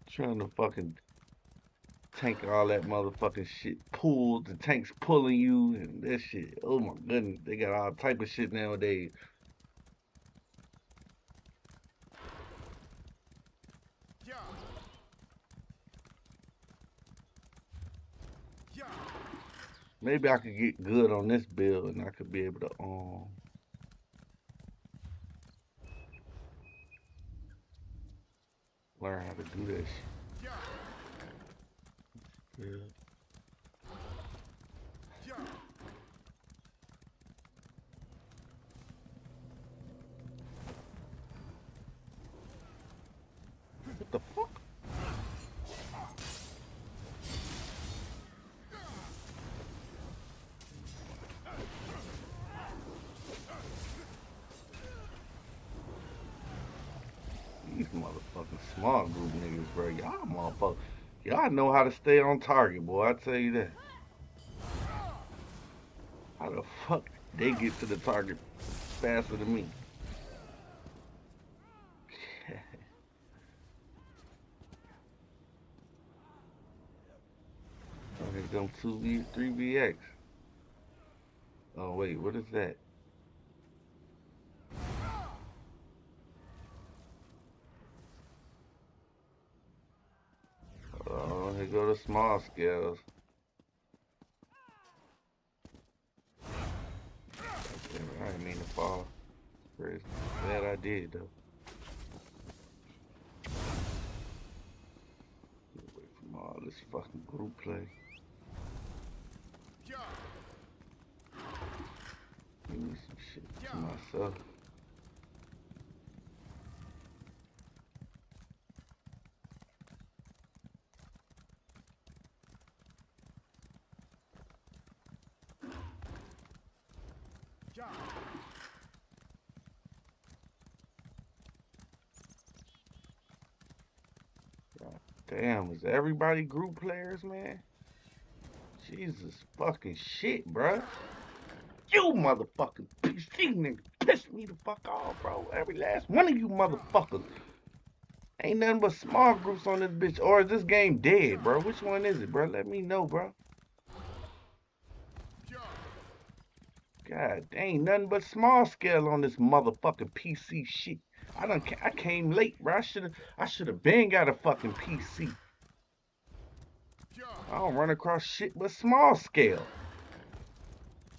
Trying to fucking tank all that motherfucking shit. Pulled, the tank's pulling you and that shit. Oh my goodness, they got all type of shit nowadays. Maybe I could get good on this build and I could be able to learn how to do this. Yeah. What the fuck? These motherfucking small group niggas, bro. Y'all motherfuckers. Y'all know how to stay on target, boy. I tell you that. How the fuck they get to the target faster than me? Okay, them 3VX. Oh wait, what is that? Oh, here go the small scales. Damn it, I didn't mean to fall. Crazy. Glad I did though. Get away from all this fucking group play. Give me some shit to myself. Damn, is everybody group players, man? Jesus fucking shit, bruh. You motherfucking PC nigga pissed me the fuck off, bro. Every last one of you motherfuckers. Ain't nothing but small groups on this bitch. Or is this game dead, bro? Which one is it, bro? Let me know, bro. God, ain't nothing but small scale on this motherfucking PC shit. I came late, bro. I should have been got a fucking PC. I don't run across shit but small scale.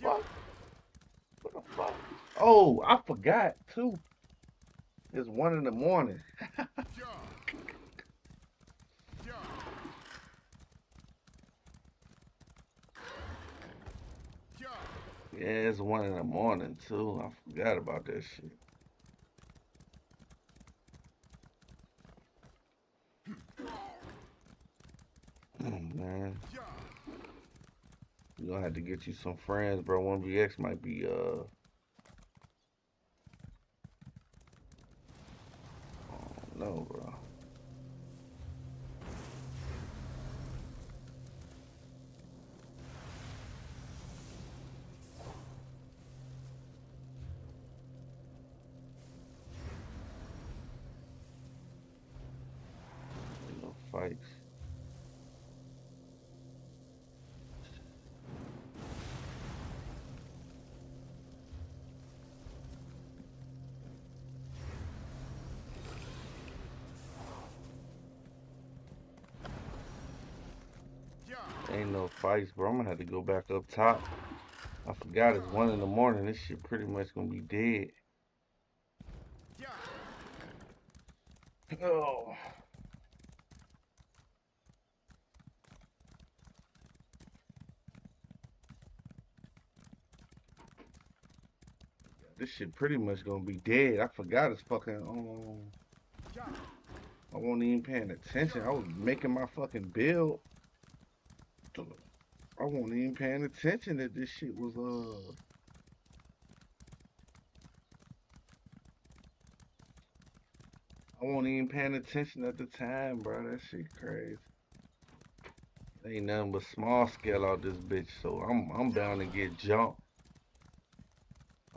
Fuck. What the fuck? Oh, I forgot too. It's 1 in the morning. Yeah, it's 1 in the morning too. I forgot about that shit. Man. You gonna have to get you some friends, bro. 1vx might be I don't know, bro. No fights. Ain't no fights, bro. I'm gonna have to go back up top. I forgot it's 1 in the morning. This shit pretty much gonna be dead. Oh. This shit pretty much gonna be dead. I forgot it's fucking I wasn't even paying attention. I was making my fucking build. I wasn't even paying attention that this shit was I wasn't even paying attention at the time, bro. That shit crazy. Ain't nothing but small scale out this bitch, so I'm bound to get jumped.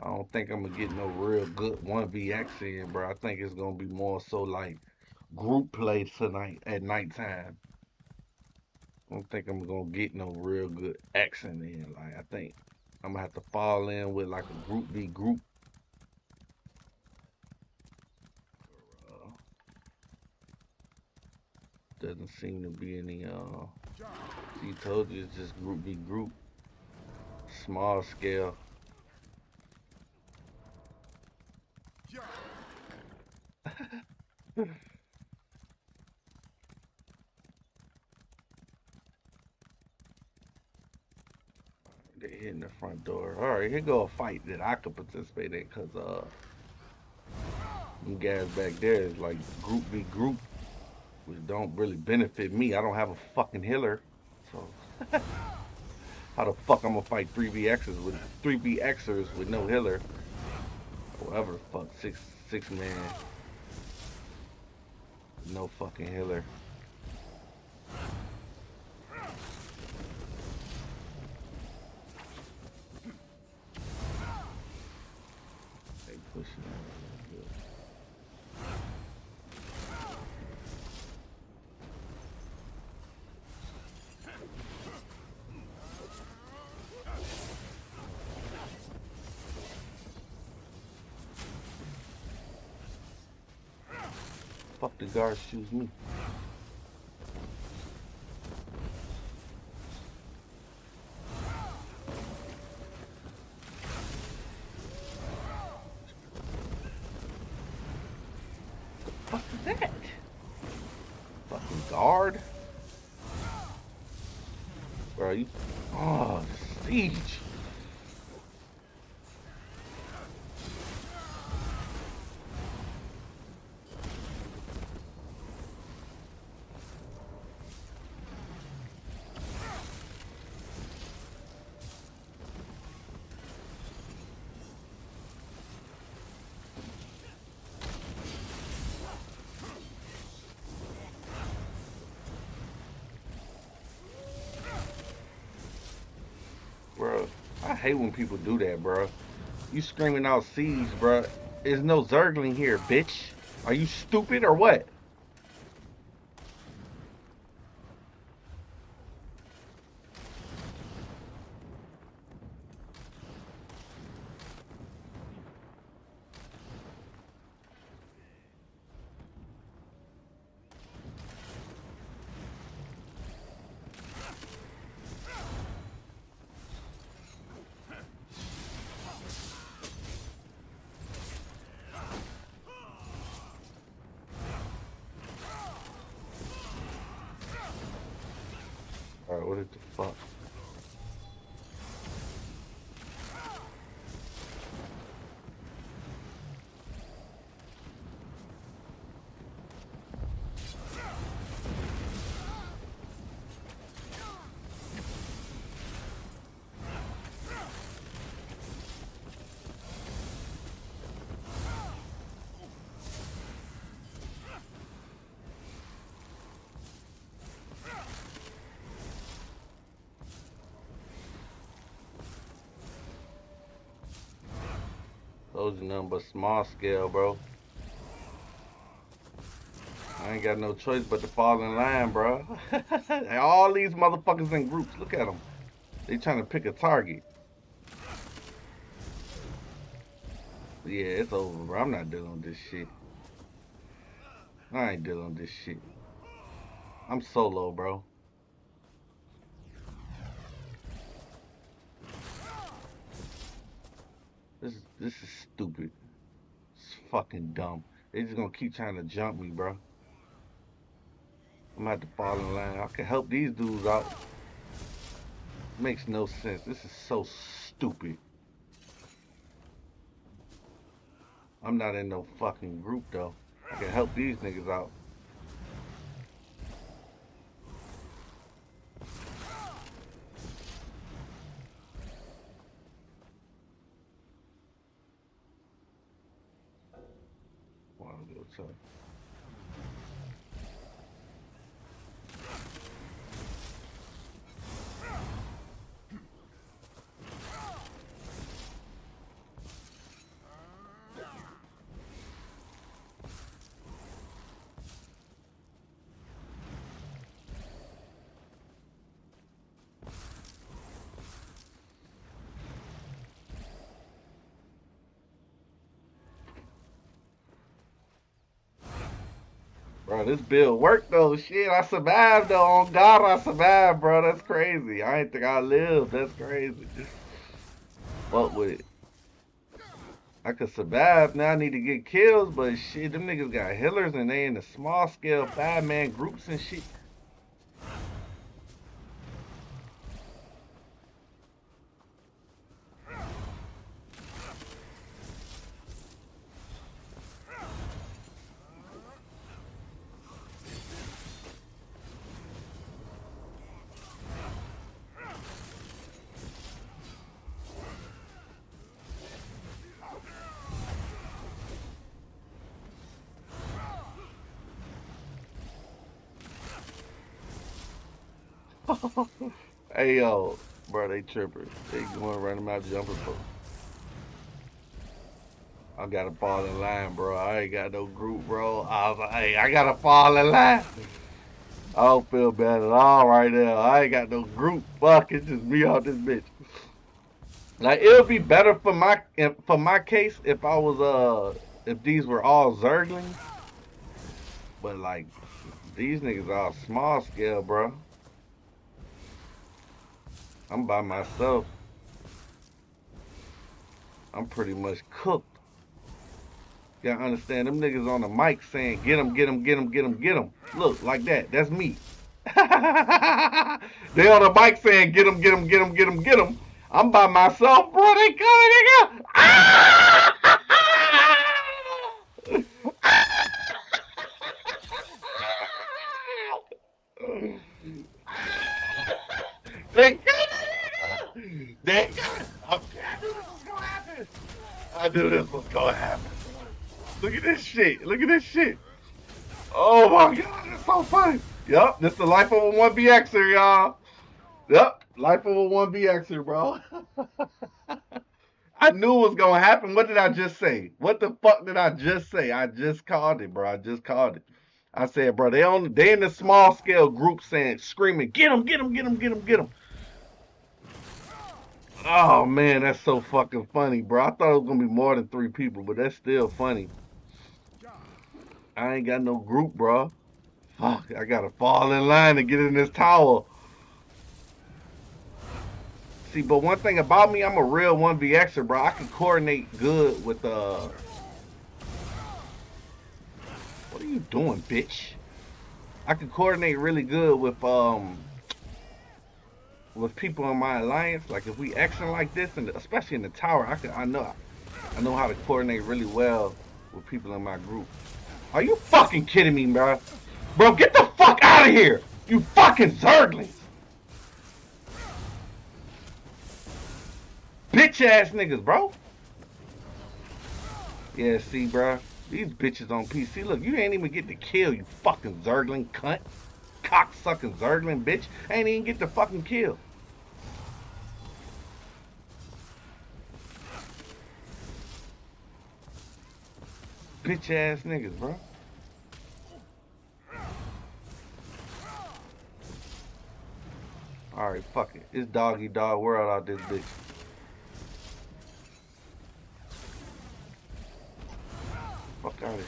I don't think I'm gonna get no real good 1vx in, bro. I think it's gonna be more so like group play tonight at nighttime. I don't think I'm gonna get no real good action in. Like, I think I'm gonna have to fall in with like a group v group. Doesn't seem to be any see, told you it's just group v group. Small scale. They hitting the front door. Alright, here go a fight that I could participate in, cause them guys back there is like group v group, which don't really benefit me. I don't have a fucking healer, so how the fuck I'm gonna fight 3vxers with 3vxers with no healer? Whatever, fuck, six man, no fucking healer. They pushing out. Fuck the guards choose me. The fuck is that? Fucking guard? Bro, you... Oh, siege. hate when people do that, bro. You screaming out siege, bro. There's no Zergling here, bitch. Are you stupid or what? Alright, what the fuck? Those are nothing but small scale, bro. I ain't got no choice but to fall in line, bro. All these motherfuckers in groups. Look at them. They trying to pick a target. Yeah, it's over, bro. I'm not dealing with this shit. I ain't dealing with this shit. I'm solo, bro. This is stupid. It's fucking dumb. They just gonna keep trying to jump me, bro. I'm gonna have to fall in line. I can help these dudes out. Makes no sense. This is so stupid. I'm not in no fucking group though. I can help these niggas out. Wanna go to Bro, this build worked though. Shit, I survived though. On God, I survived, bro. That's crazy. I ain't think I lived. That's crazy. Fuck with it. I could survive. Now I need to get kills, but shit, them niggas got healers and they in the small scale 5-man groups and shit. Hey yo, bro, they trippers. They going random out jumping for. I gotta fall in line, bro. I ain't got no group, bro. I was like, hey, I gotta fall in line. I don't feel bad at all right now. I ain't got no group. Fuck, it's just me out this bitch. Like it would be better for my case if I was if these were all Zerglings. But like these niggas are small scale, bro. I'm by myself. I'm pretty much cooked. You gotta understand, them niggas on the mic saying, get him, get him, get him, get him, get him. Look, like that. That's me. They on the mic saying, get him, get him, get him, get him, get him. I'm by myself, bro. They coming, nigga. They coming, nigga. They coming. I knew this was gonna happen. Look at this shit. Look at this shit. Oh my god, that's so funny. Yup, this the life of a 1BXer, y'all. Yep, life of a 1VXer, bro. I knew it was gonna happen. What did I just say? What the fuck did I just say? I just called it, bro. I just called it. I said, bro, they in the small scale group saying, screaming, get him, get him, get him, get him, get him. Oh man, that's so fucking funny, bro. I thought it was gonna be more than 3 people, but that's still funny. I ain't got no group, bro. Fuck, I gotta fall in line and get in this tower. See, but one thing about me, I'm a real 1VXer, bro. I can coordinate good with What are you doing, bitch? I can coordinate really good with people in my alliance. Like if we Xing like this, and especially in the tower, I know how to coordinate really well with people in my group. Are you fucking kidding me, bro? Bro, get the fuck out of here! You fucking zerglings! Bitch ass niggas, bro. Yeah, see, bro. These bitches on PC. Look, you ain't even get to kill, you fucking zergling cunt. Cocksucking zergling bitch. Ain't even get the fucking kill. Bitch ass niggas, bro. Alright, fuck it. It's doggy dog world out this bitch. Fuck out of here.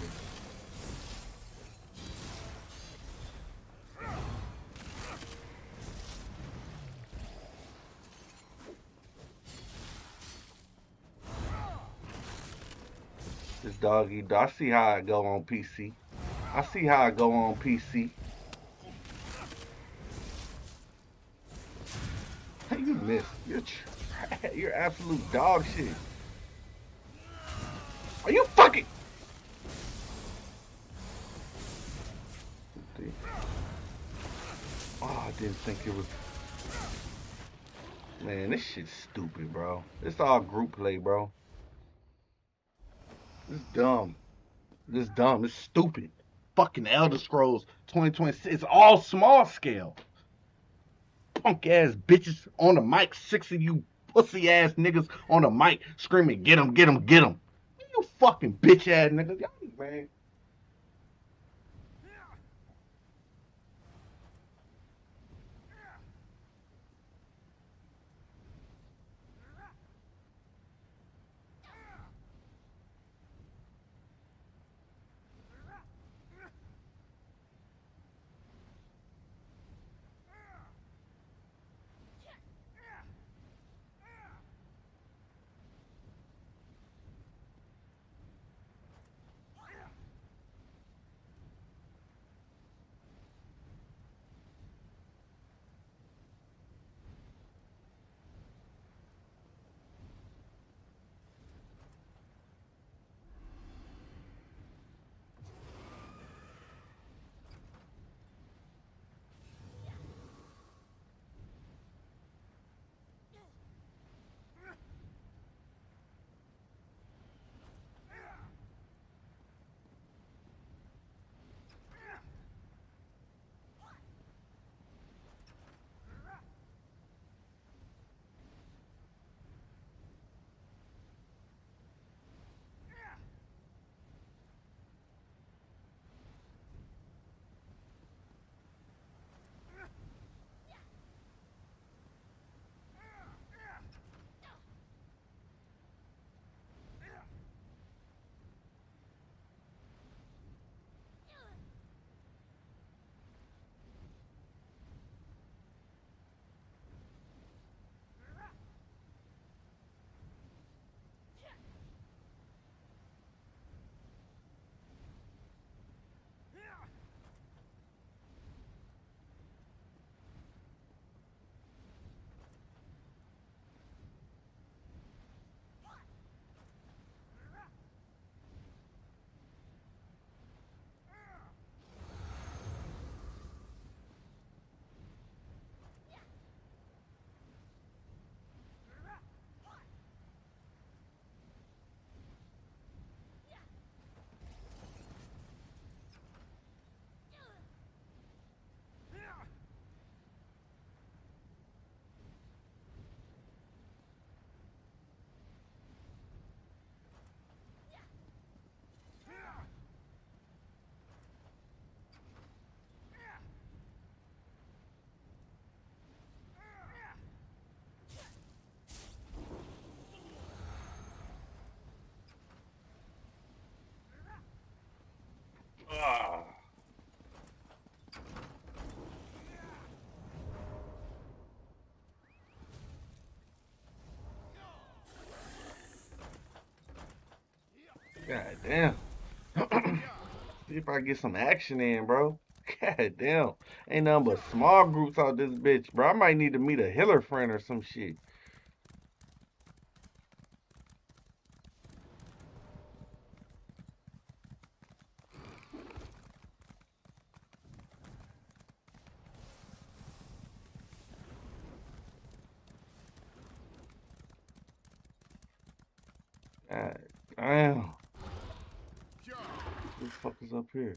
This doggy dog. I see how I go on PC. I see how I go on PC. You missed. You're absolute dog shit. Are you fucking? Oh, I didn't think it was. Man, this shit's stupid, bro. It's all group play, bro. It's dumb. This dumb. It's stupid. Fucking Elder Scrolls 2026. It's all small scale. Punk ass bitches on the mic. 6 of you pussy ass niggas on the mic screaming, get him, get him, get him. You fucking bitch ass niggas. Y'all, man. God damn. See if I get some action in, bro. God damn. Ain't nothing but small groups out this bitch, bro. I might need to meet a healer friend or some shit. God damn. Who the fuck is up here?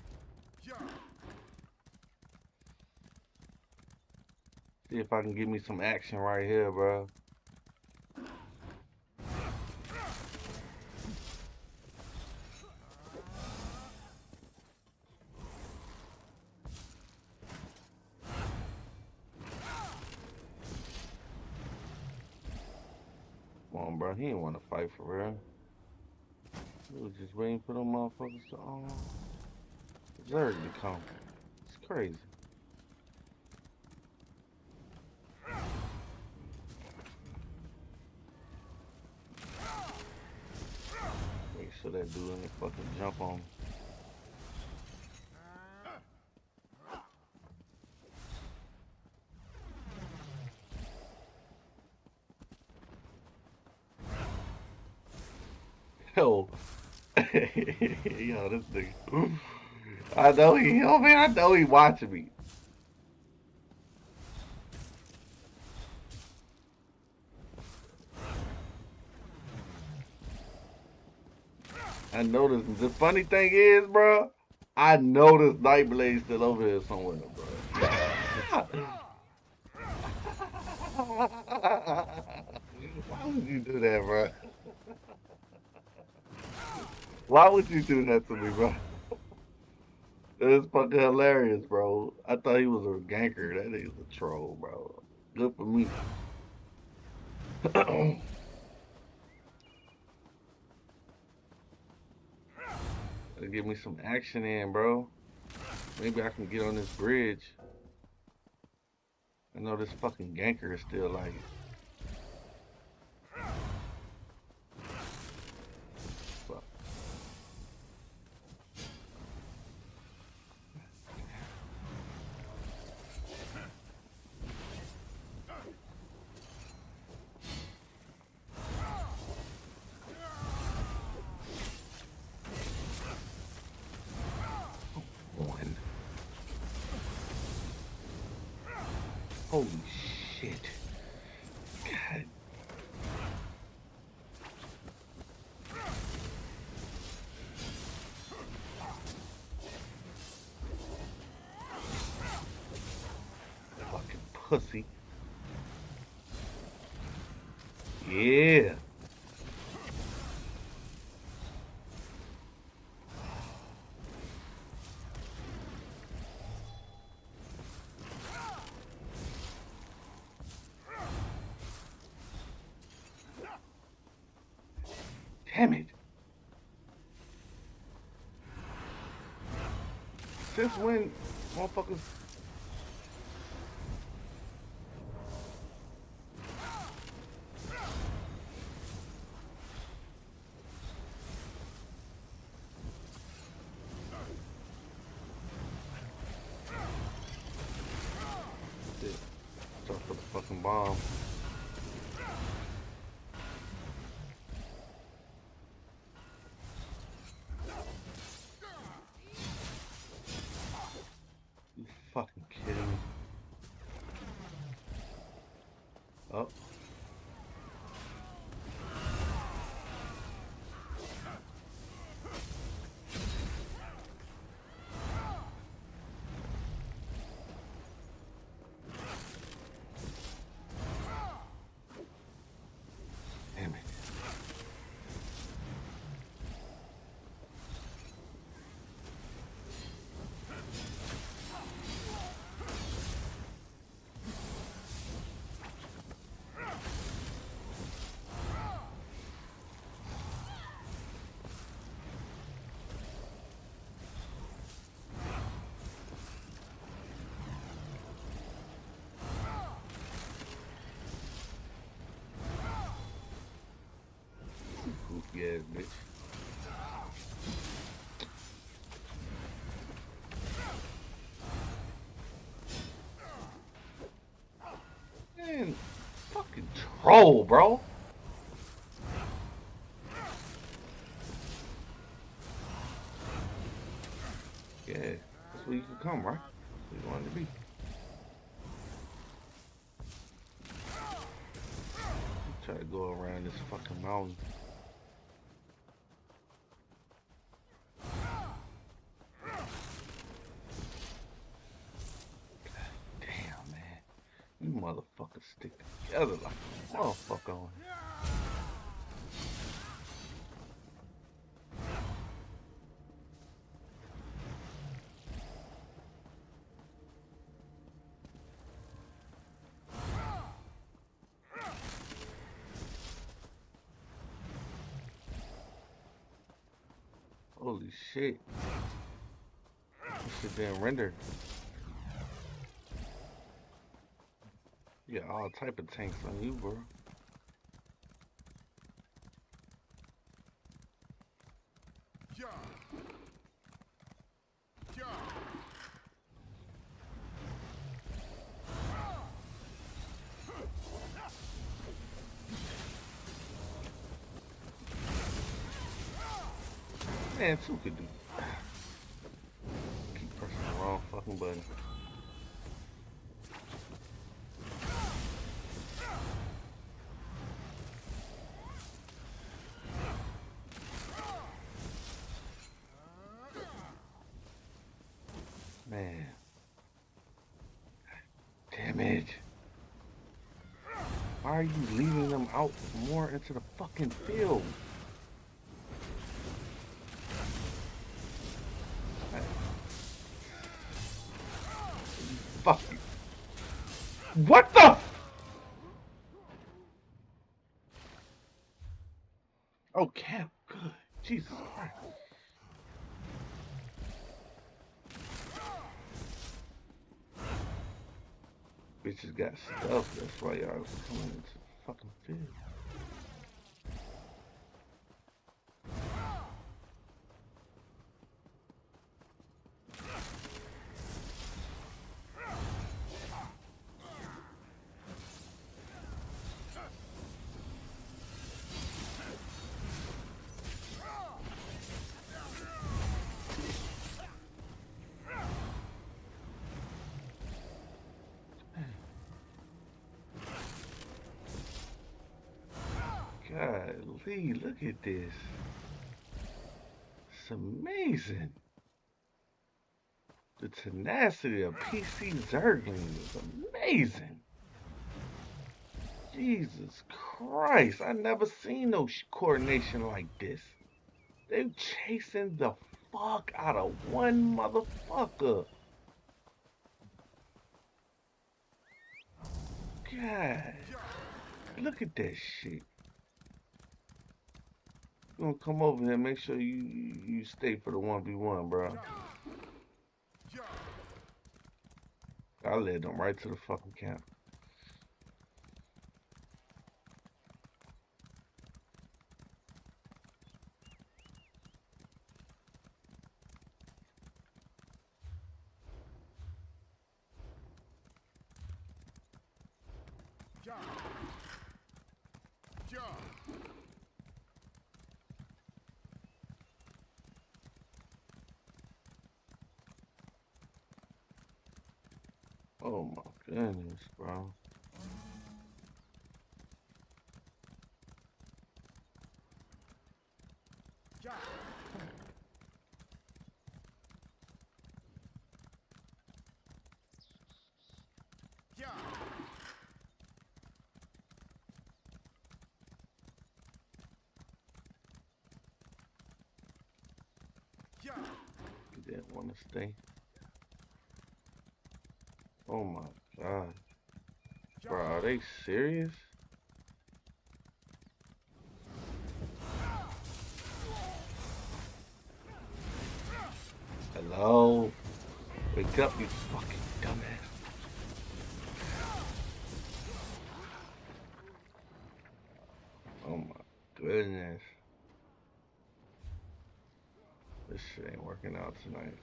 See if I can get me some action right here, bro. Come on, bro. He didn't want to fight for real. He was just waiting for them motherfuckers to Zerg to come. It's crazy. Make sure that dude ain't fucking jump on me. Yo. Yo, this nigga. I know he, oh man, I know he watching me. I noticed. The funny thing is, bro, I know this Nightblade's still over here somewhere, bro. Why would you do that, bro? Why would you do that to me, bro? It's fucking hilarious, bro. I thought he was a ganker. That nigga's a troll, bro. Good for me. Gotta give me some action in, bro. Maybe I can get on this bridge. I know this fucking ganker is still like it. Fuck. One. Holy shit. God. Fucking pussy. Yeah. Damn it. Since when motherfuckers... Shit. Start for the fucking bomb. You fucking kidding me? Oh. control, bro. Yeah, that's where you can come, right? That's where you wanted to be. Try to go around this fucking mountain. Damn, man. You motherfuckers stick together like a motherfucker on here. Holy shit. This shit being rendered. You got all type of tanks on you, bro. Man, two could do. Keep pressing the wrong fucking button. Man. Damn it. Why are you leaving them out more into the fucking field? Fuck you. What the? Oh, Cap, good. Jesus Christ. Bitches got stuff, that's why y'all was coming into the fucking field. Golly, look at this. It's amazing. The tenacity of PC Zergling is amazing. Jesus Christ, I never seen no coordination like this. They chasing the fuck out of one motherfucker. God, look at that shit. You gonna come over here and make sure you stay for the 1v1, bro. I led them right to the fucking camp. Oh my goodness, bro. He didn't want to stay. Oh my god. Bro, are they serious? Hello? Wake up, you fucking dumbass. Oh my goodness. This shit ain't working out tonight.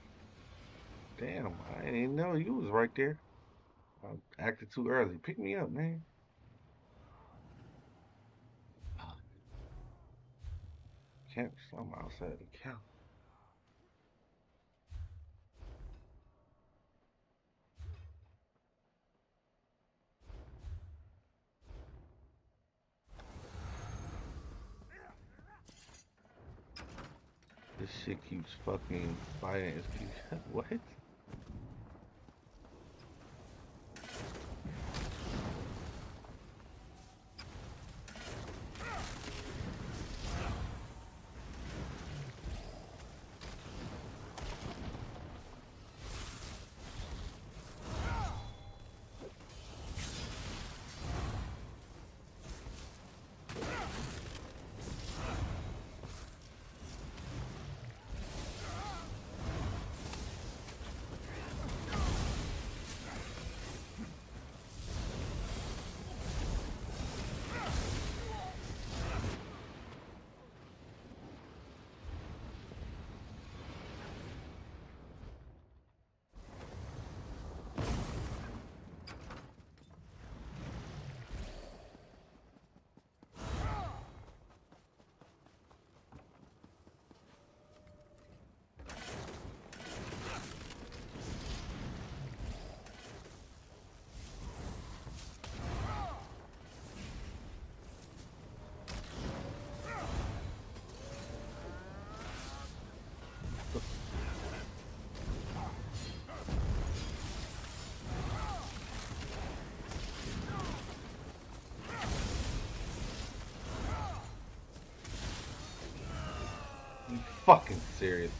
Damn, I didn't know you was right there. I acted too early. Pick me up, man. Can't swim outside the camp. This shit keeps fucking fighting its people. What? You fucking serious?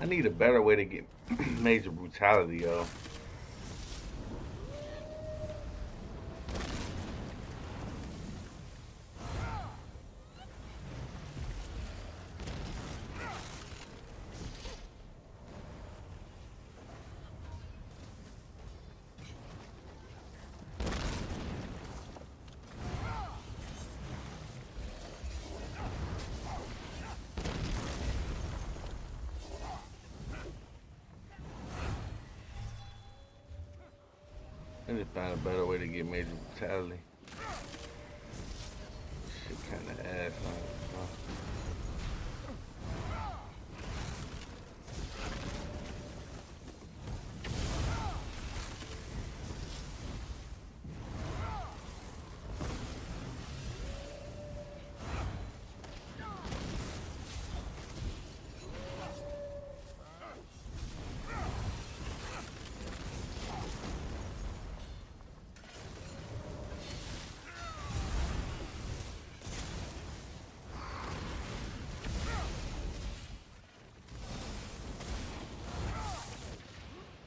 I need a better way to get major brutality, yo. I need to find a better way to get major brutality. Shit kinda ass on it.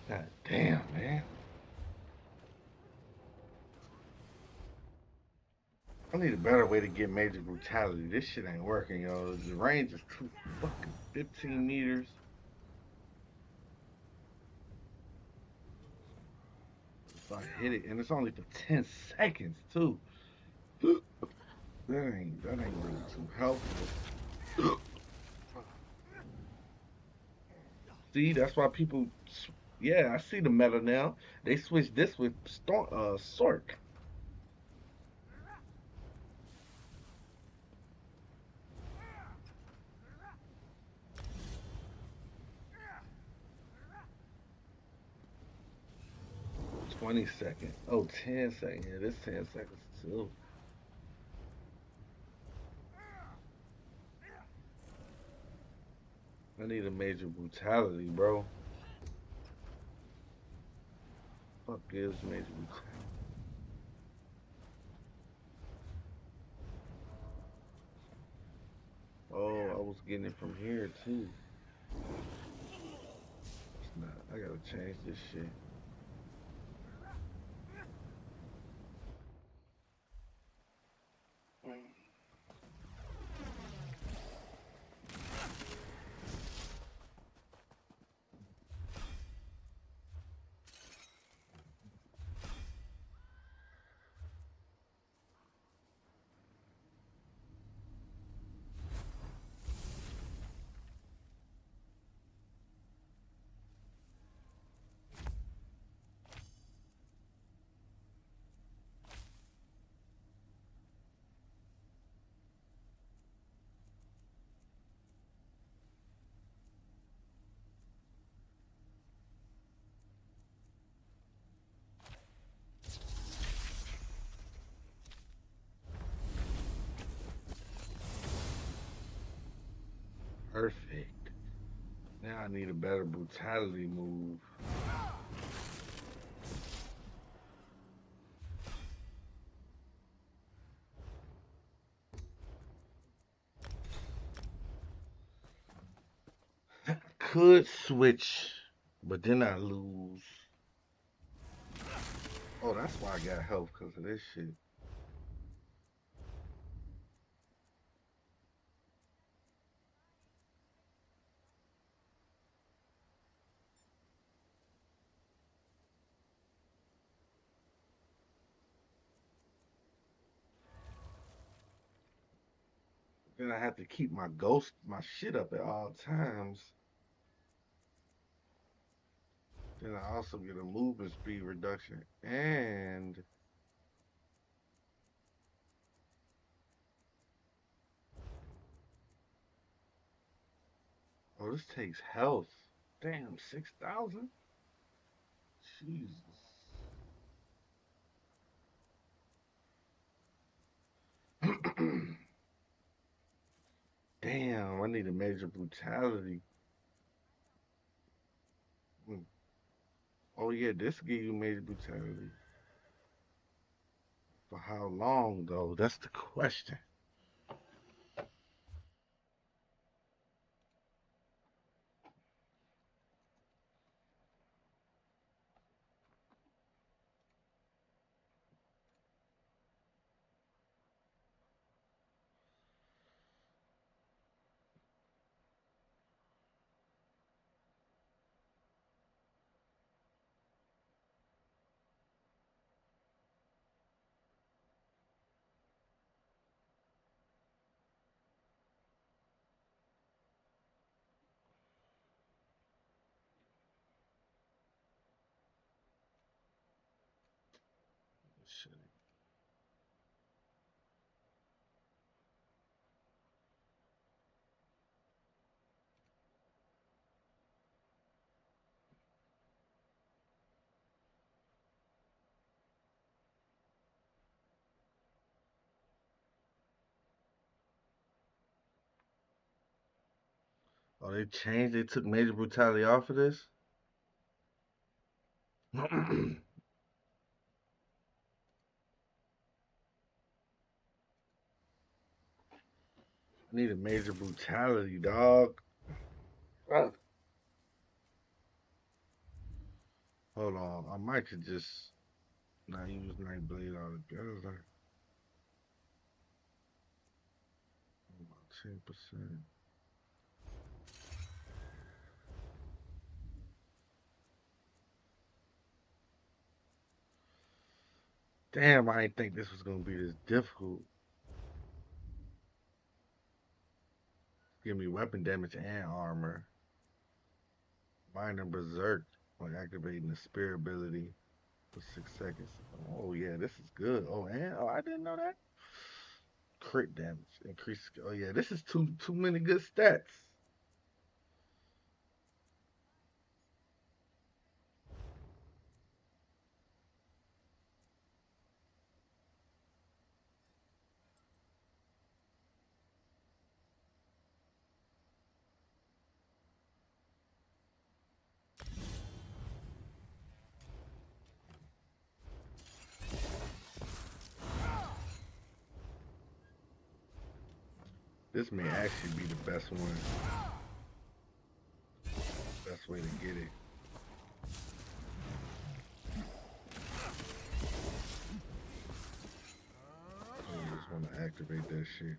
God damn, man. I need a better way to get major brutality. This shit ain't working, yo. The range is too fucking 15 meters. If I hit it, and it's only for 10 seconds, too. That ain't really too helpful. See, that's why people. Yeah, I see the meta now. They switched this with Sork. $20. Oh, 10 seconds. Yeah, this 10 seconds too. I need a major brutality, bro. Fuck is major brutality? Oh, I was getting it from here too. It's not. I gotta change this shit. Perfect. Now I need a better brutality move. Could switch, but then I lose. Oh, that's why I got health, because of this shit. Then I have to keep my shit up at all times. Then I also get a movement speed reduction. And oh, this takes health. Damn, 6,000? Jesus. Damn, I need a major brutality. Oh yeah, this give you major brutality. For how long though? That's the question. Shit. Oh, they changed. They took major brutality off of this. I need a major brutality, dog. Ah. Hold on, I might could just not use Nightblade altogether. About 10%. Damn, I didn't think this was gonna be this difficult. Give me weapon damage and armor. Minor berserk when activating the spear ability for 6 seconds. Oh yeah, this is good. Oh, and I didn't know that. Crit damage increase. Oh yeah, this is too many good stats. This may actually be the best one. Best way to get it. I just want to activate that shit.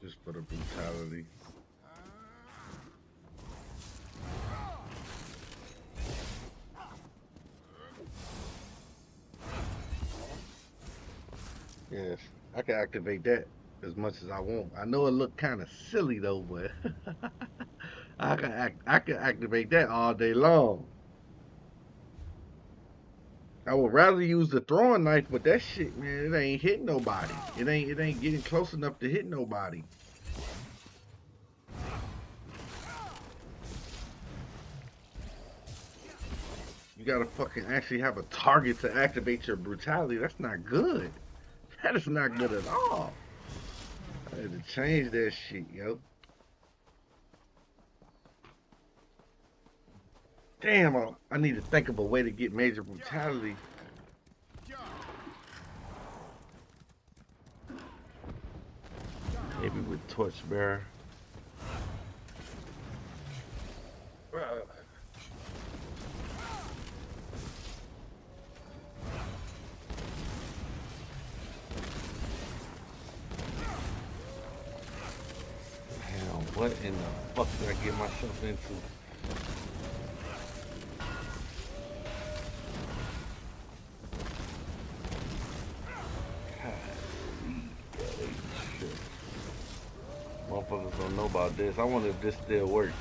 Just for the brutality. Yes, I can activate that as much as I want. I know it look kind of silly though, but I can activate that all day long. I would rather use the throwing knife, but that shit, man, it ain't hitting nobody. It ain't getting close enough to hit nobody. You gotta fucking actually have a target to activate your brutality. That's not good. That is not good at all. I had to change that shit, yo. Damn, I need to think of a way to get major brutality. Maybe with Torchbearer. What in the fuck did I get myself into? Motherfuckers don't know about this. I wonder if this still works.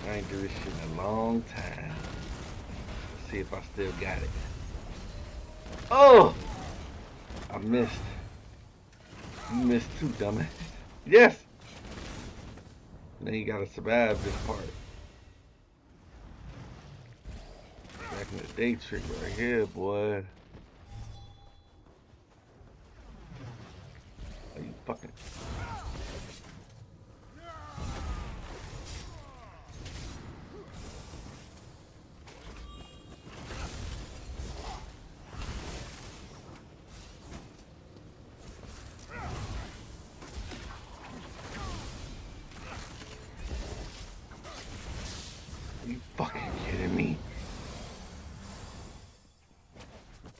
I ain't do this shit in a long time. Let's see if I still got it. Oh! I missed. You missed too, dummy. Yes! Now you gotta survive this part. Back in the day trick right here, boy. Are you fucking...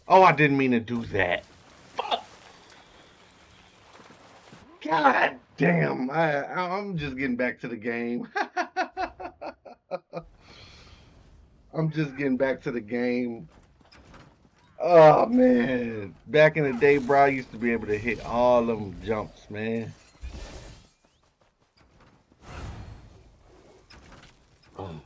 Oh, I didn't mean to do that. Fuck. God damn. I'm just getting back to the game. I'm just getting back to the game. Oh, man. Back in the day, bro, I used to be able to hit all them jumps, man. Oh.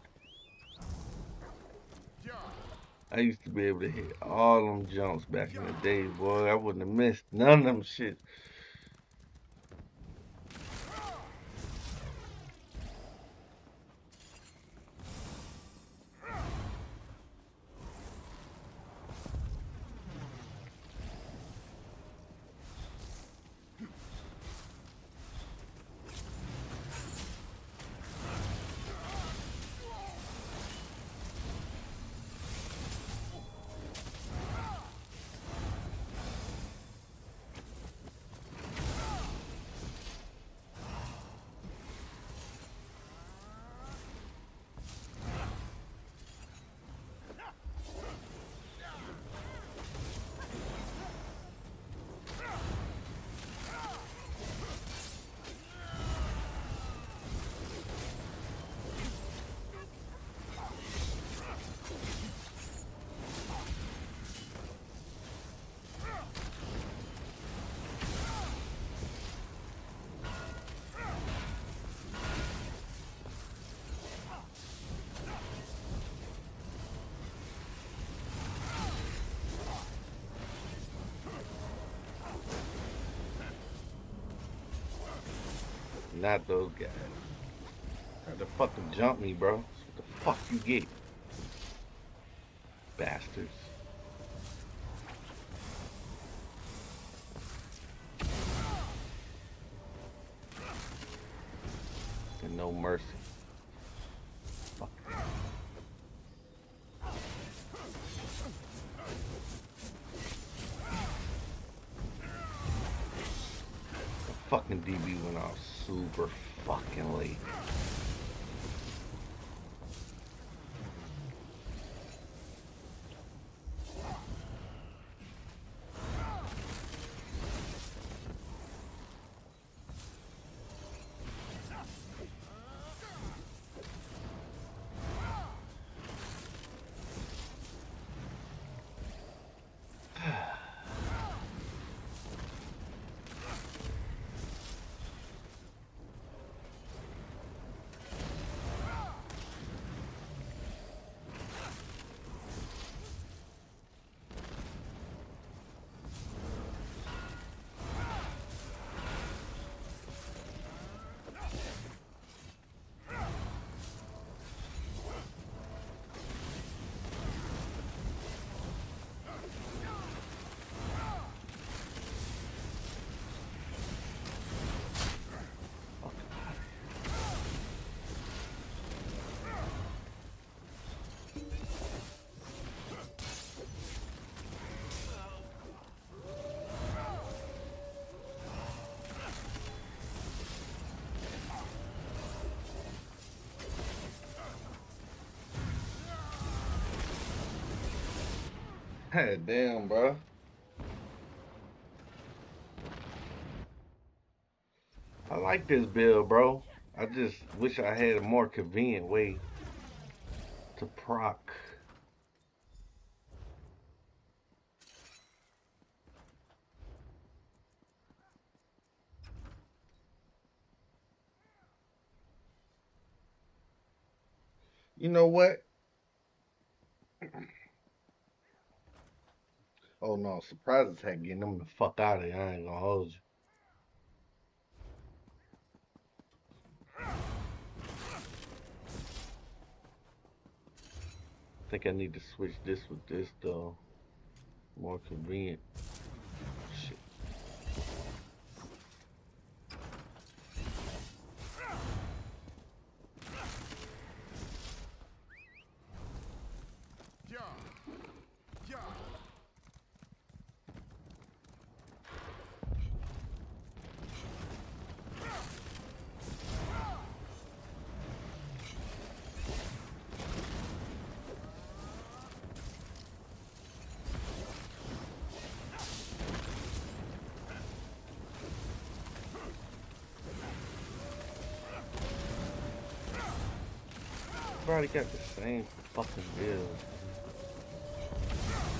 I used to be able to hit all them jumps back in the day, boy. I wouldn't have missed none of them shit. Not those guys. Tried to fucking jump me, bro. What the fuck you get? Bastards. And no mercy. Fuck. The fucking DB went off super fucking late. Hey, damn, bro. I like this build, bro. I just wish I had a more convenient way to proc. You know what? Oh no, surprise attack getting them the fuck out of here. I ain't gonna hold you. I think I need to switch this with this though. More convenient. Shit. Everybody got the same fucking build.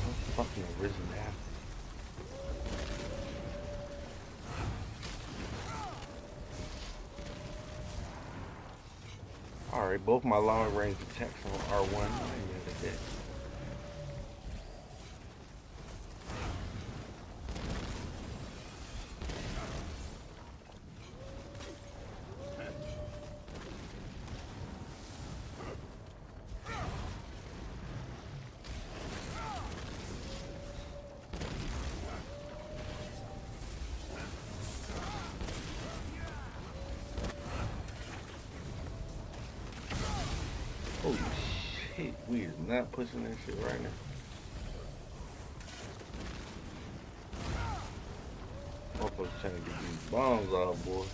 What's fucking originality? Alright, both my long range attacks on R1. I ain't mad at that. Holy shit, we is not pushing that shit right now. Motherfuckers trying to get these bombs off, boy.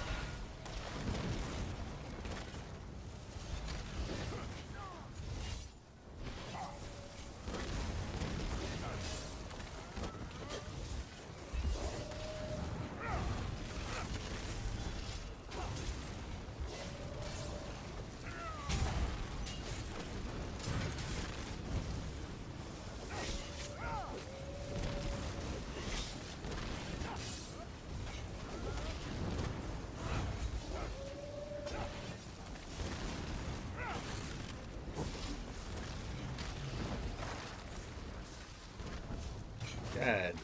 God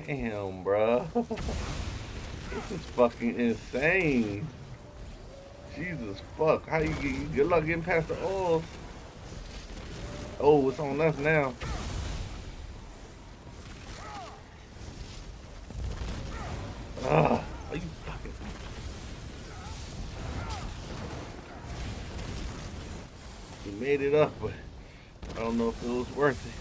damn, bro. This is fucking insane. Jesus fuck. How you get good luck getting past the oils? Oh, it's on us now. Ah, are you fucking? We made it up, but I don't know if it was worth it.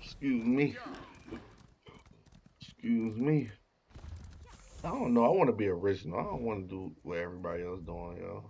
Excuse me. Excuse me. I don't know. I want to be original. I don't want to do what everybody else doing, yo.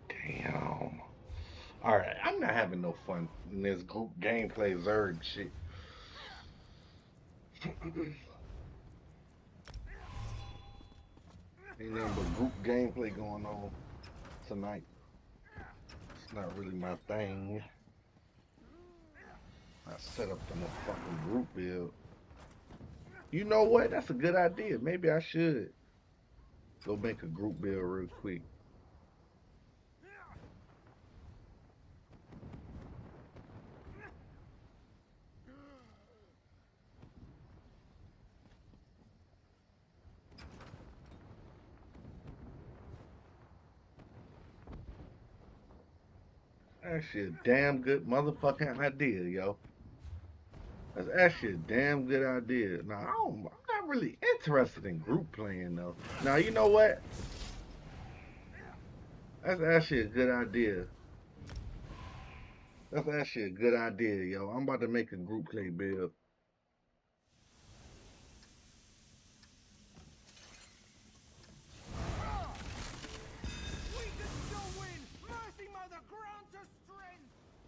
Damn. Alright, I'm not having no fun in this group gameplay Zerg shit. Ain't nothing but group gameplay going on tonight. It's not really my thing. I set up in a fucking group build. You know what? That's a good idea. Maybe I should go make a group build real quick. Actually a damn good motherfucking idea, yo. That's actually a damn good idea. Now, I'm not really interested in group playing, though. Now, you know what? That's actually a good idea. That's actually a good idea, yo. I'm about to make a group play build.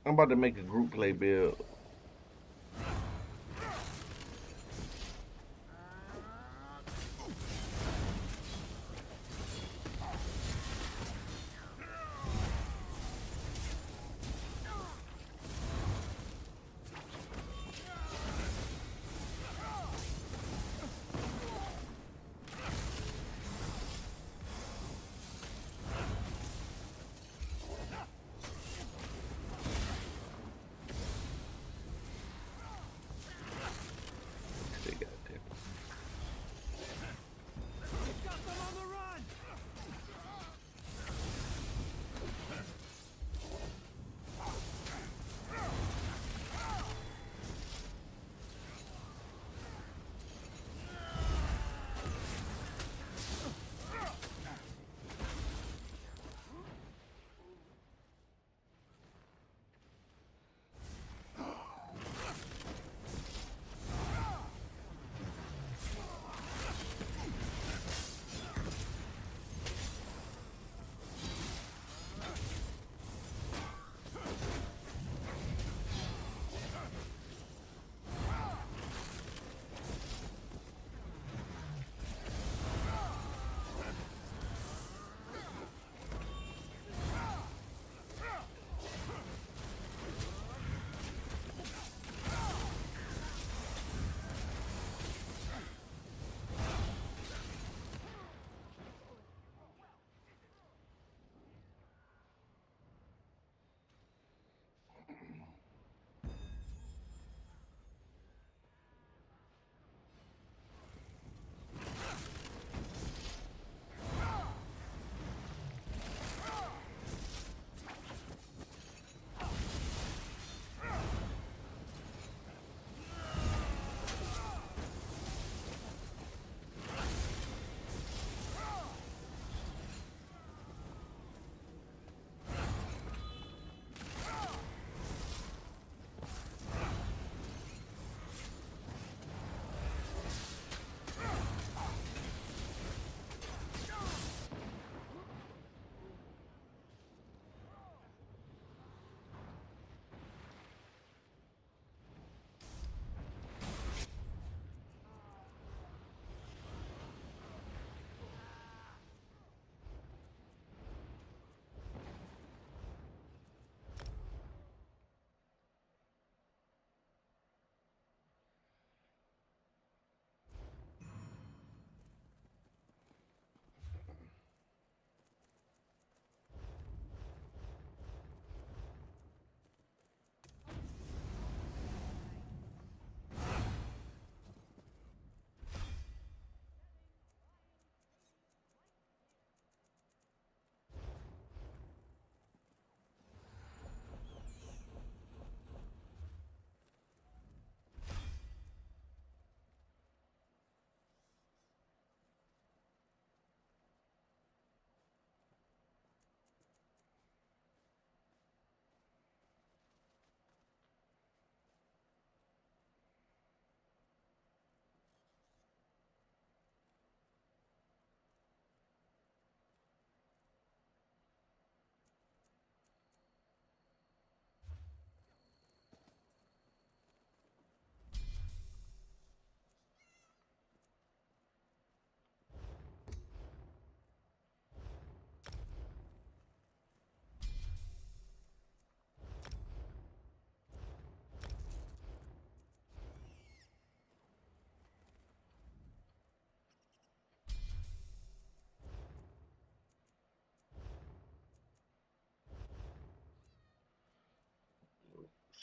I'm about to make a group play build.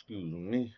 Excuse me.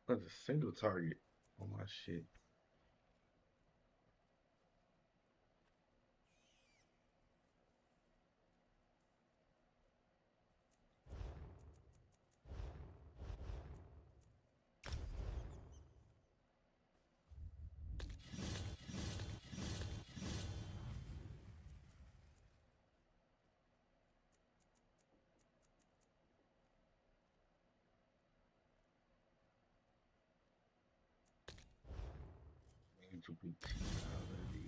That's a single target on my shit. Mental brutality.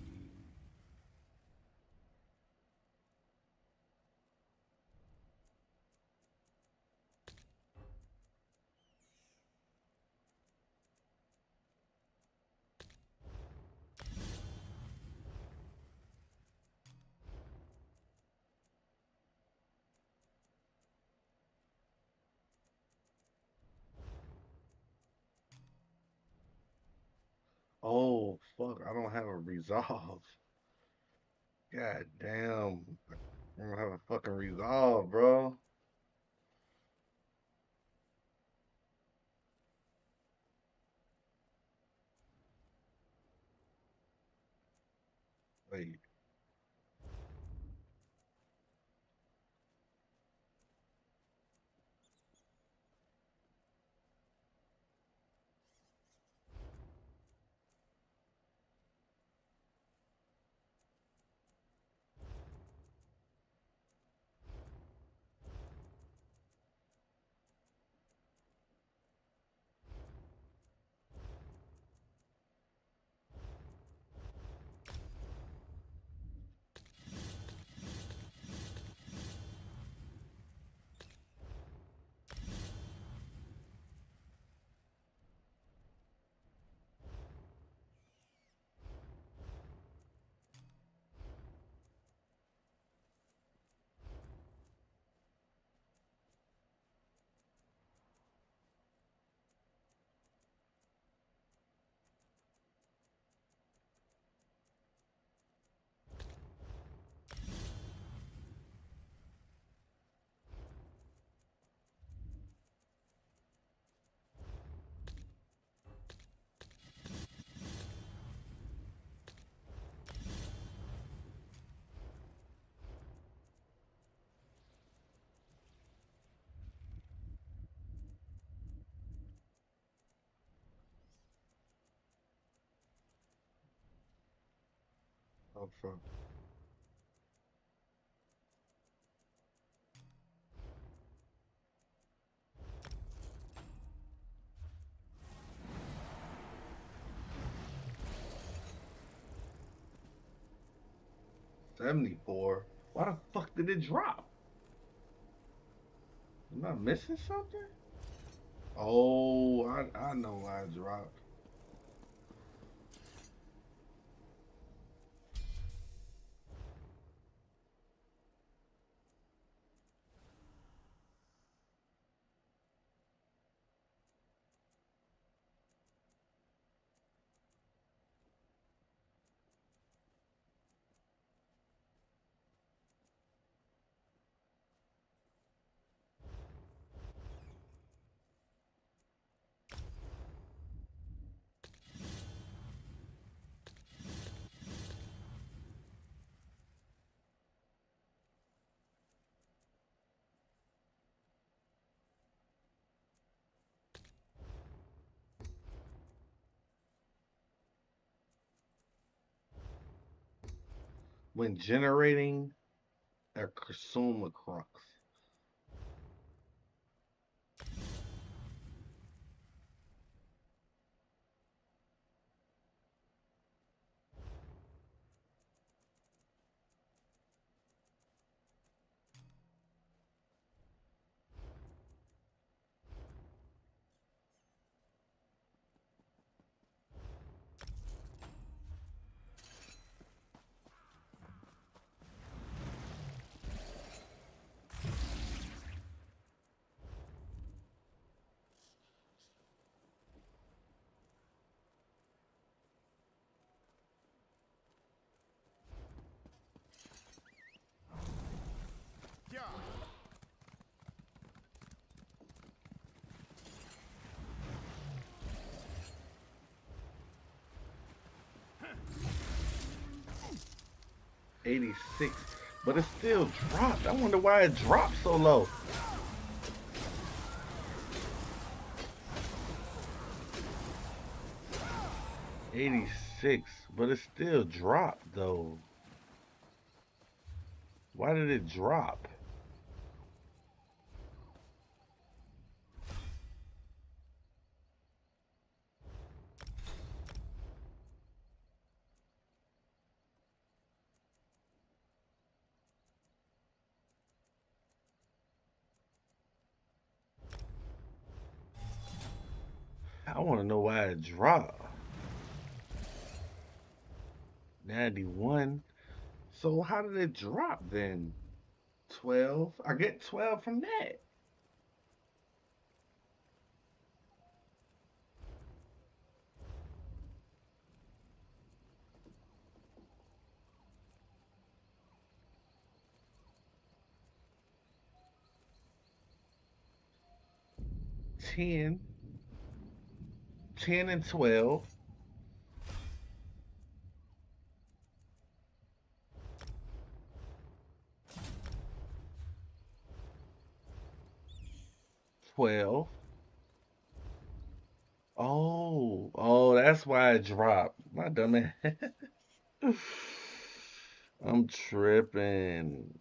Oh fuck! I don't have a resolve. God damn! I don't have a fucking resolve, bro. Wait. Up front. $74. Why the fuck did it drop? Am I missing something? Oh, I know why it dropped. When generating a consumer crux. Yeah. $86, but it still dropped. I wonder why it dropped so low. $86, but it still dropped though. Why did it drop? I want to know why it dropped. 91. So how did it drop then? 12. I get 12 from that. Ten and 12. 12. Oh, that's why it dropped. My dumb ass. I'm tripping.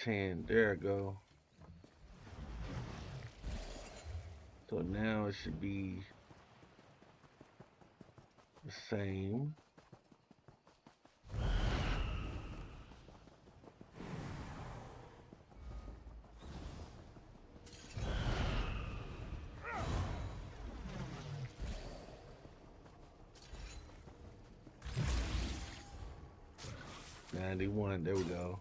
There it go. So now it should be the same. $91. There we go.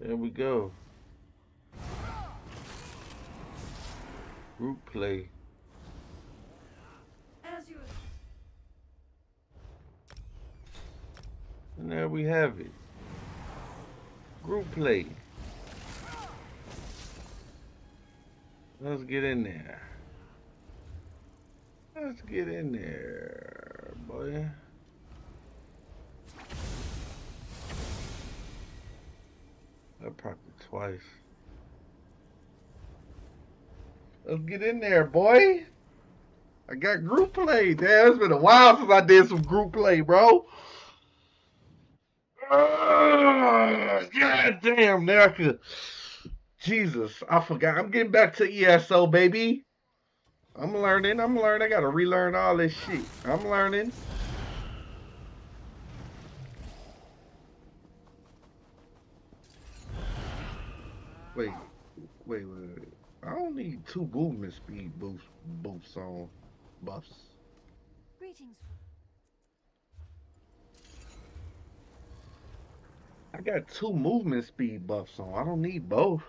There we go. Group play. As you And there we have it. Group play. Let's get in there. Let's get in there, boy. I propped it twice. Let's get in there, boy. I got group play. Damn, it's been a while since I did some group play, bro. God damn, now I could. Jesus, I forgot. I'm getting back to ESO, baby. I'm learning. I gotta relearn all this shit. I'm learning. Wait. I don't need 2 movement speed boosts on buffs. greetings. I got 2 movement speed buffs on. I don't need both.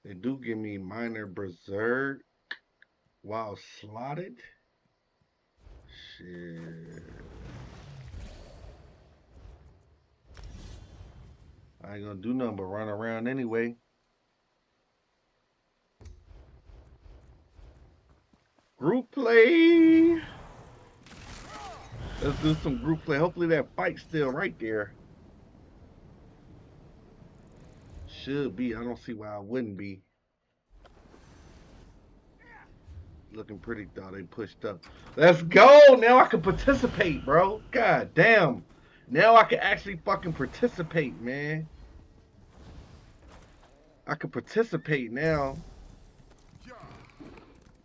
They do give me minor berserk while slotted. Shit. I ain't gonna do nothing but run around anyway. Group play. Let's do some group play. Hopefully that fight's still right there. Should be. I don't see why I wouldn't be. Looking pretty thought they pushed up. Let's go. Now I can participate, bro. God damn. Now I can actually fucking participate, man. I can participate now.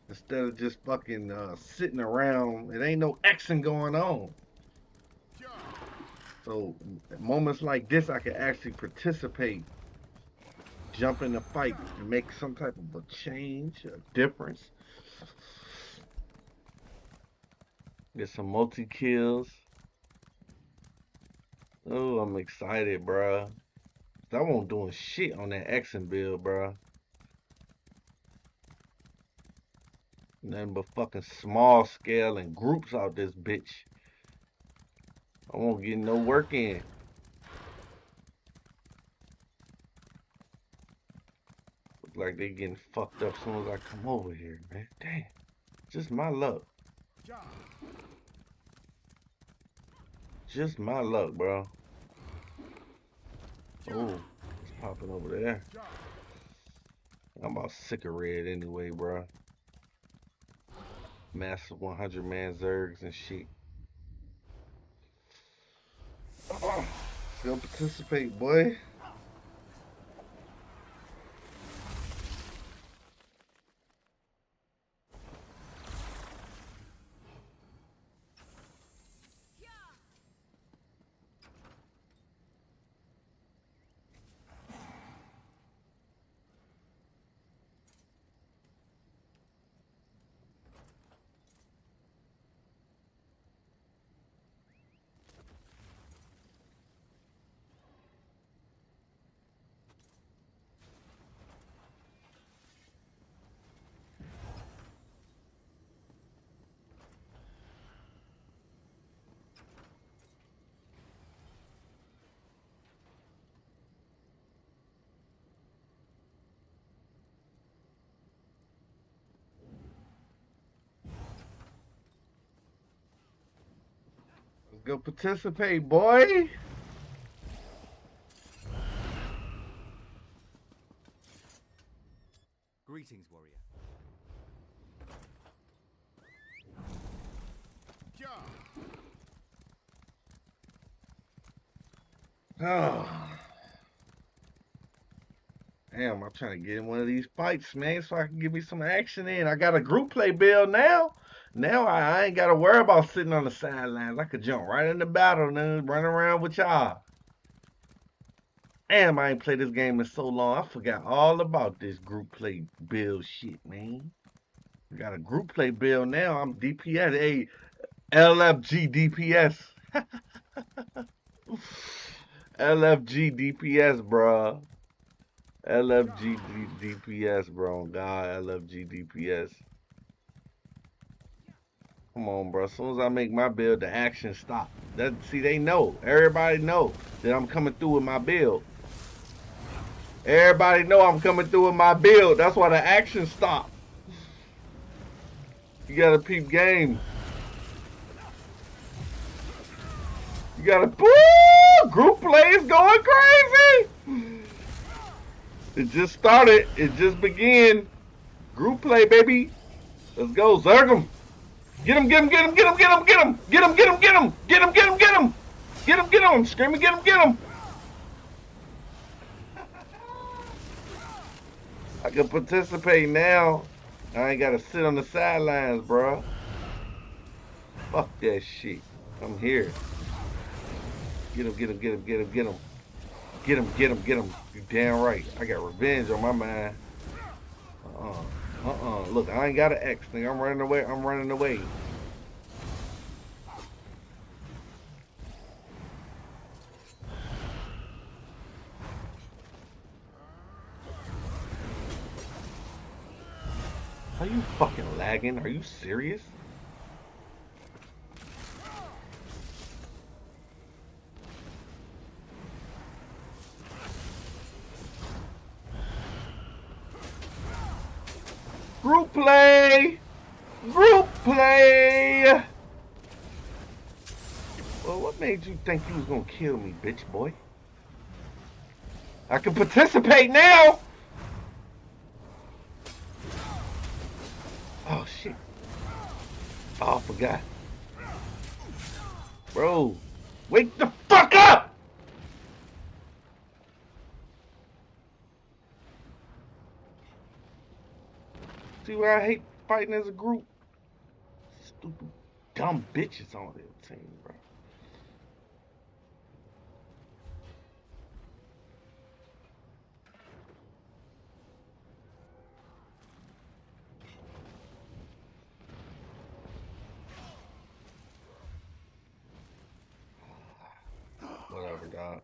Instead of just fucking sitting around. It ain't no Xing going on. So at moments like this, I can actually participate. Jump in the fight and make some type of a change, a difference. Get some multi-kills. Oh, I'm excited, bruh. I won't doing shit on that Xing build, bruh. Nothing but fucking small scale and groups out this bitch. I won't get no work in. Look like they getting fucked up as soon as I come over here, man. Damn. Just my luck. Just my luck, bro. Oh, it's popping over there. I'm about sick of red anyway, bro. Massive 100-man Zergs and shit. Still participate, boy. Let's go participate, boy. Greetings, warrior. Oh. Damn, I'm trying to get in one of these fights, man, so I can get me some action in. I got a group play build now. Now I ain't got to worry about sitting on the sidelines. I could jump right in the battle and then run around with y'all. Damn, I ain't played this game in so long. I forgot all about this group play build shit, man. We got a group play build now. I'm DPS. Hey, LFG DPS. LFG DPS, bro. LFG DPS, bro. God, LFG DPS. Come on, bro. As soon as I make my build, the action stop. See, they know. Everybody know that I'm coming through with my build. Everybody know I'm coming through with my build. That's why the action stop. You gotta peep game. You gotta. Woo! Group play is going crazy. It just started. It just began. Group play, baby. Let's go, Zergum. Get him, get him, get him, get him, get him, get him, get him, get him, get him, get him, get him, get him, get him, get him, screaming, get him, get him. I can participate now. I ain't gotta sit on the sidelines, bro. Fuck that shit. I'm here. Get him, get him, get him, get him, get him. Get him, get him, get him. You damn right. I got revenge on my mind. Look, I ain't got an X, nigga. I'm running away. I'm running away. Are you fucking lagging? Are you serious? Group play! Group play! Well, what made you think you was gonna kill me, bitch boy? I can participate now! Oh, shit. Oh, I forgot. Bro, wake the fuck up! See why I hate fighting as a group? Stupid, dumb bitches on that team, bro. Whatever, dog.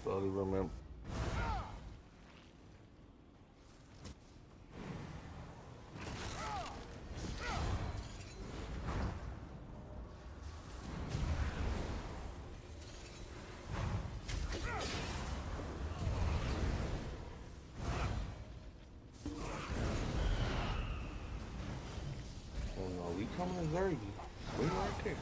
Slowly remember. Oh no, we coming to Zergy. Wait right there.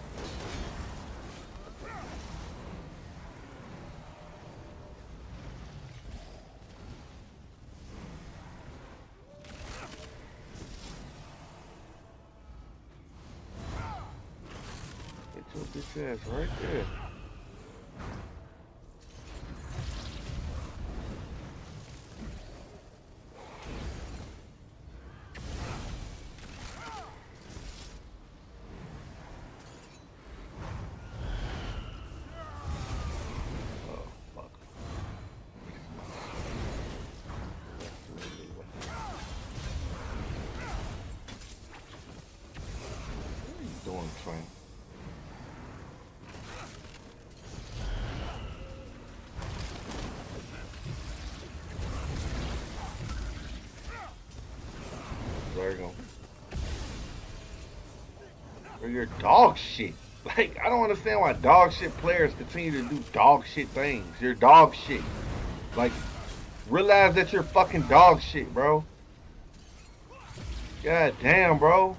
Get your bitch ass right there. Doing train. There you go. Or you're dog shit. Like, I don't understand why dog shit players continue to do dog shit things. You're dog shit. Like, realize that you're fucking dog shit, bro. God damn, bro.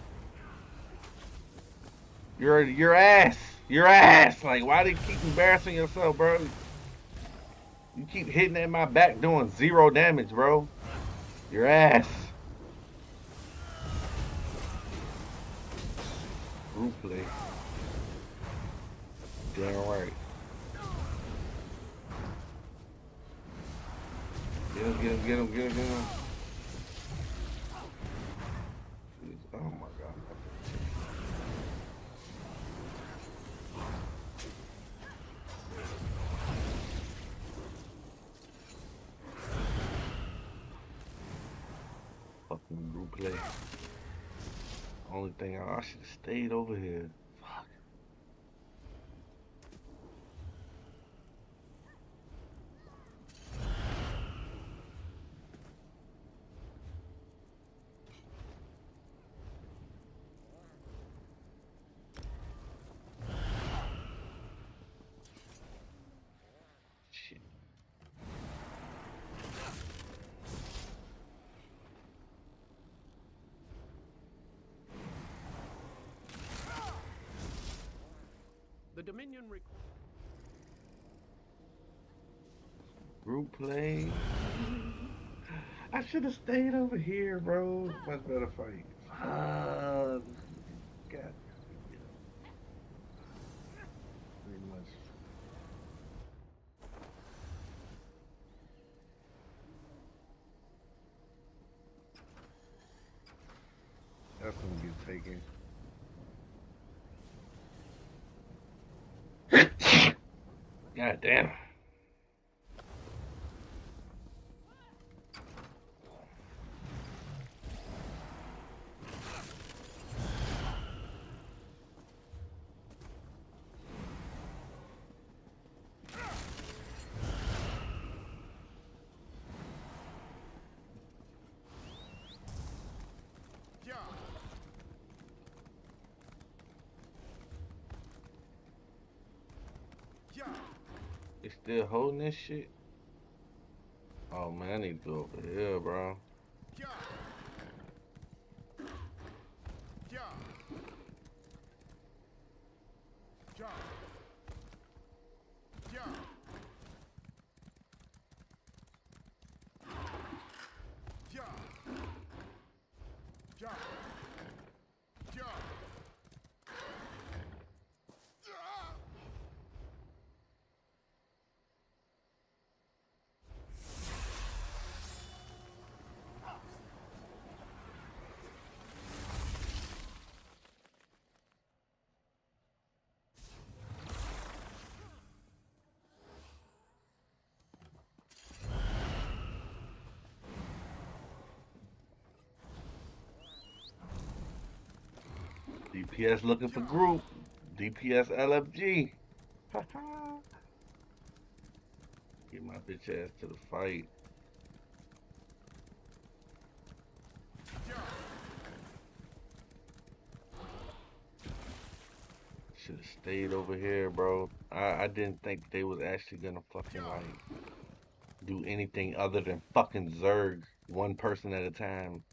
You're ass. You're ass. Like, why do you keep embarrassing yourself, bro? You keep hitting at my back doing 0 damage, bro. You're ass. Group play. Damn right. Get him, get him, get him, get him, get him. Oh my god. Group play. Only thing I should have stayed over here. Fuck. Shit. The Dominion Group play. I should have stayed over here, bro. Much better fight. God. Pretty much. That's gonna get taken. God damn. They still holding this shit? Oh man, I need to go over here, bro. DPS looking for group. DPS LFG. Get my bitch ass to the fight. Should have stayed over here, bro. I didn't think they was actually gonna fucking like do anything other than fucking Zerg one person at a time.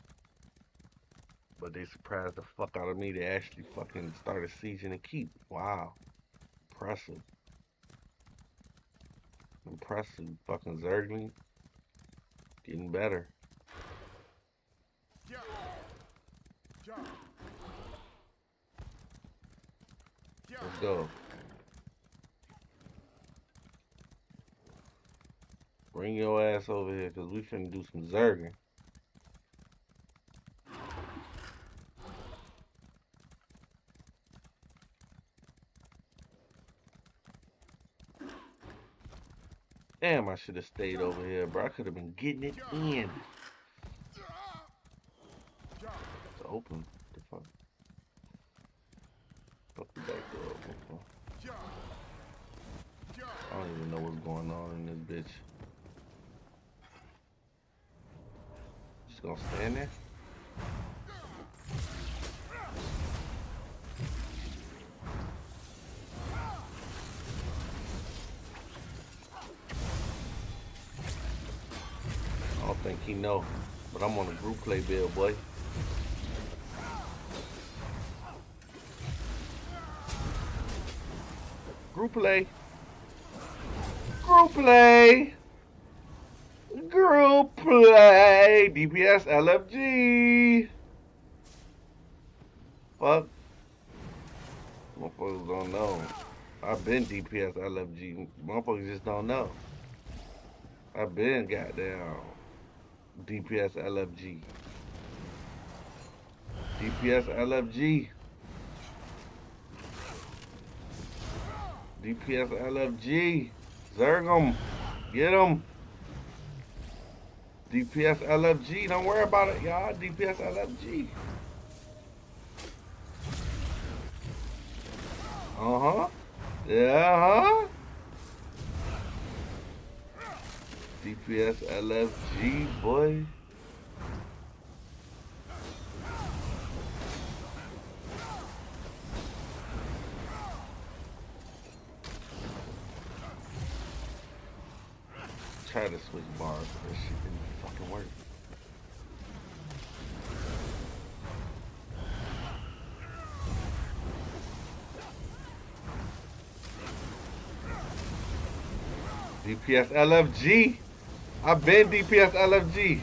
But they surprised the fuck out of me. They actually fucking started sieging a keep. Wow. Impressive. Impressive. Fucking Zergling. Getting better. Let's go. Bring your ass over here, cause we finna do some Zerging. Damn, I should have stayed over here, bro. I could have been getting it in. It's open. What the fuck? Fuck the back door open for? I don't even know what's going on in this bitch. Just gonna stand there? I don't think he know, but I'm on a group play build, boy. Group play. Group play. Group play. DPS LFG. Fuck. Motherfuckers don't know. I've been DPS LFG. Motherfuckers just don't know. I've been goddamn DPS LFG. DPS LFG. DPS LFG. Zerg 'em. Get 'em. DPS LFG, don't worry about it, y'all. DPS LFG. Uh-huh. Yeah, DPS LFG, boy. Try to switch bars, but that shit didn't fucking work. DPS LFG. I've been DPS LFG.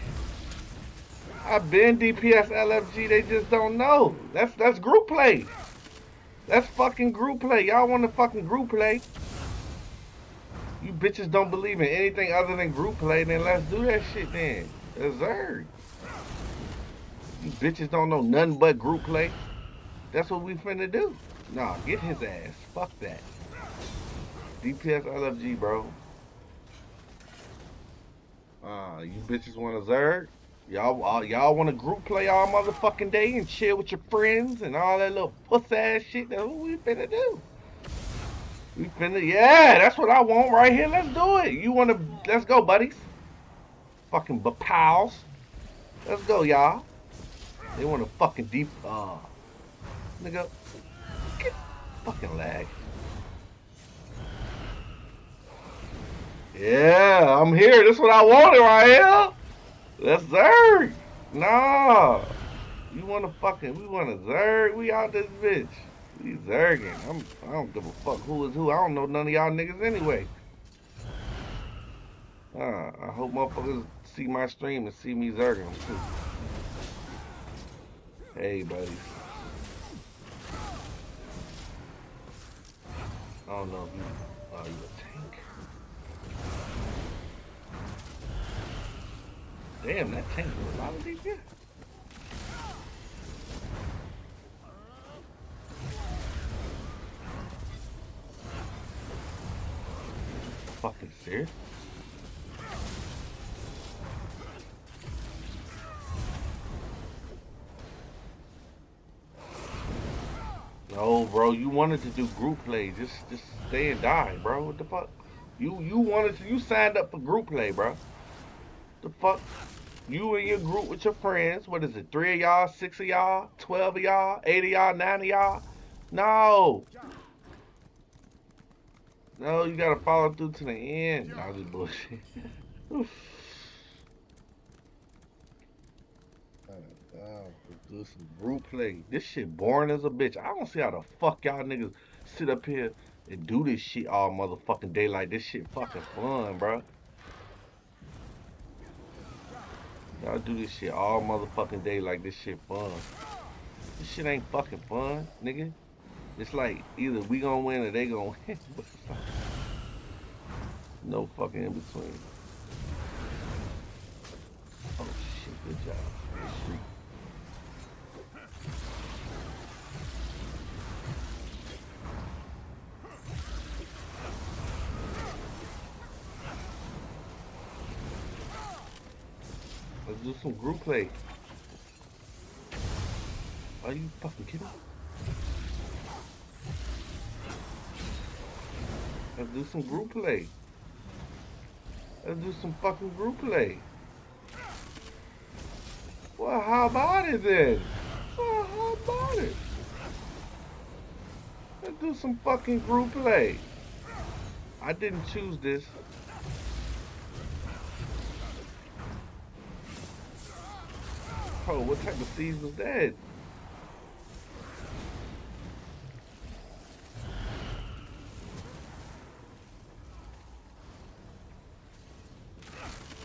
I've been DPS LFG. They just don't know. That's group play. That's fucking group play. Y'all want to fucking group play? You bitches don't believe in anything other than group play, then let's do that shit then. Absurd. You bitches don't know nothing but group play. That's what we finna do. Nah, get his ass. Fuck that. DPS LFG, bro. You bitches want to Zerg? Y'all want to group play all motherfucking day and chill with your friends and all that little puss ass shit? That's what we finna do. We finna, yeah, that's what I want right here. Let's do it. You wanna, let's go, buddies. Fucking pals. Let's go, y'all. They wanna fucking deep, nigga, get fucking lag. Yeah, I'm here. This is what I wanted right here. Let's Zerg. Nah. You wanna fucking, we wanna Zerg. We out this bitch. We Zerging. I don't give a fuck who is who. I don't know none of y'all niggas anyway. I hope motherfuckers see my stream and see me Zerging too. Hey, buddies. I don't know if you, oh, you a tank. Damn, that tank was a lot of DPS. Fucking serious? No, bro, you wanted to do group play. Just stay and die, bro. What the fuck? You wanted to, you signed up for group play, bro. The fuck? You and your group with your friends. What is it? 3 of y'all, 6 of y'all, 12 of y'all, 8 of y'all, 9 of y'all? No. No, you gotta follow through to the end. Nah, just bullshit. Do some group play. This shit boring as a bitch. I don't see how the fuck y'all niggas sit up here and do this shit all motherfucking day like this shit fucking fun, bro. Y'all do this shit all motherfucking day like this shit fun. This shit ain't fucking fun, nigga. It's like either we gonna win or they gonna win. No fucking in between. Oh shit, good job. Good Let's do some group play. Are you fucking kidding? Let's do some group play. Let's do some fucking group play. Well, how about it then? Well, how about it? Let's do some fucking group play. I didn't choose this. Oh, what type of siege was that?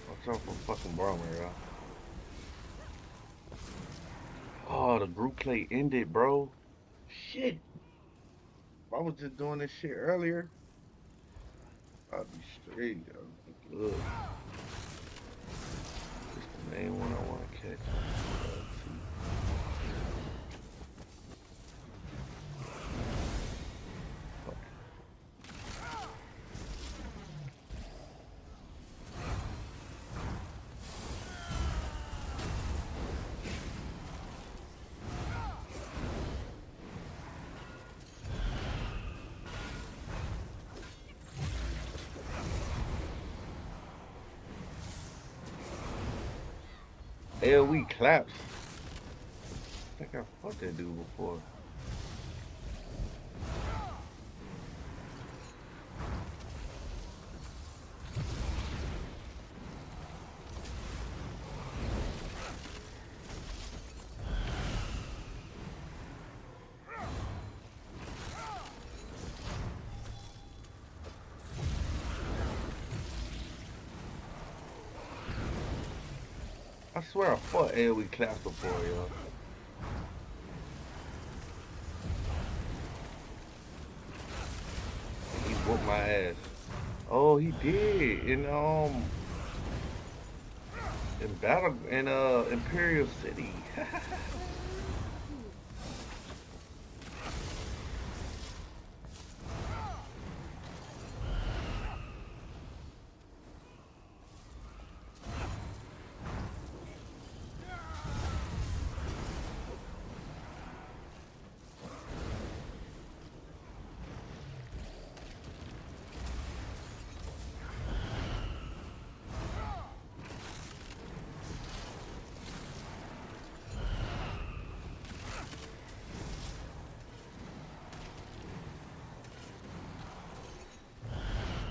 Watch out for fucking Brahma, y'all. Oh, the group play ended, bro. Shit. If I was just doing this shit earlier, I'd be straight. I'd be good. This the main one I want to catch. AoE claps. I think I fought that dude before. I swear I fought AoE claps before, yo. He whooped my ass. Oh, he did in battle in Imperial City.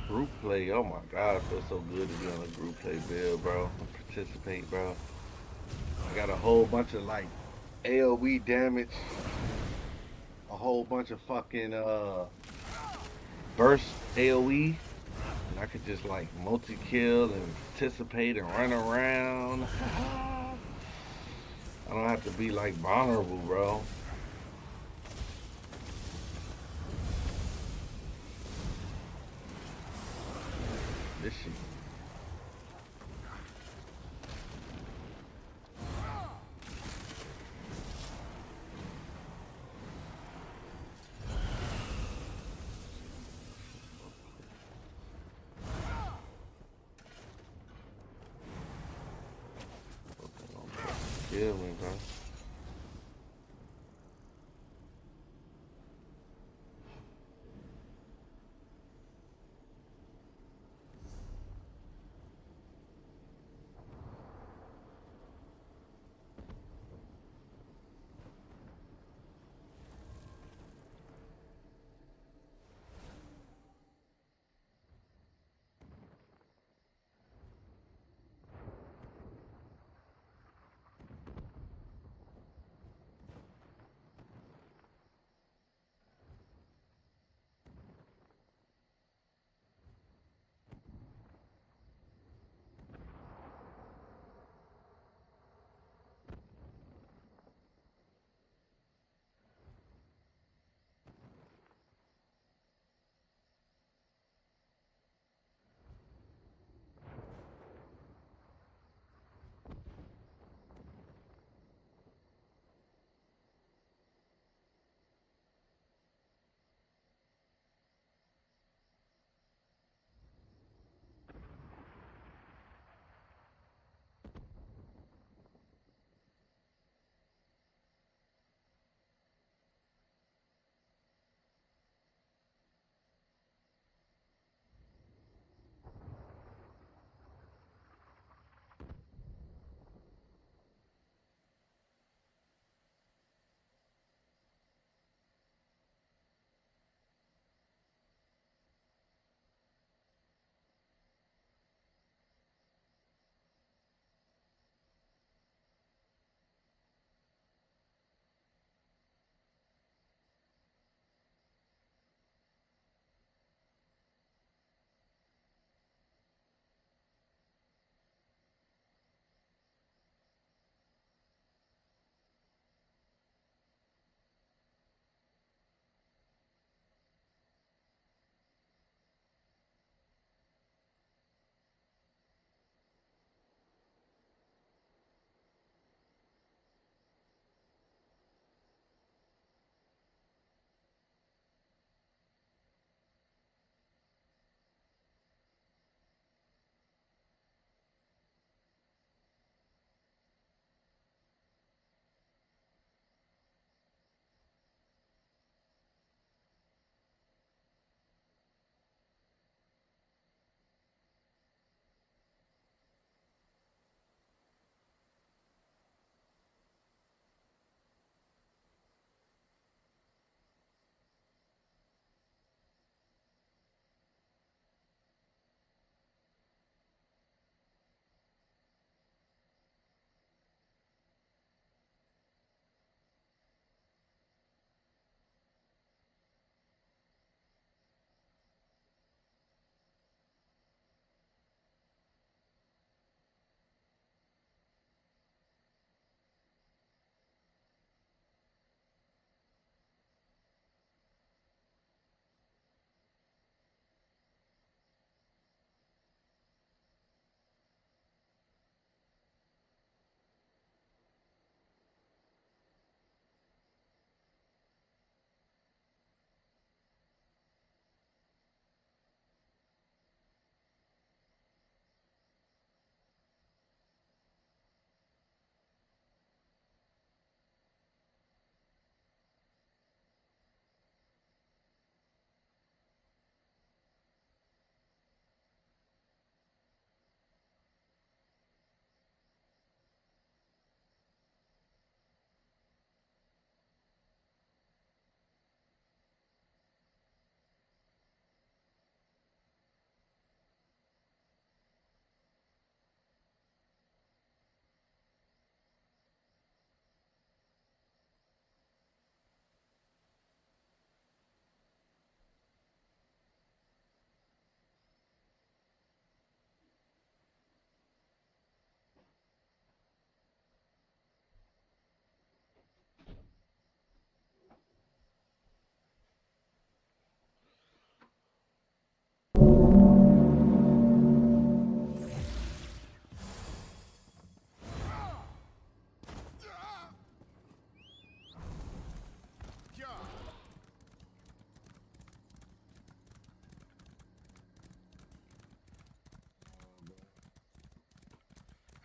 Group play, oh my god, it feels so good to be on a group play build, bro. Participate, bro. I got a whole bunch of like AoE damage, a whole bunch of fucking burst AoE, and I could just like multi-kill and participate and run around. I don't have to be like vulnerable, bro. This shit. Kill me, bro.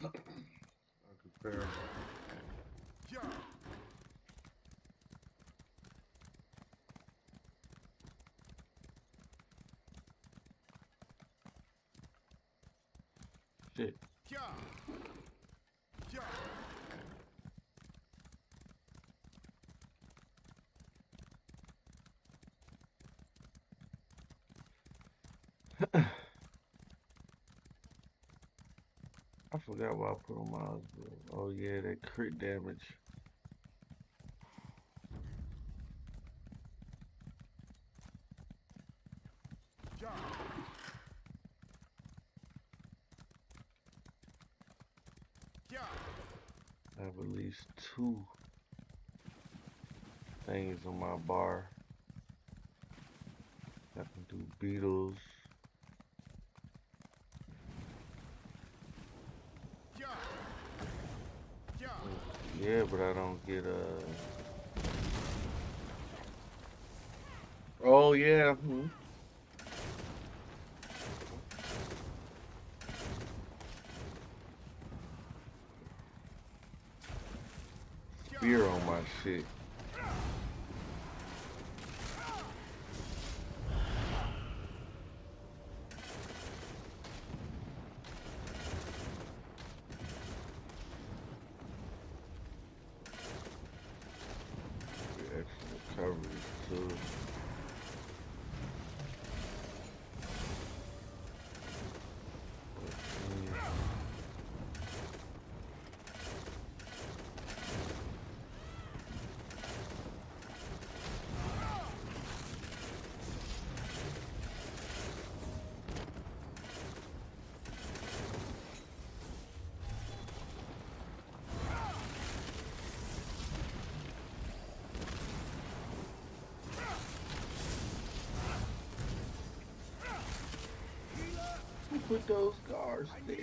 Compare. Shit. I forgot what I put on my husband. Oh yeah, that crit damage. I have at least 2 things on my bar. I can do beetles. Yeah, but I don't get Oh yeah. Spear on my shit. Extra coverage too. Put those guards there.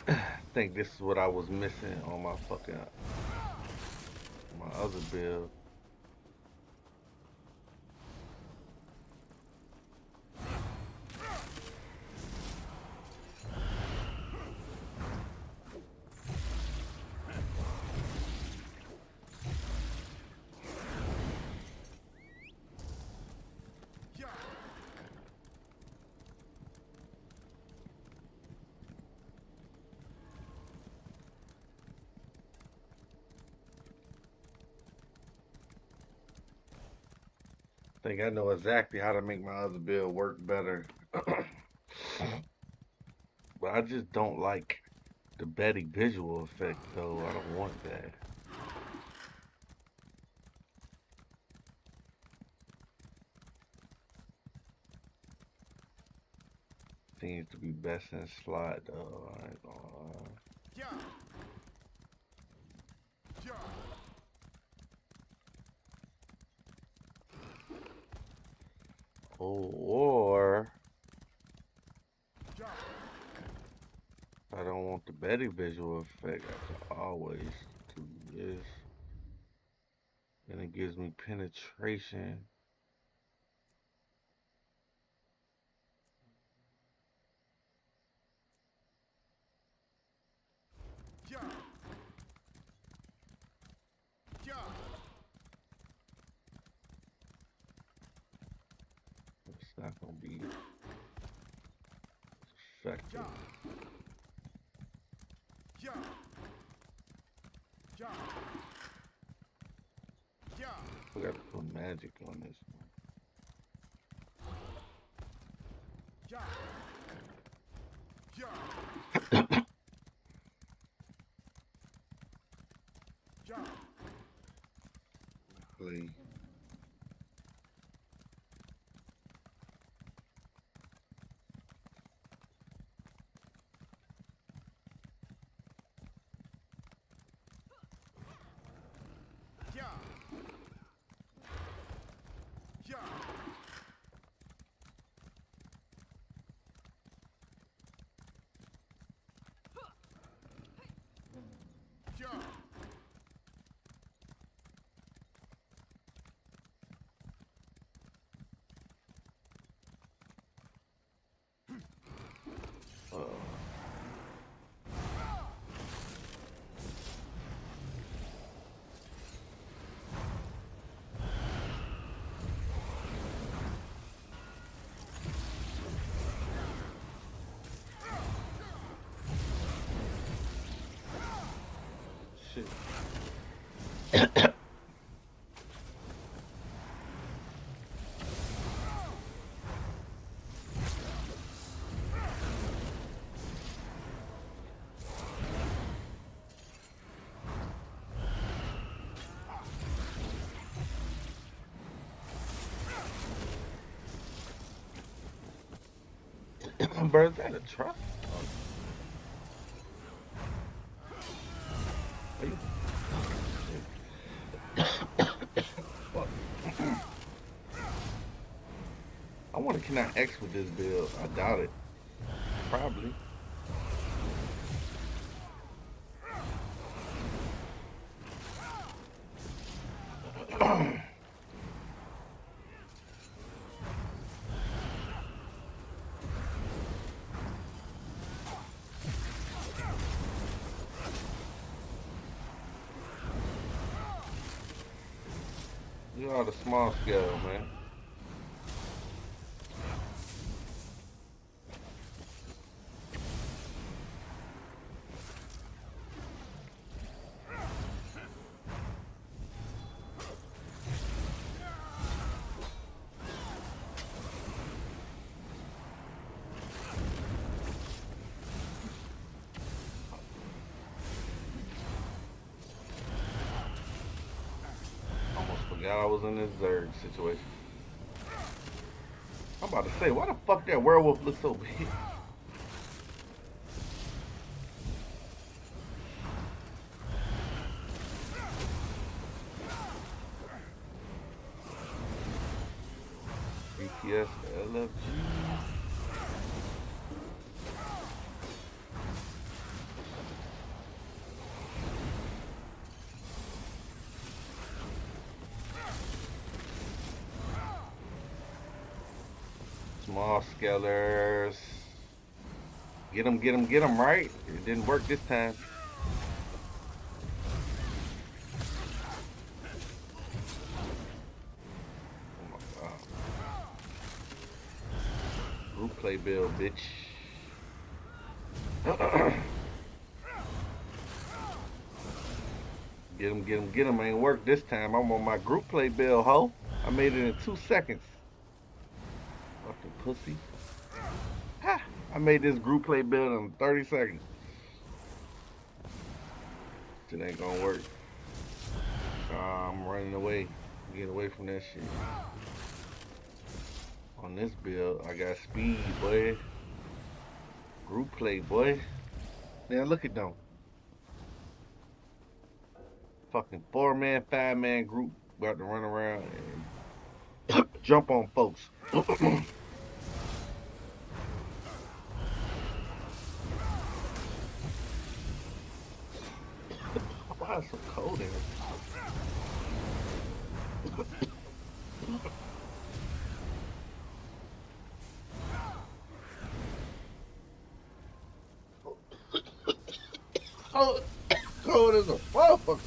I think this is what I was missing on my other build. I think I know exactly how to make my other build work better. But I just don't like the Betty visual effect though. I don't want that. Seems to be best in slot though. I ain't gonna lie. Oh, or I don't want the Betty visual effect. I can always do this. And it gives me penetration. It's not gonna be effective. We gotta put magic on this one. Please. Shit. Bro, is that a truck? Are you? Fuck. I want to connect X with this build. I doubt it. Probably. You are the small scale, man. Forgot I was in this Zerg situation. I'm about to say, why the fuck that werewolf looks so big? BTS LFG. Small scalers. Get him, right? It didn't work this time. Oh my god. Group play build, bitch. Get him. Ain't work this time. I'm on my group play build, ho. I made it in 2 seconds. Fucking pussy. Ha! I made this group play build in 30 seconds. It ain't gonna work. I'm running away. Get away from that shit. On this build, I got speed, boy. Group play, boy. Now look at them. Fucking 4-man, 5-man group about to run around and jump on folks. Why is it so cold in here? Cold as a motherfucker.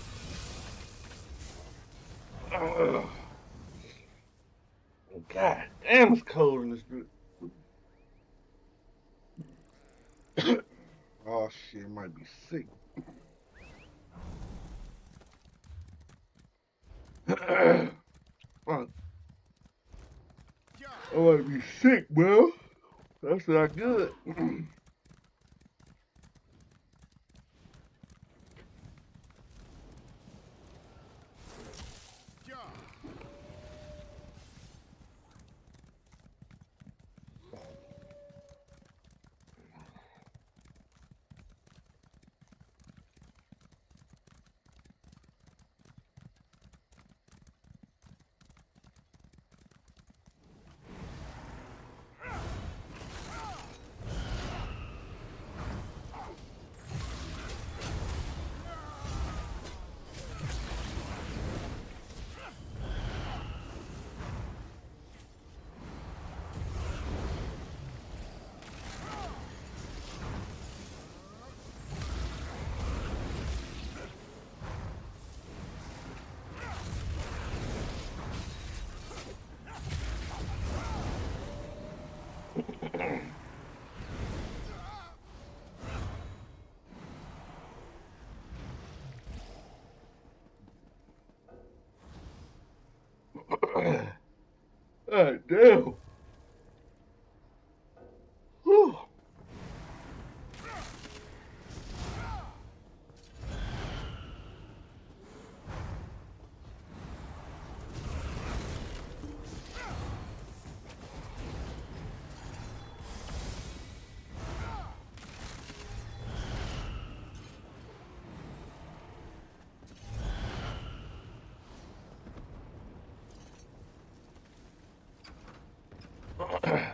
God damn, it's cold in this bitch. Oh shit, it might be sick. Fuck. I might be sick, bro. That's not good. God damn. Whew.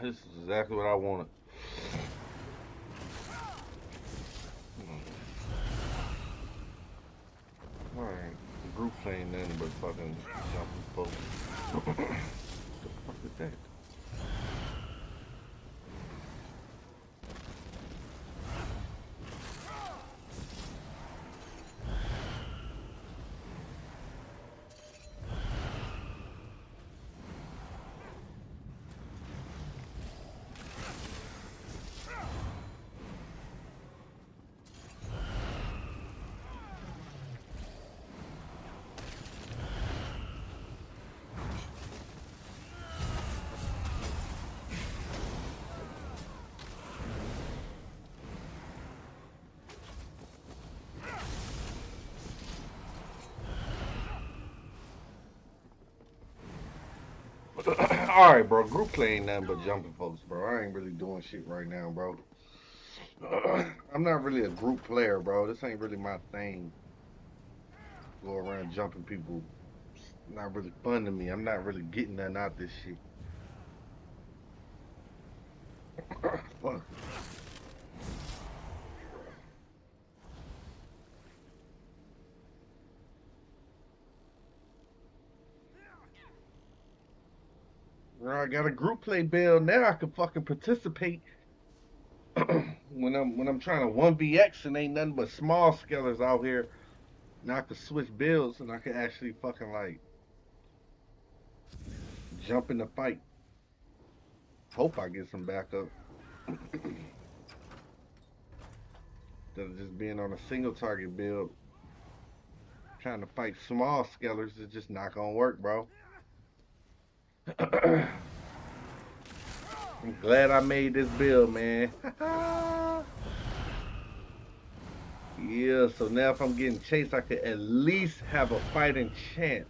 This is exactly what I wanted. Alright, group playing nothing but fucking jumping folks. The fuck is that? Alright, bro. Group play ain't nothing but jumping folks, bro. I ain't really doing shit right now, bro. I'm not really a group player, bro. This ain't really my thing. Go around jumping people. It's not really fun to me. I'm not really getting nothing out this shit. Fuck. I got a group play bill now. I can fucking participate when I'm trying to 1vx and ain't nothing but small scalers out here. Now I can switch builds and I can actually fucking like jump in the fight. Hope I get some backup. Instead of just being on a single target build, trying to fight small scalers is just not gonna work, bro. I'm glad I made this build, man. Yeah, so now if I'm getting chased, I could at least have a fighting chance.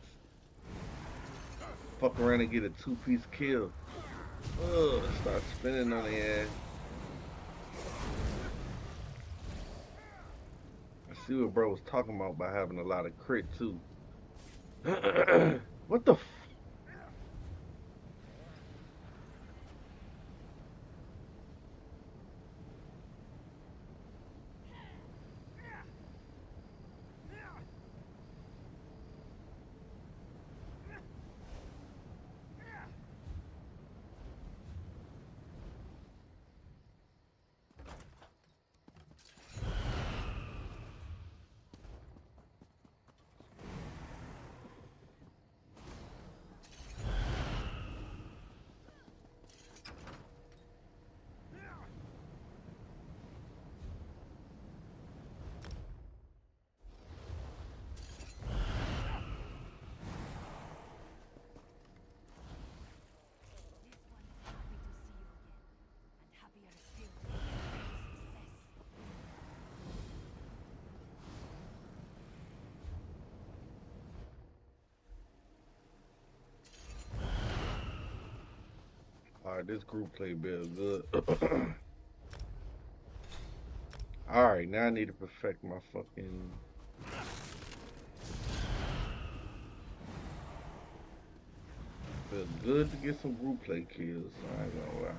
Fuck around and get a 2-piece kill. Ugh, start spinning on the ass. I see what bro was talking about by having a lot of crit too. What the f? Alright, this group play build good. Alright, now I need to perfect my fucking... Feel good to get some group play kills, I ain't gonna lie.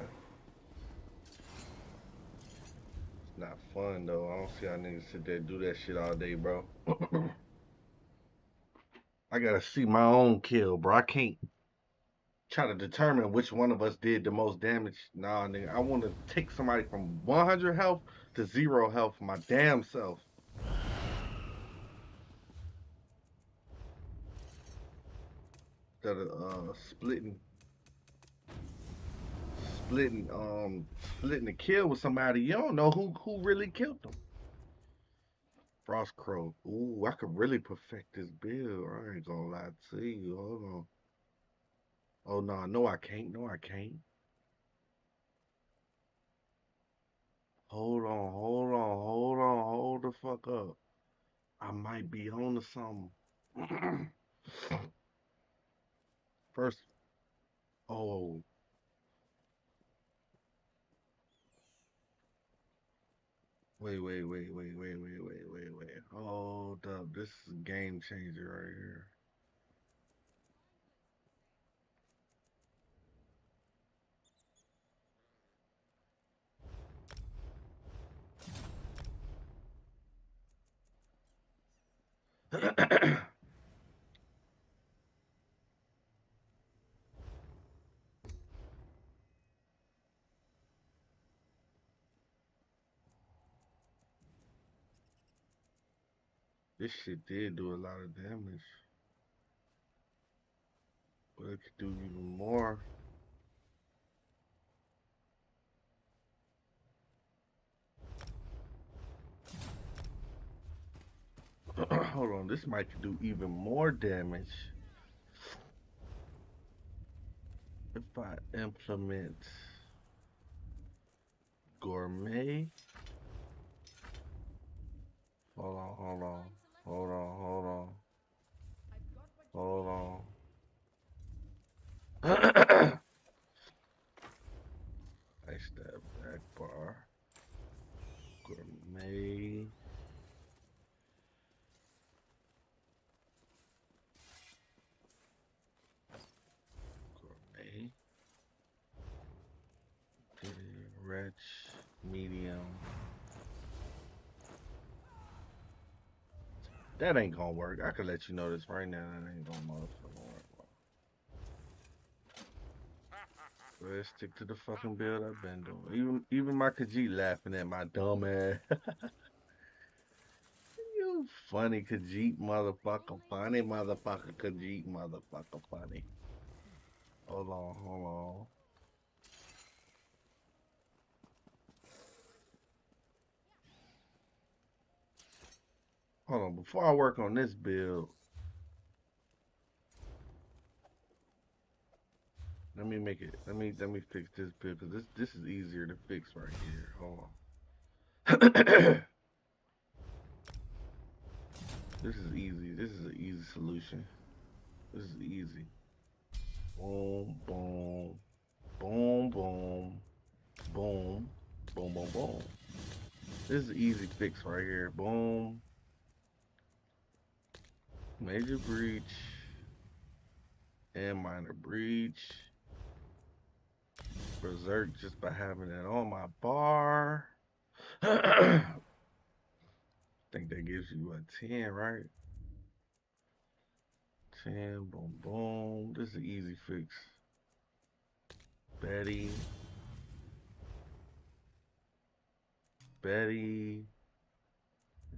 It's not fun though. I don't see how niggas sit there and do that shit all day, bro. I gotta see my own kill, bro. I can't try to determine which one of us did the most damage. Nah, nigga. I want to take somebody from 100 health to 0 health my damn self. Instead of splitting the kill with somebody. You don't know who really killed them. Frostcrow. Ooh, I could really perfect this build. I ain't gonna lie to you. Hold on. Oh no, no I can't. No I can't. Hold on, hold on, hold on, hold the fuck up. I might be on to something. First, oh, wait. Hold up, this is a game changer right here. This shit did do a lot of damage, but it could do even more. Hold on, this might do even more damage if I implement gourmet. Hold on, hold on, hold on, hold on, hold on. I step back bar. Gourmet. Gourmet. Rich. Medium. That ain't gonna work. I can let you know this right now. That ain't gonna motherfucking work. Let's stick to the fucking build I've been doing. Even my Khajiit laughing at my dumb ass. You funny Khajiit motherfucker. Funny motherfucker Khajiit motherfucker funny. Hold on, hold on. Hold on, before I work on this build, let me make it. Let me fix this build because this is easier to fix right here. Hold on. This is easy. This is an easy solution. This is easy. Boom, boom, boom, boom, boom, boom, boom, boom. This is an easy fix right here. Boom. Major breach and minor breach. Berserk just by having it on my bar. I think that gives you a 10, right? 10, boom, boom. This is an easy fix. Betty.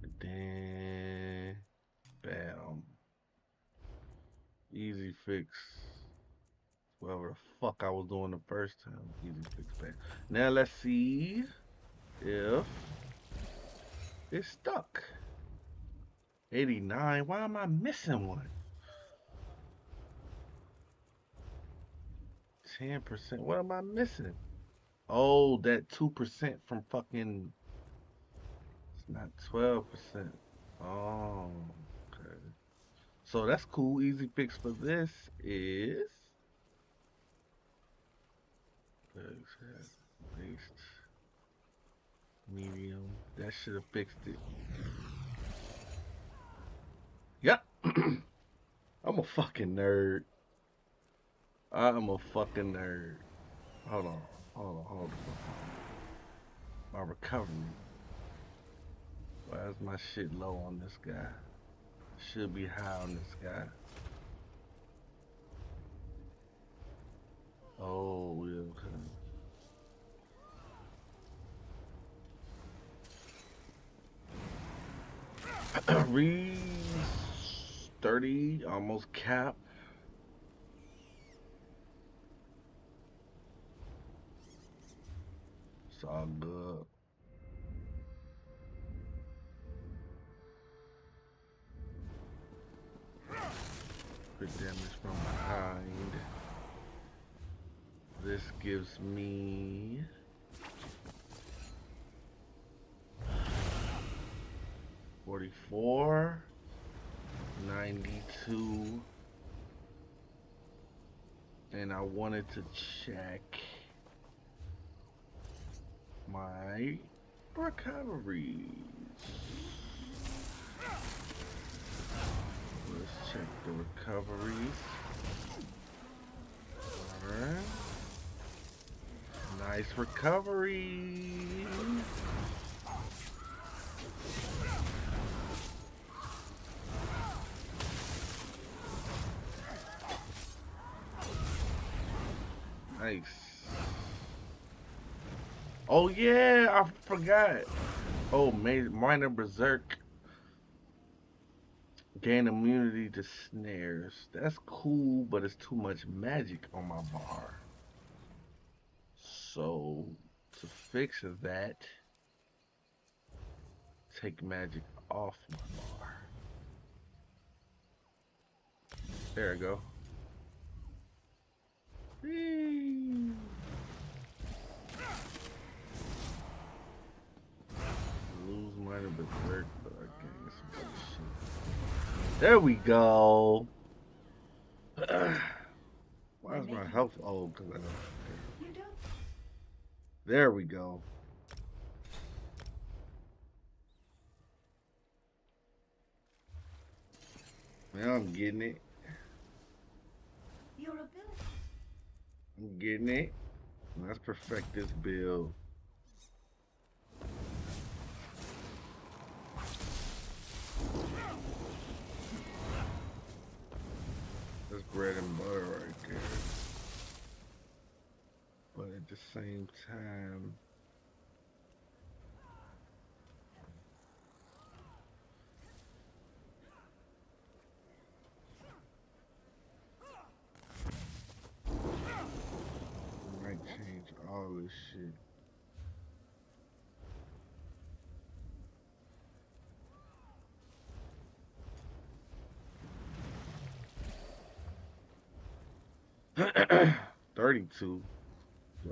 And then bam. Easy fix. Whatever the fuck I was doing the first time. Easy fix, bam. Now let's see if it's stuck. 89. Why am I missing one? 10%. What am I missing? Oh, that 2% from fucking. It's not 12%. Oh, okay. So that's cool. Easy fix for this is. Based. Medium. That should have fixed it. Yep. I'm a fucking nerd. I'm a fucking nerd. Hold on. My recovery. Why is my shit low on this guy? Should be high on this guy. Oh, yeah, okay. Reese 30, almost cap. It's all good. Good damage from behind. this gives me 44, 92, and I wanted to check my recoveries. Let's check the recoveries. Alright. Nice recovery. Nice. Oh yeah, I forgot. Oh, minor berserk. Gain immunity to snares. That's cool, but it's too much magic on my bar. So, to fix that, take magic off my bar. There we go. Whee! Lose minor berserk, but I gain some good shit. There we go. Why is my health old? Cause there we go. Now I'm getting it. Your ability. I'm getting it. Let's perfect this build. That's bread and butter right there. But at the same time, I might change all this shit. $32. Do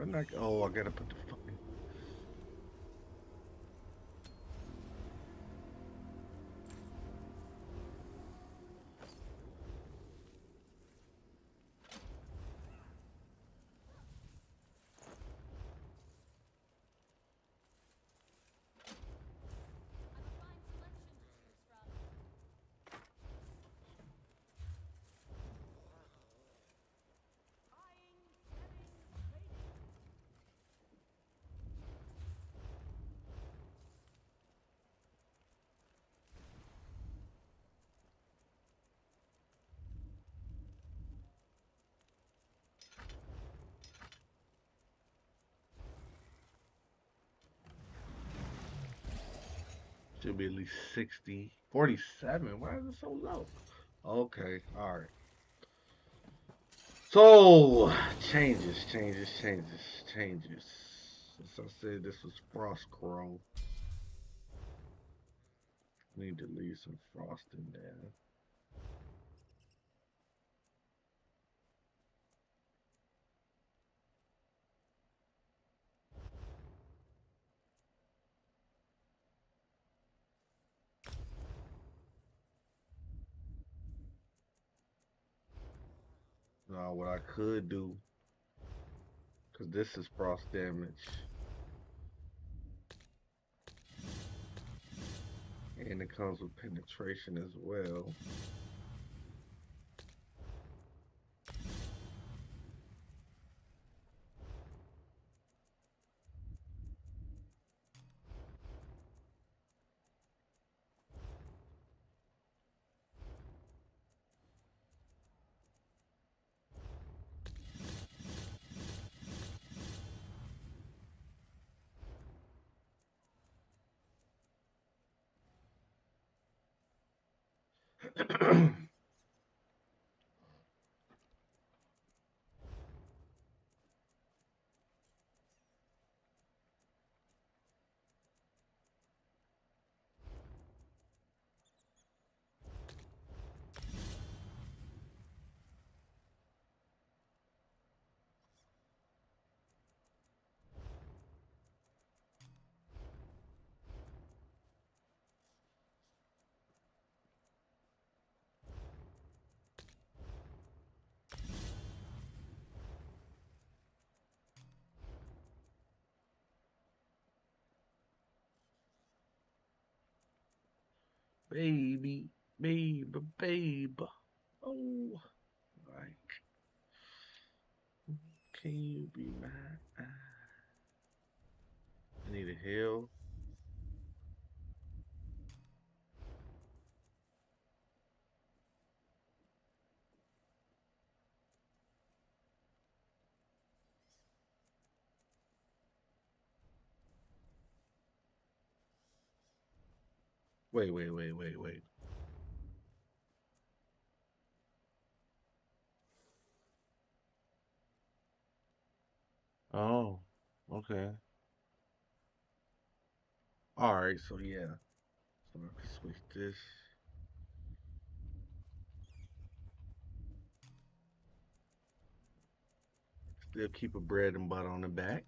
I not? Oh, I gotta put the fucking. Should be at least 60. 47. Why is it so low? Okay, alright. So, changes. As I said, this was frost grown. Need to leave some frosting there. Now, what I could do, because this is frost damage, and it comes with penetration as well. baby, baby. Oh, like, can you be mine? I need a heal. Wait. Oh, okay. Alright, so yeah. So I can switch this. Still keep a bread and butter on the back.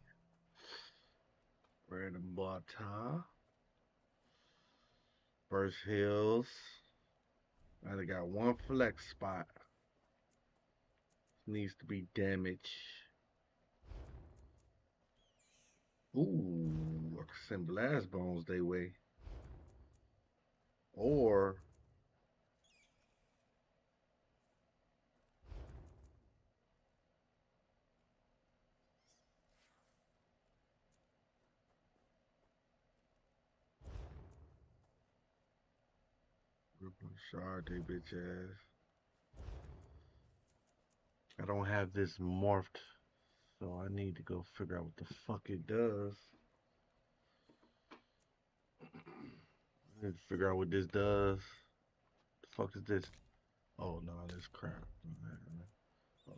Bread and butter. First heals. I only got one flex spot. Needs to be damaged. Ooh, I can send blast bones they way. Or shard they bitch ass. I don't have this morphed, so I need to go figure out what the fuck it does. I need to figure out what this does. The fuck is this? Oh no, this crap. Oh.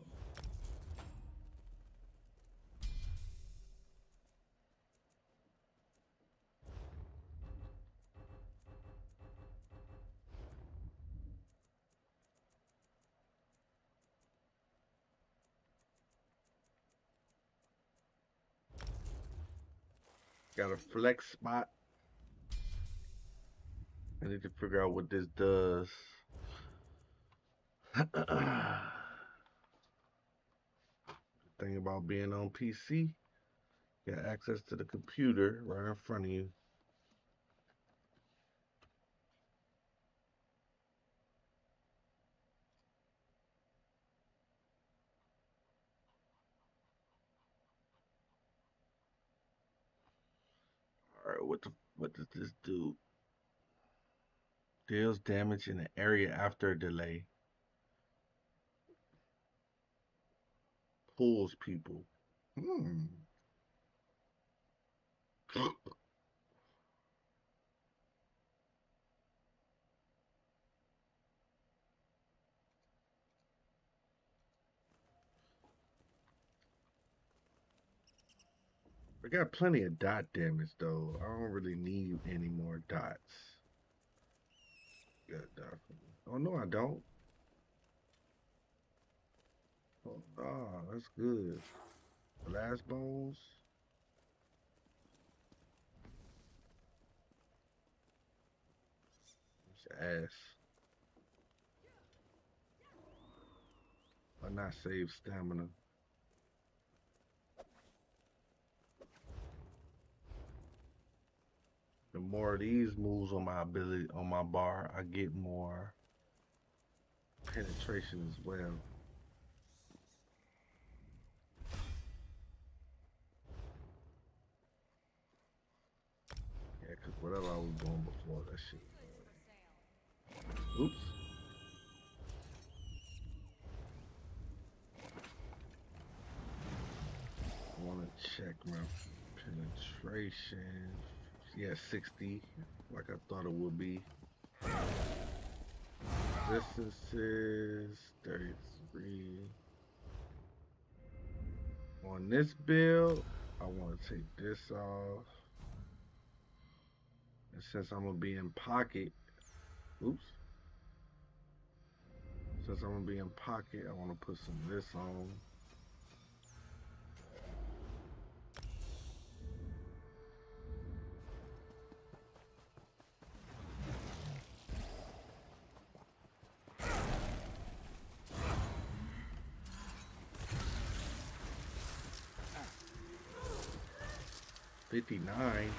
Got a flex spot. I need to figure out what this does. Thing about being on PC, you got access to the computer right in front of you. Alright, what does this do? Deals damage in an area after a delay. Pulls people. I got plenty of dot damage though. I don't really need any more dots. Got a dot for me. Oh no, I don't. Oh, that's good. Blast bones. It's ass. Why not save stamina? The more of these moves on my ability on my bar, I get more penetration as well. Yeah, cause whatever I was doing before, that shit. Oops. I want to check my penetration. Yeah, 60, like I thought it would be. Distances, 33. On this build, I want to take this off. And since I'm going to be in pocket, oops. Since I'm going to be in pocket, I want to put some of this on. $59.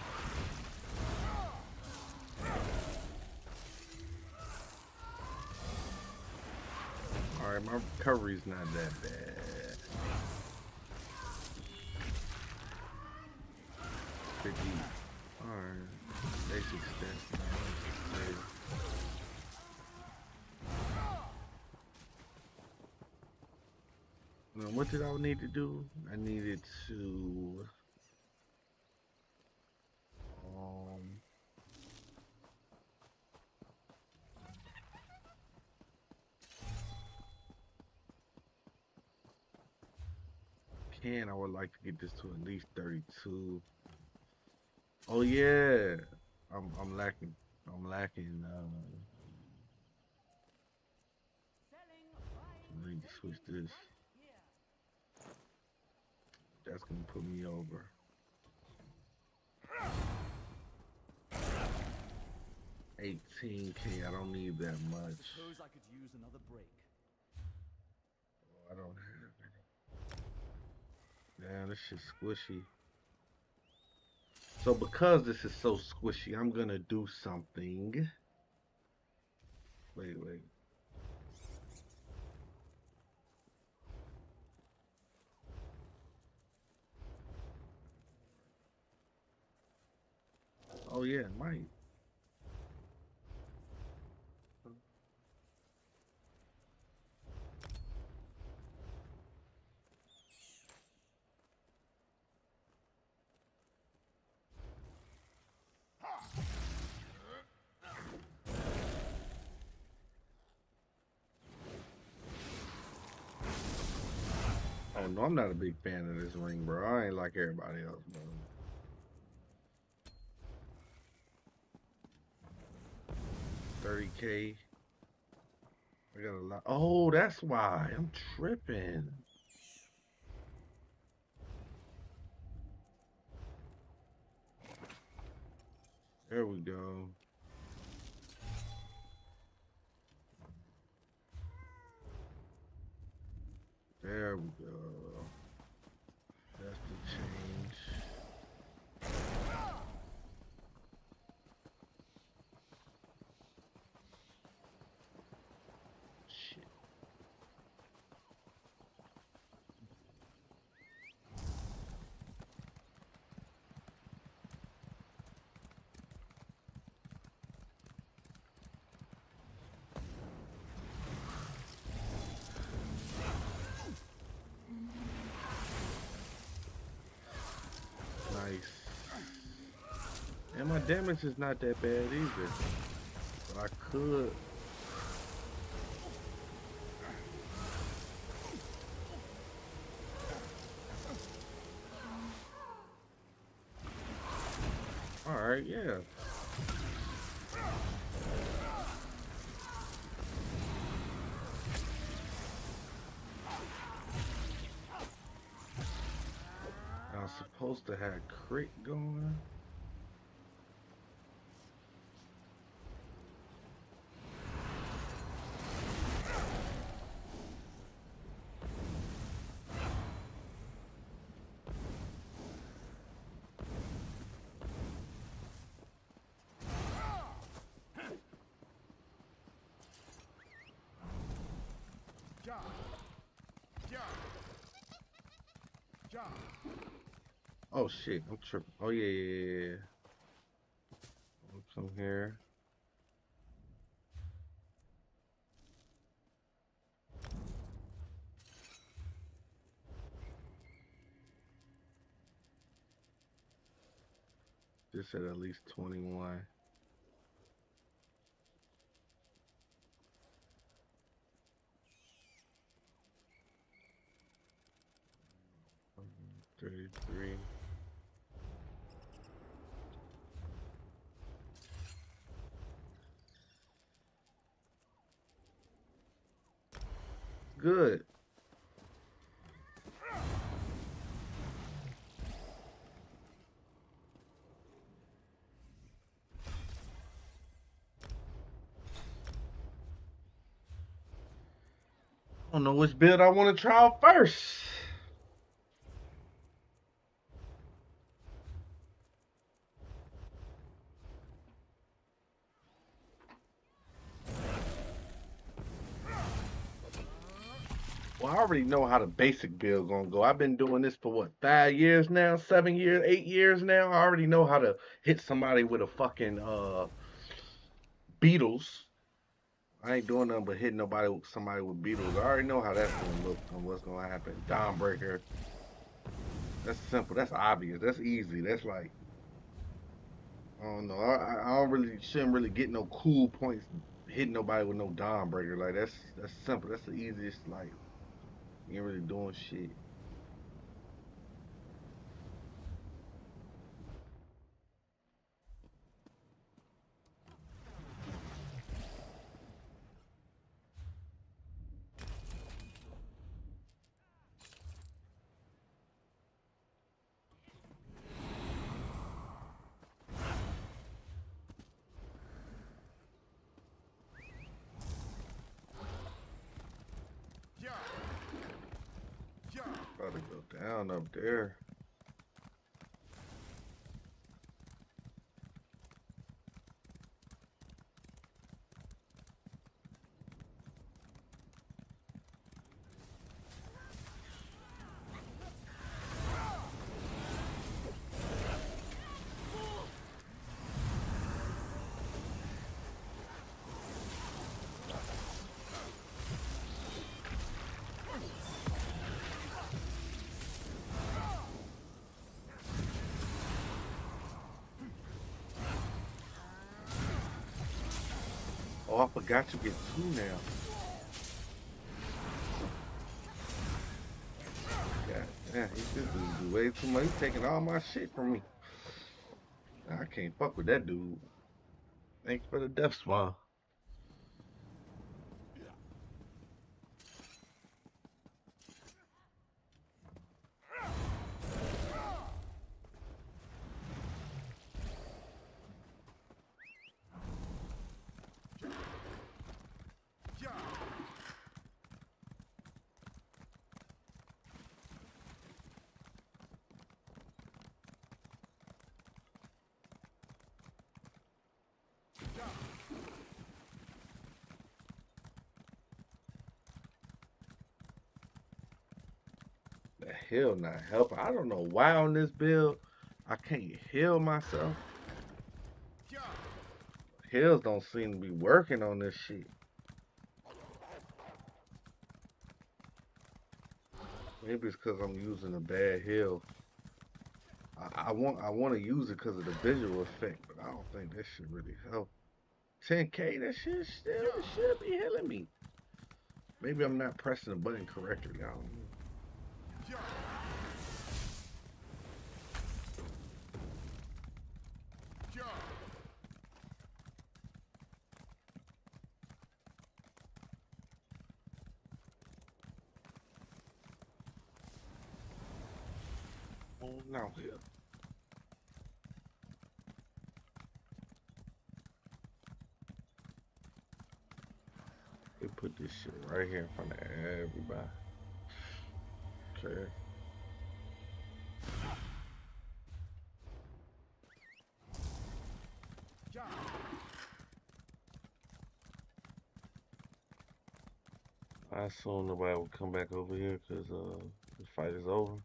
My recovery's not that bad. 50. Alright. Basic stats. Now, what did I need to do? I needed to I would like to get this to at least 32. Oh yeah. I'm lacking I need to switch this. That's gonna put me over. $18K, I don't need that much. Suppose I could use another break. Oh, I don't have any. Damn, this shit's squishy. So because this is so squishy, I'm gonna do something. Wait. Oh yeah, it might. Oh no, I'm not a big fan of this ring, bro. I ain't like everybody else, bro. $30K. I got a lot. Oh, that's why. I'm tripping. There we go. There we go. That's the change. Shit. Nice. And my damage is not that bad either. But I could. Alright, yeah. I was supposed to have crit going. Oh shit, I'm tripping. Oh yeah. Come here. This at least 21. $33. Good. I don't know which build I want to try out first. Well, I already know how the basic build gonna go. I've been doing this for what, 5 years now, 7 years, 8 years now. I already know how to hit somebody with a fucking Beatles. I ain't doing nothing but hitting somebody with Beatles. I already know how that's gonna look and what's gonna happen. Dawnbreaker. That's simple. That's obvious. That's easy. That's like, I don't know. I don't really shouldn't really get no cool points hitting nobody with no Dawnbreaker. Like that's simple. That's the easiest. Like, you ain't really doing shit. About to go down up there. Oh, I forgot you get two now. God damn, he just do way too much. He's taking all my shit from me. I can't fuck with that dude. Thanks for the death spawn. The hell not helping. I don't know why on this build I can't heal myself. Heals don't seem to be working on this shit. Maybe it's because I'm using a bad heal. I want to use it because of the visual effect, but I don't think that should really help. 10K, that shit still should be healing me. Maybe I'm not pressing the button correctly. I don't know. Oh, no, here. They put this shit right here in front of everybody. Okay. I assume nobody will come back over here because the fight is over.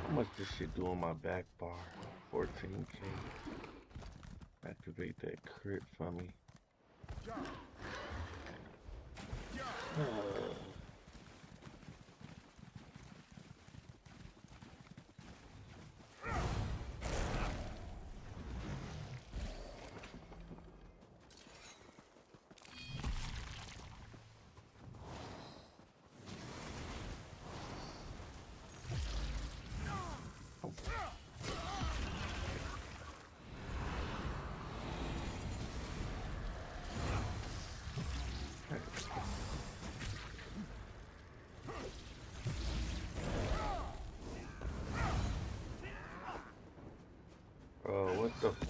How much this shit do on my back bar? 14K. Activate that crit for me. What the?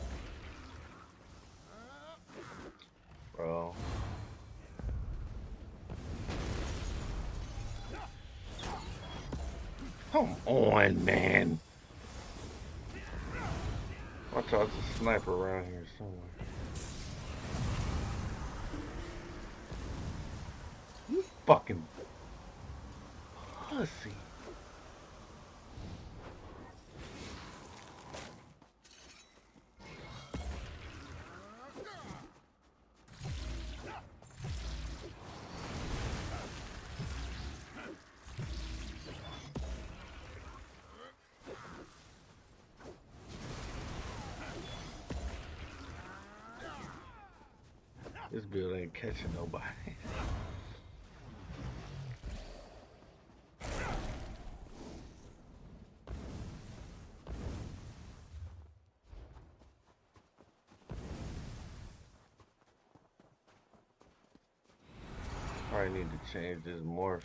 Bro. Come on, man. Watch out, there's a sniper around here somewhere. You fucking pussy. This build ain't catching nobody. Probably need to change this morph.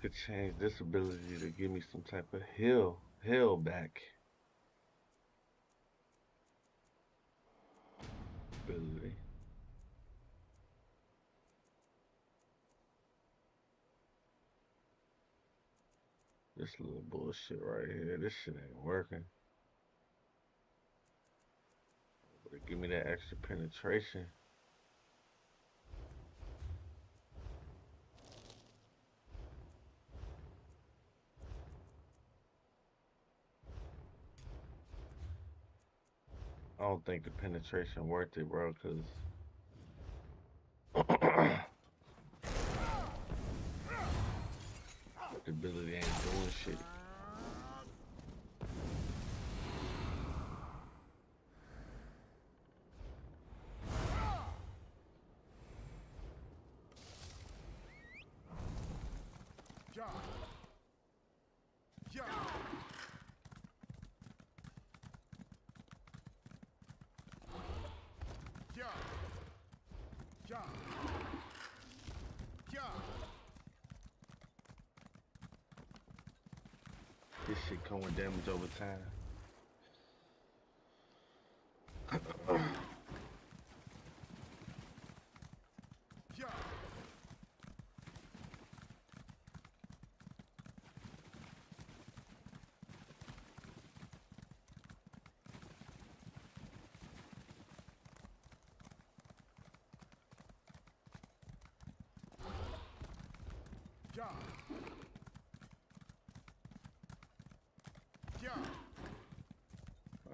Could change this ability to give me some type of heal back ability. This little bullshit right here, this shit ain't working. But give me that extra penetration. I don't think the penetration worth it, bro, cause the ability ain't doing shit. This shit come with damage over time.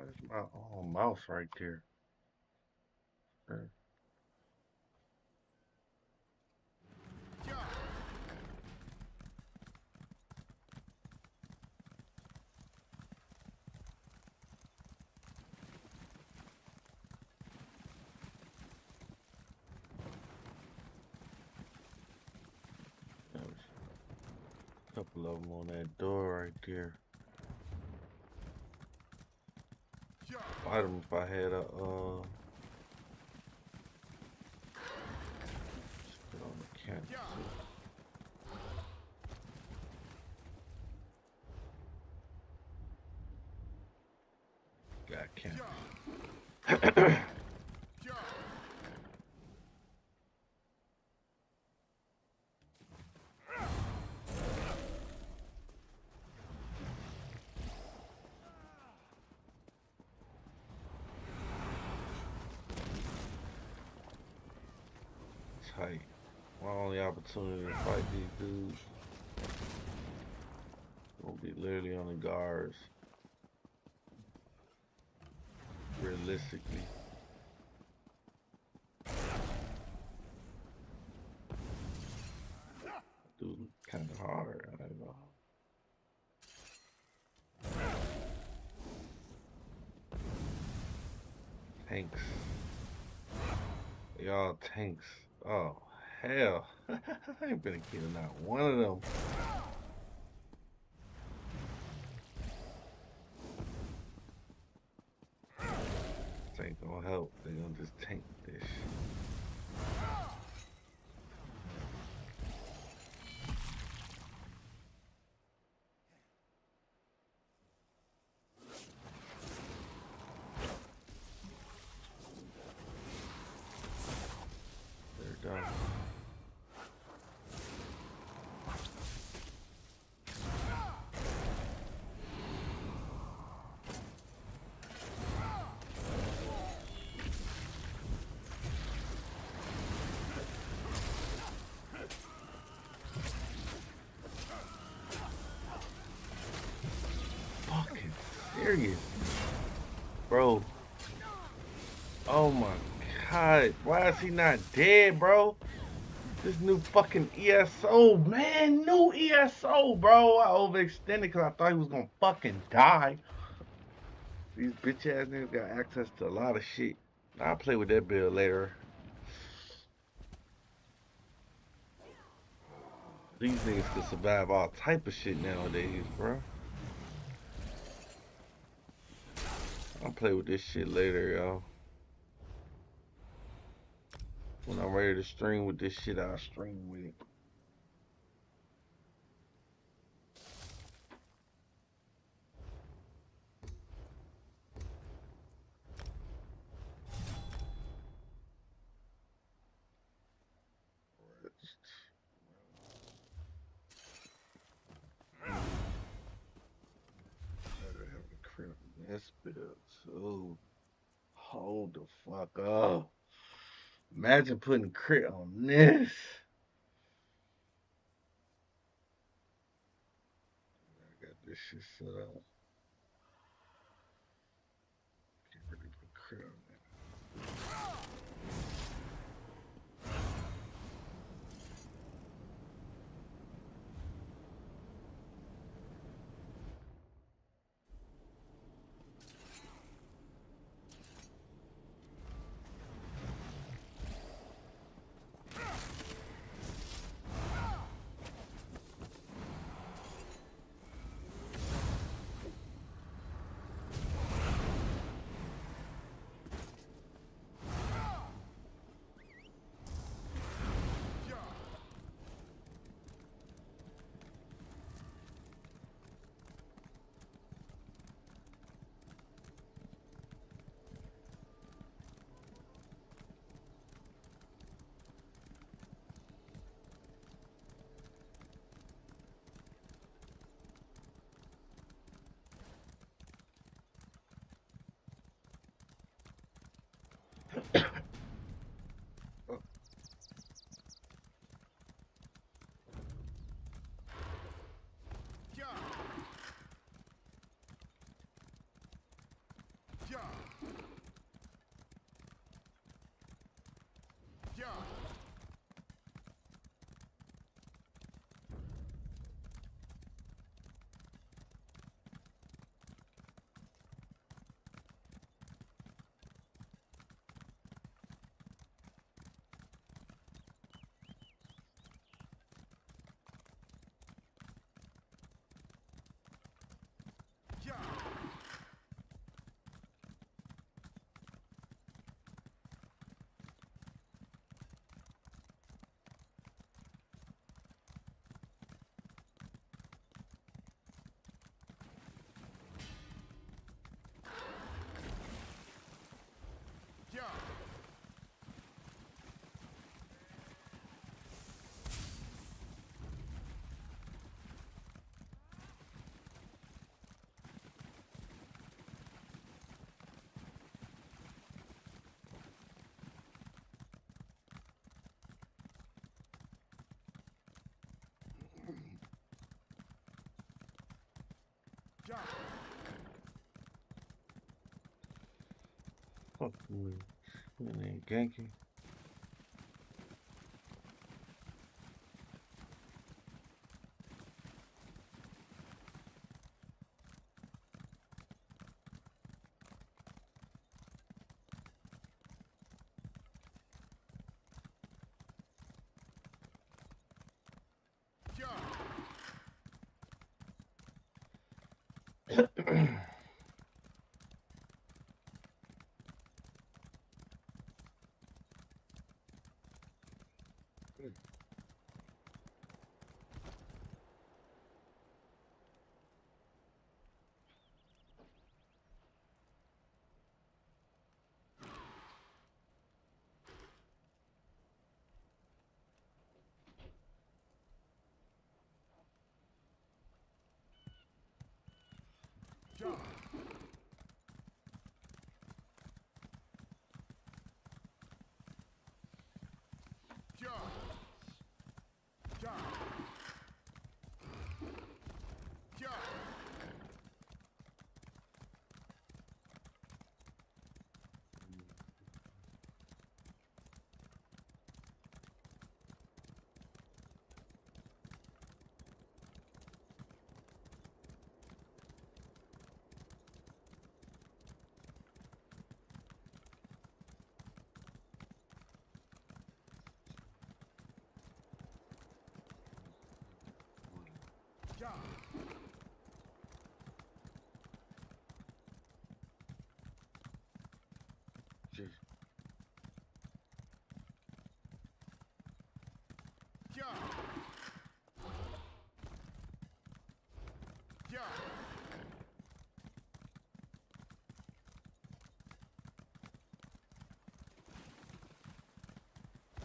That's my own mouse right there. Okay. Couple of them on that door right there. Fight them if I had a just put on the cancer. Got cancer. Tight. My only opportunity to fight these dudes will be literally on the guards. Realistically. Dude, kind of hard. I don't know. Tanks. Y'all tanks. Oh, hell? I ain't gonna kill not one of them. This ain't gonna help. They gonna just tank this. There it goes. Fucking serious, bro. Oh my god, why is he not dead, bro? This new fucking ESO, man, new ESO, bro. I overextended because I thought he was gonna fucking die. These bitch ass niggas got access to a lot of shit. I'll play with that build later. These niggas can survive all type of shit nowadays, bro. I'll play with this shit later, y'all. When I'm ready to stream with this shit, I'll stream with it. This build too. Hold the fuck up. Imagine putting crit on this. I got this shit set up. Get ready to put crit on that. Fuck me. It ain't ganking. John. John. John. John. John. Just John. John.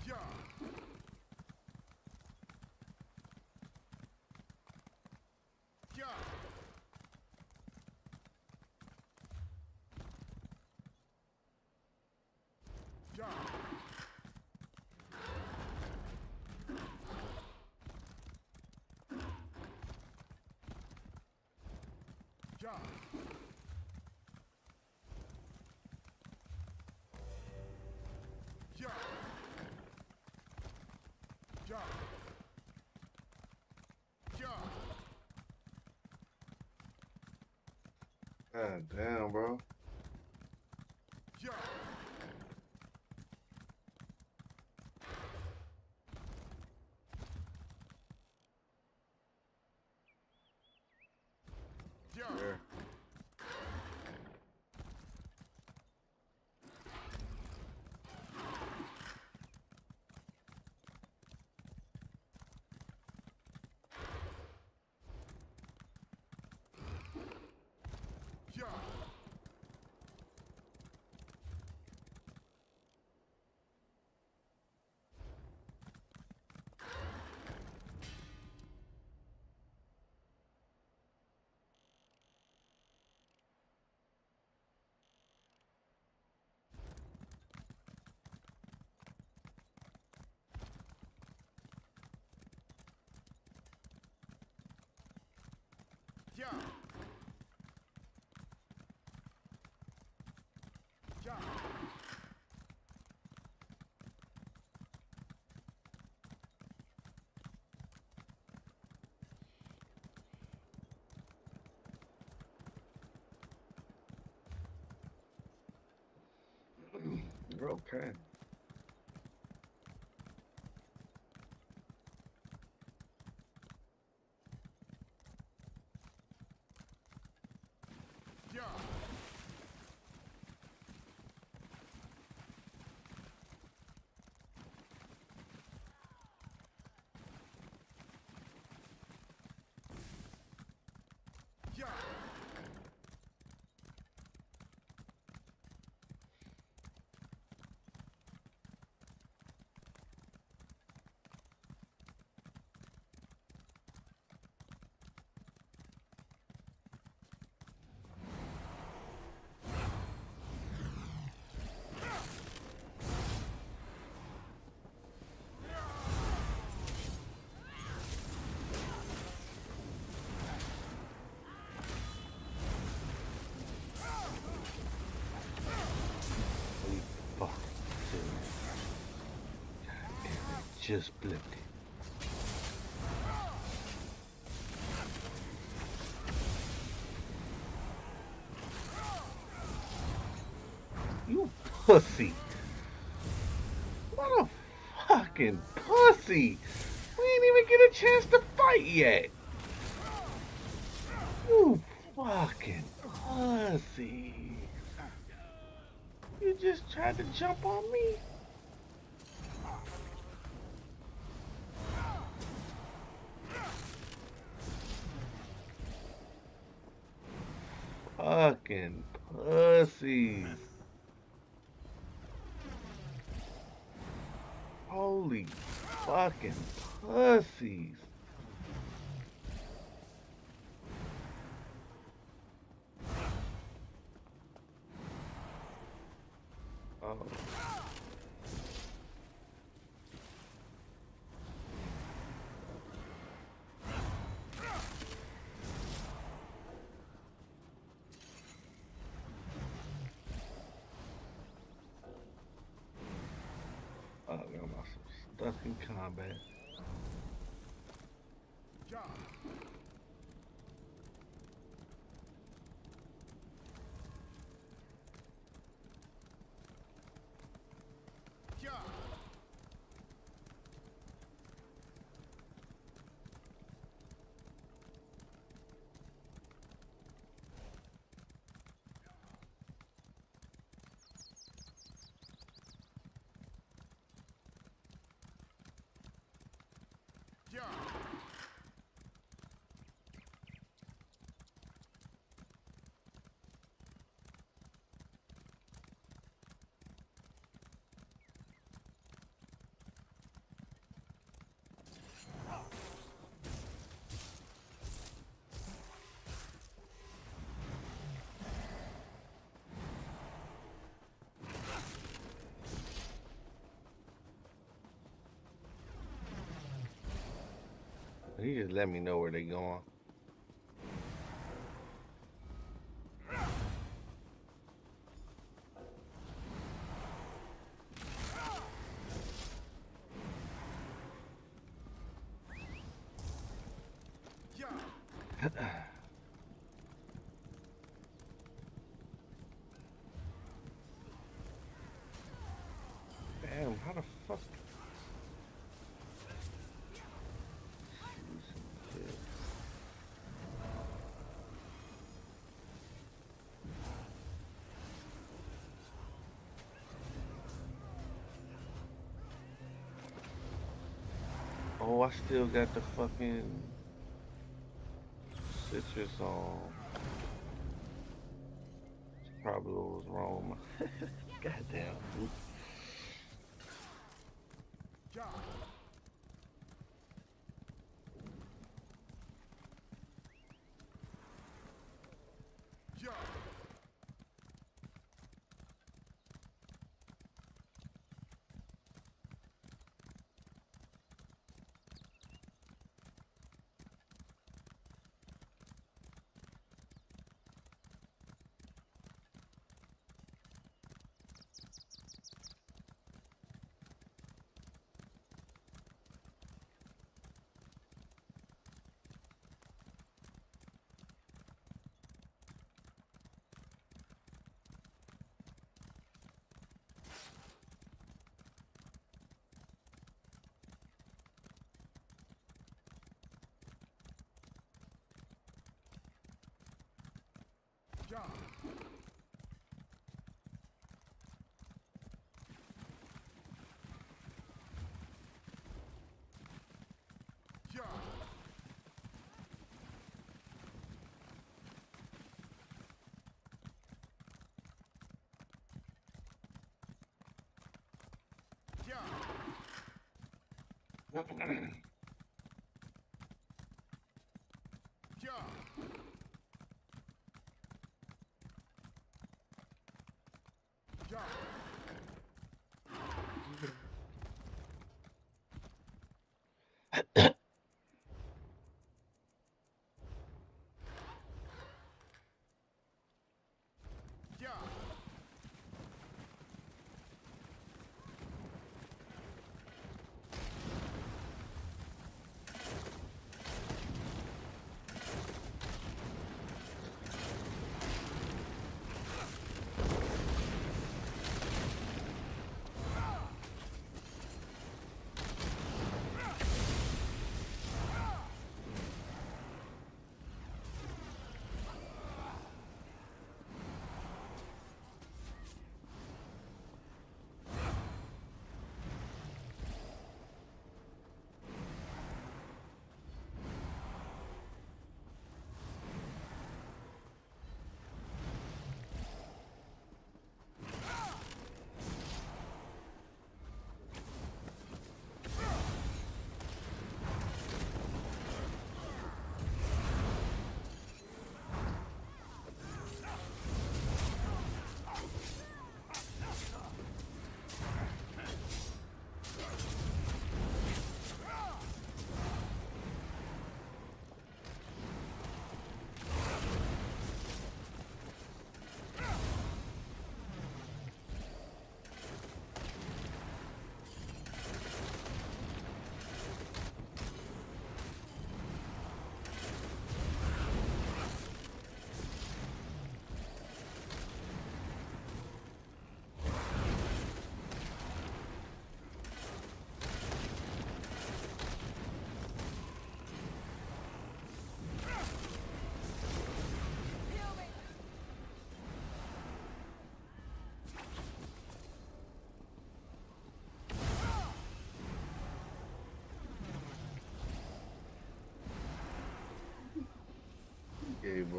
John. John. John. John. John. John. John. God damn, bro. John. John. There. John. John. John. Okay. John. John. Fuck. God damn it. Just blipped it. You pussy. What a fucking pussy. We ain't even get a chance to fight yet. You fucking Pussy. You just tried to jump on me? Fucking pussies. Holy fucking pussies. Oh. Oh, I got myself stuck in combat. Ja. Ja. Ja. He just let me know where they going. Ja. Damn, how the fuck? Oh, I still got the fucking citrus on. That's probably what was wrong. Goddamn. Ja. Ja. Ja. Ja. Ja. Ja. Ja. Ja.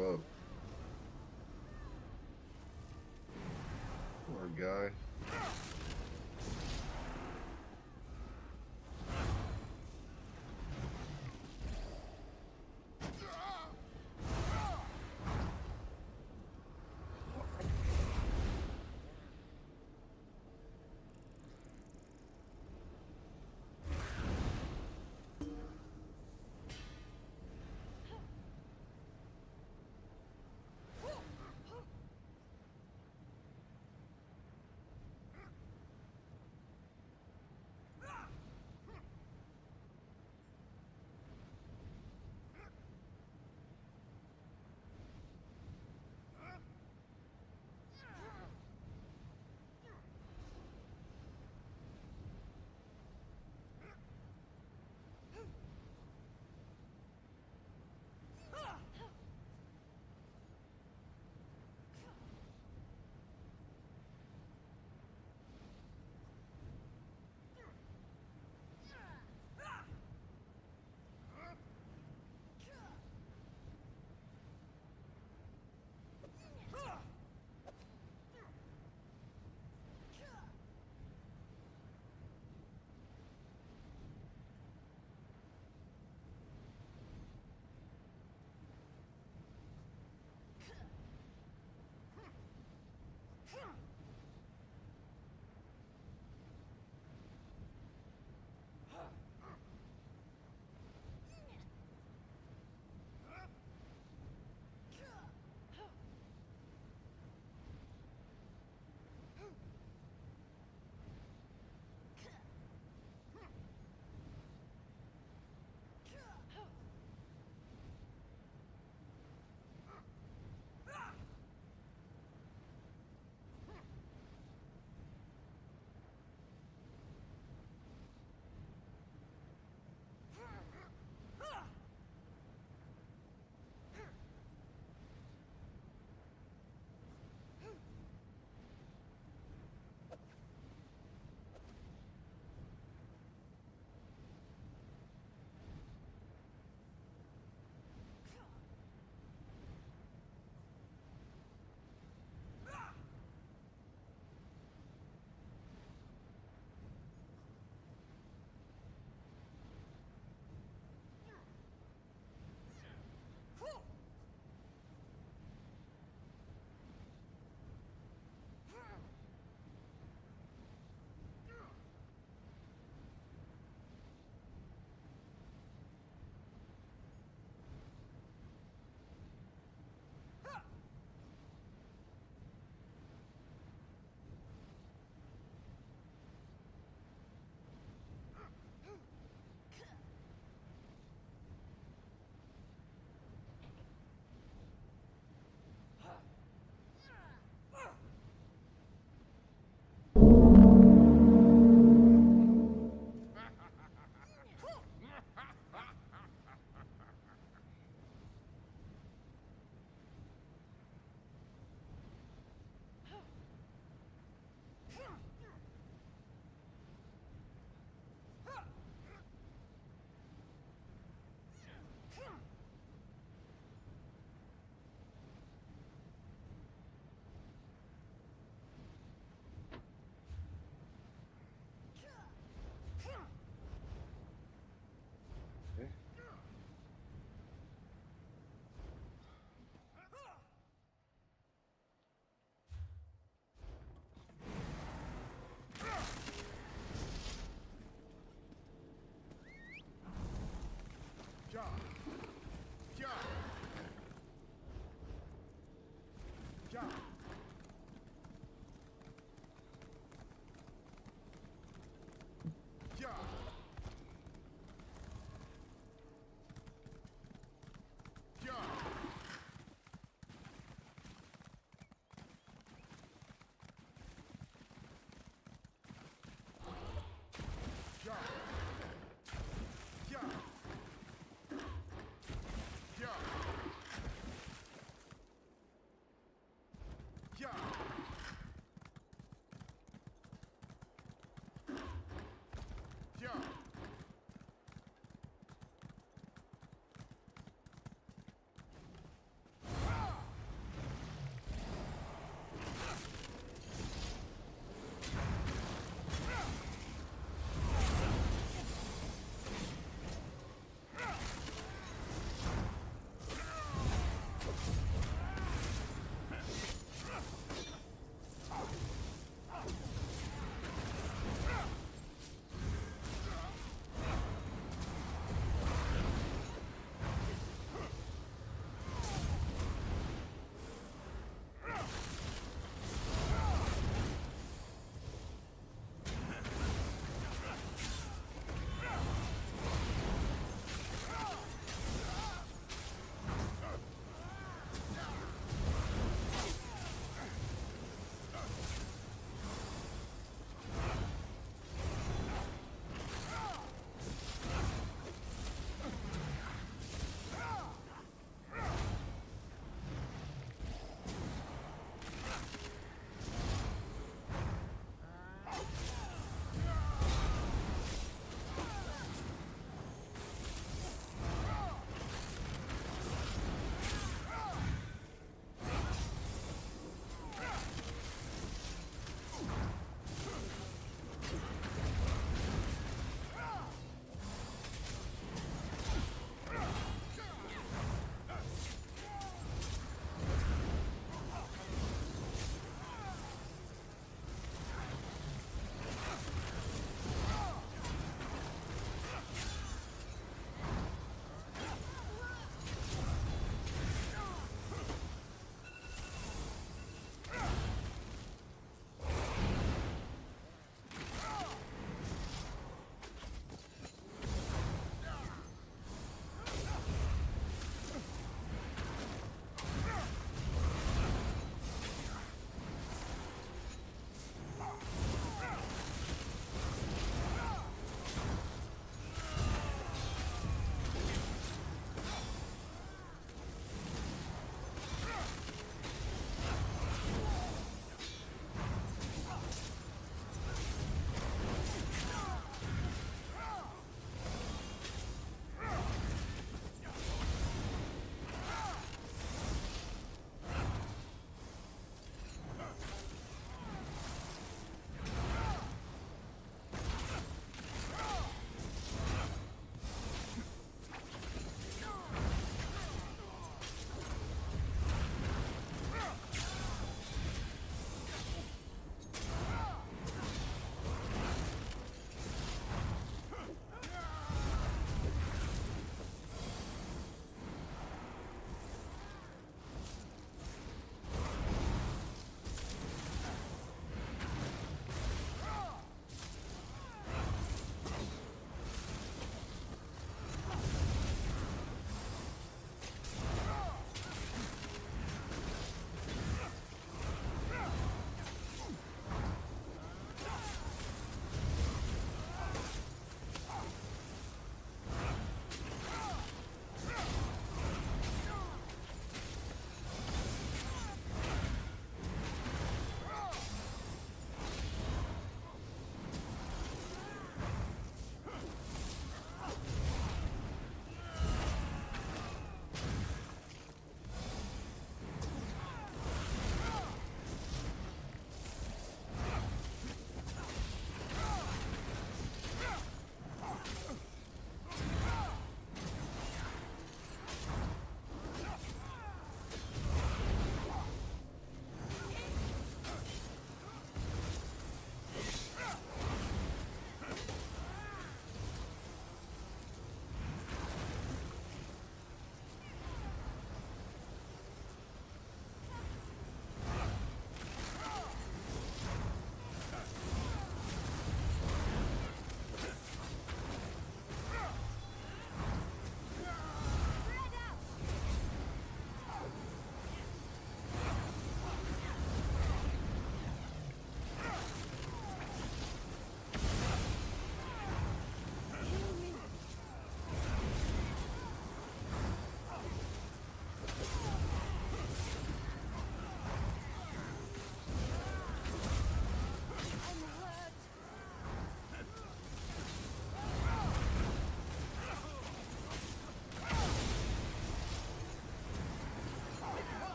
up. Poor guy.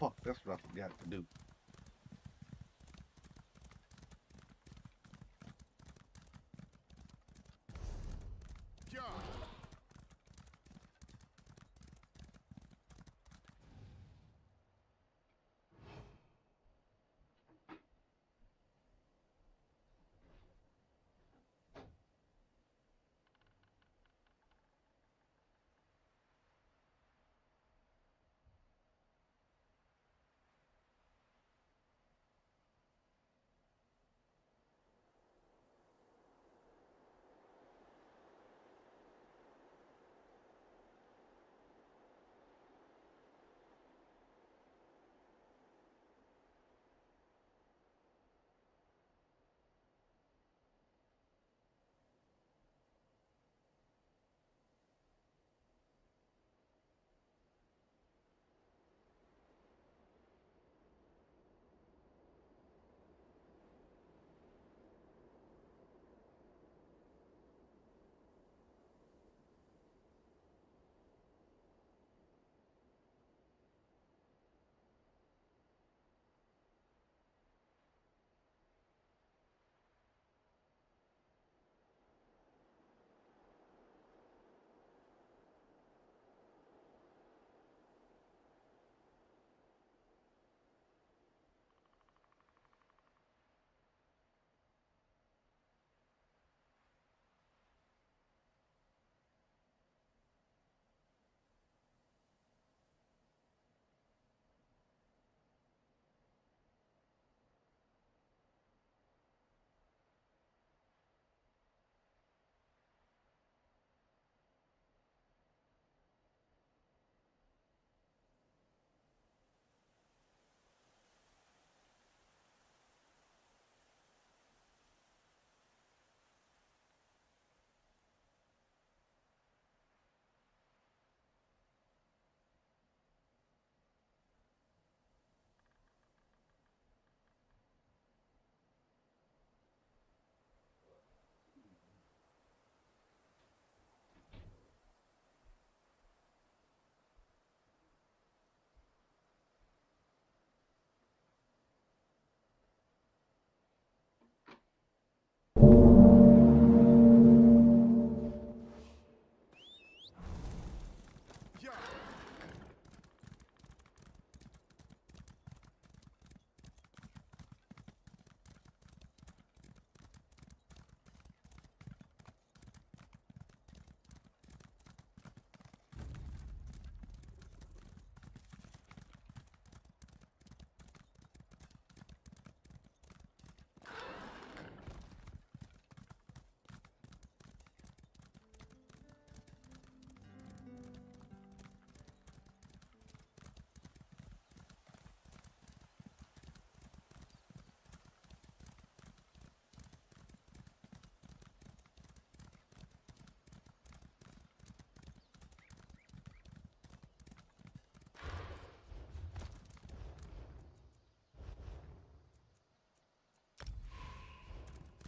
fuck, that's what I forgot to do. Jump.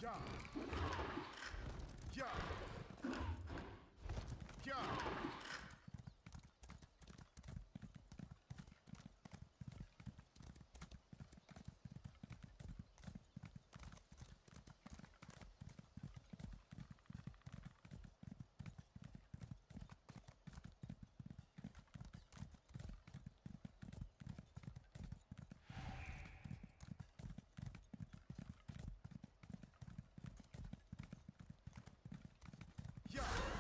Jump. Jump. Jump. Yeah.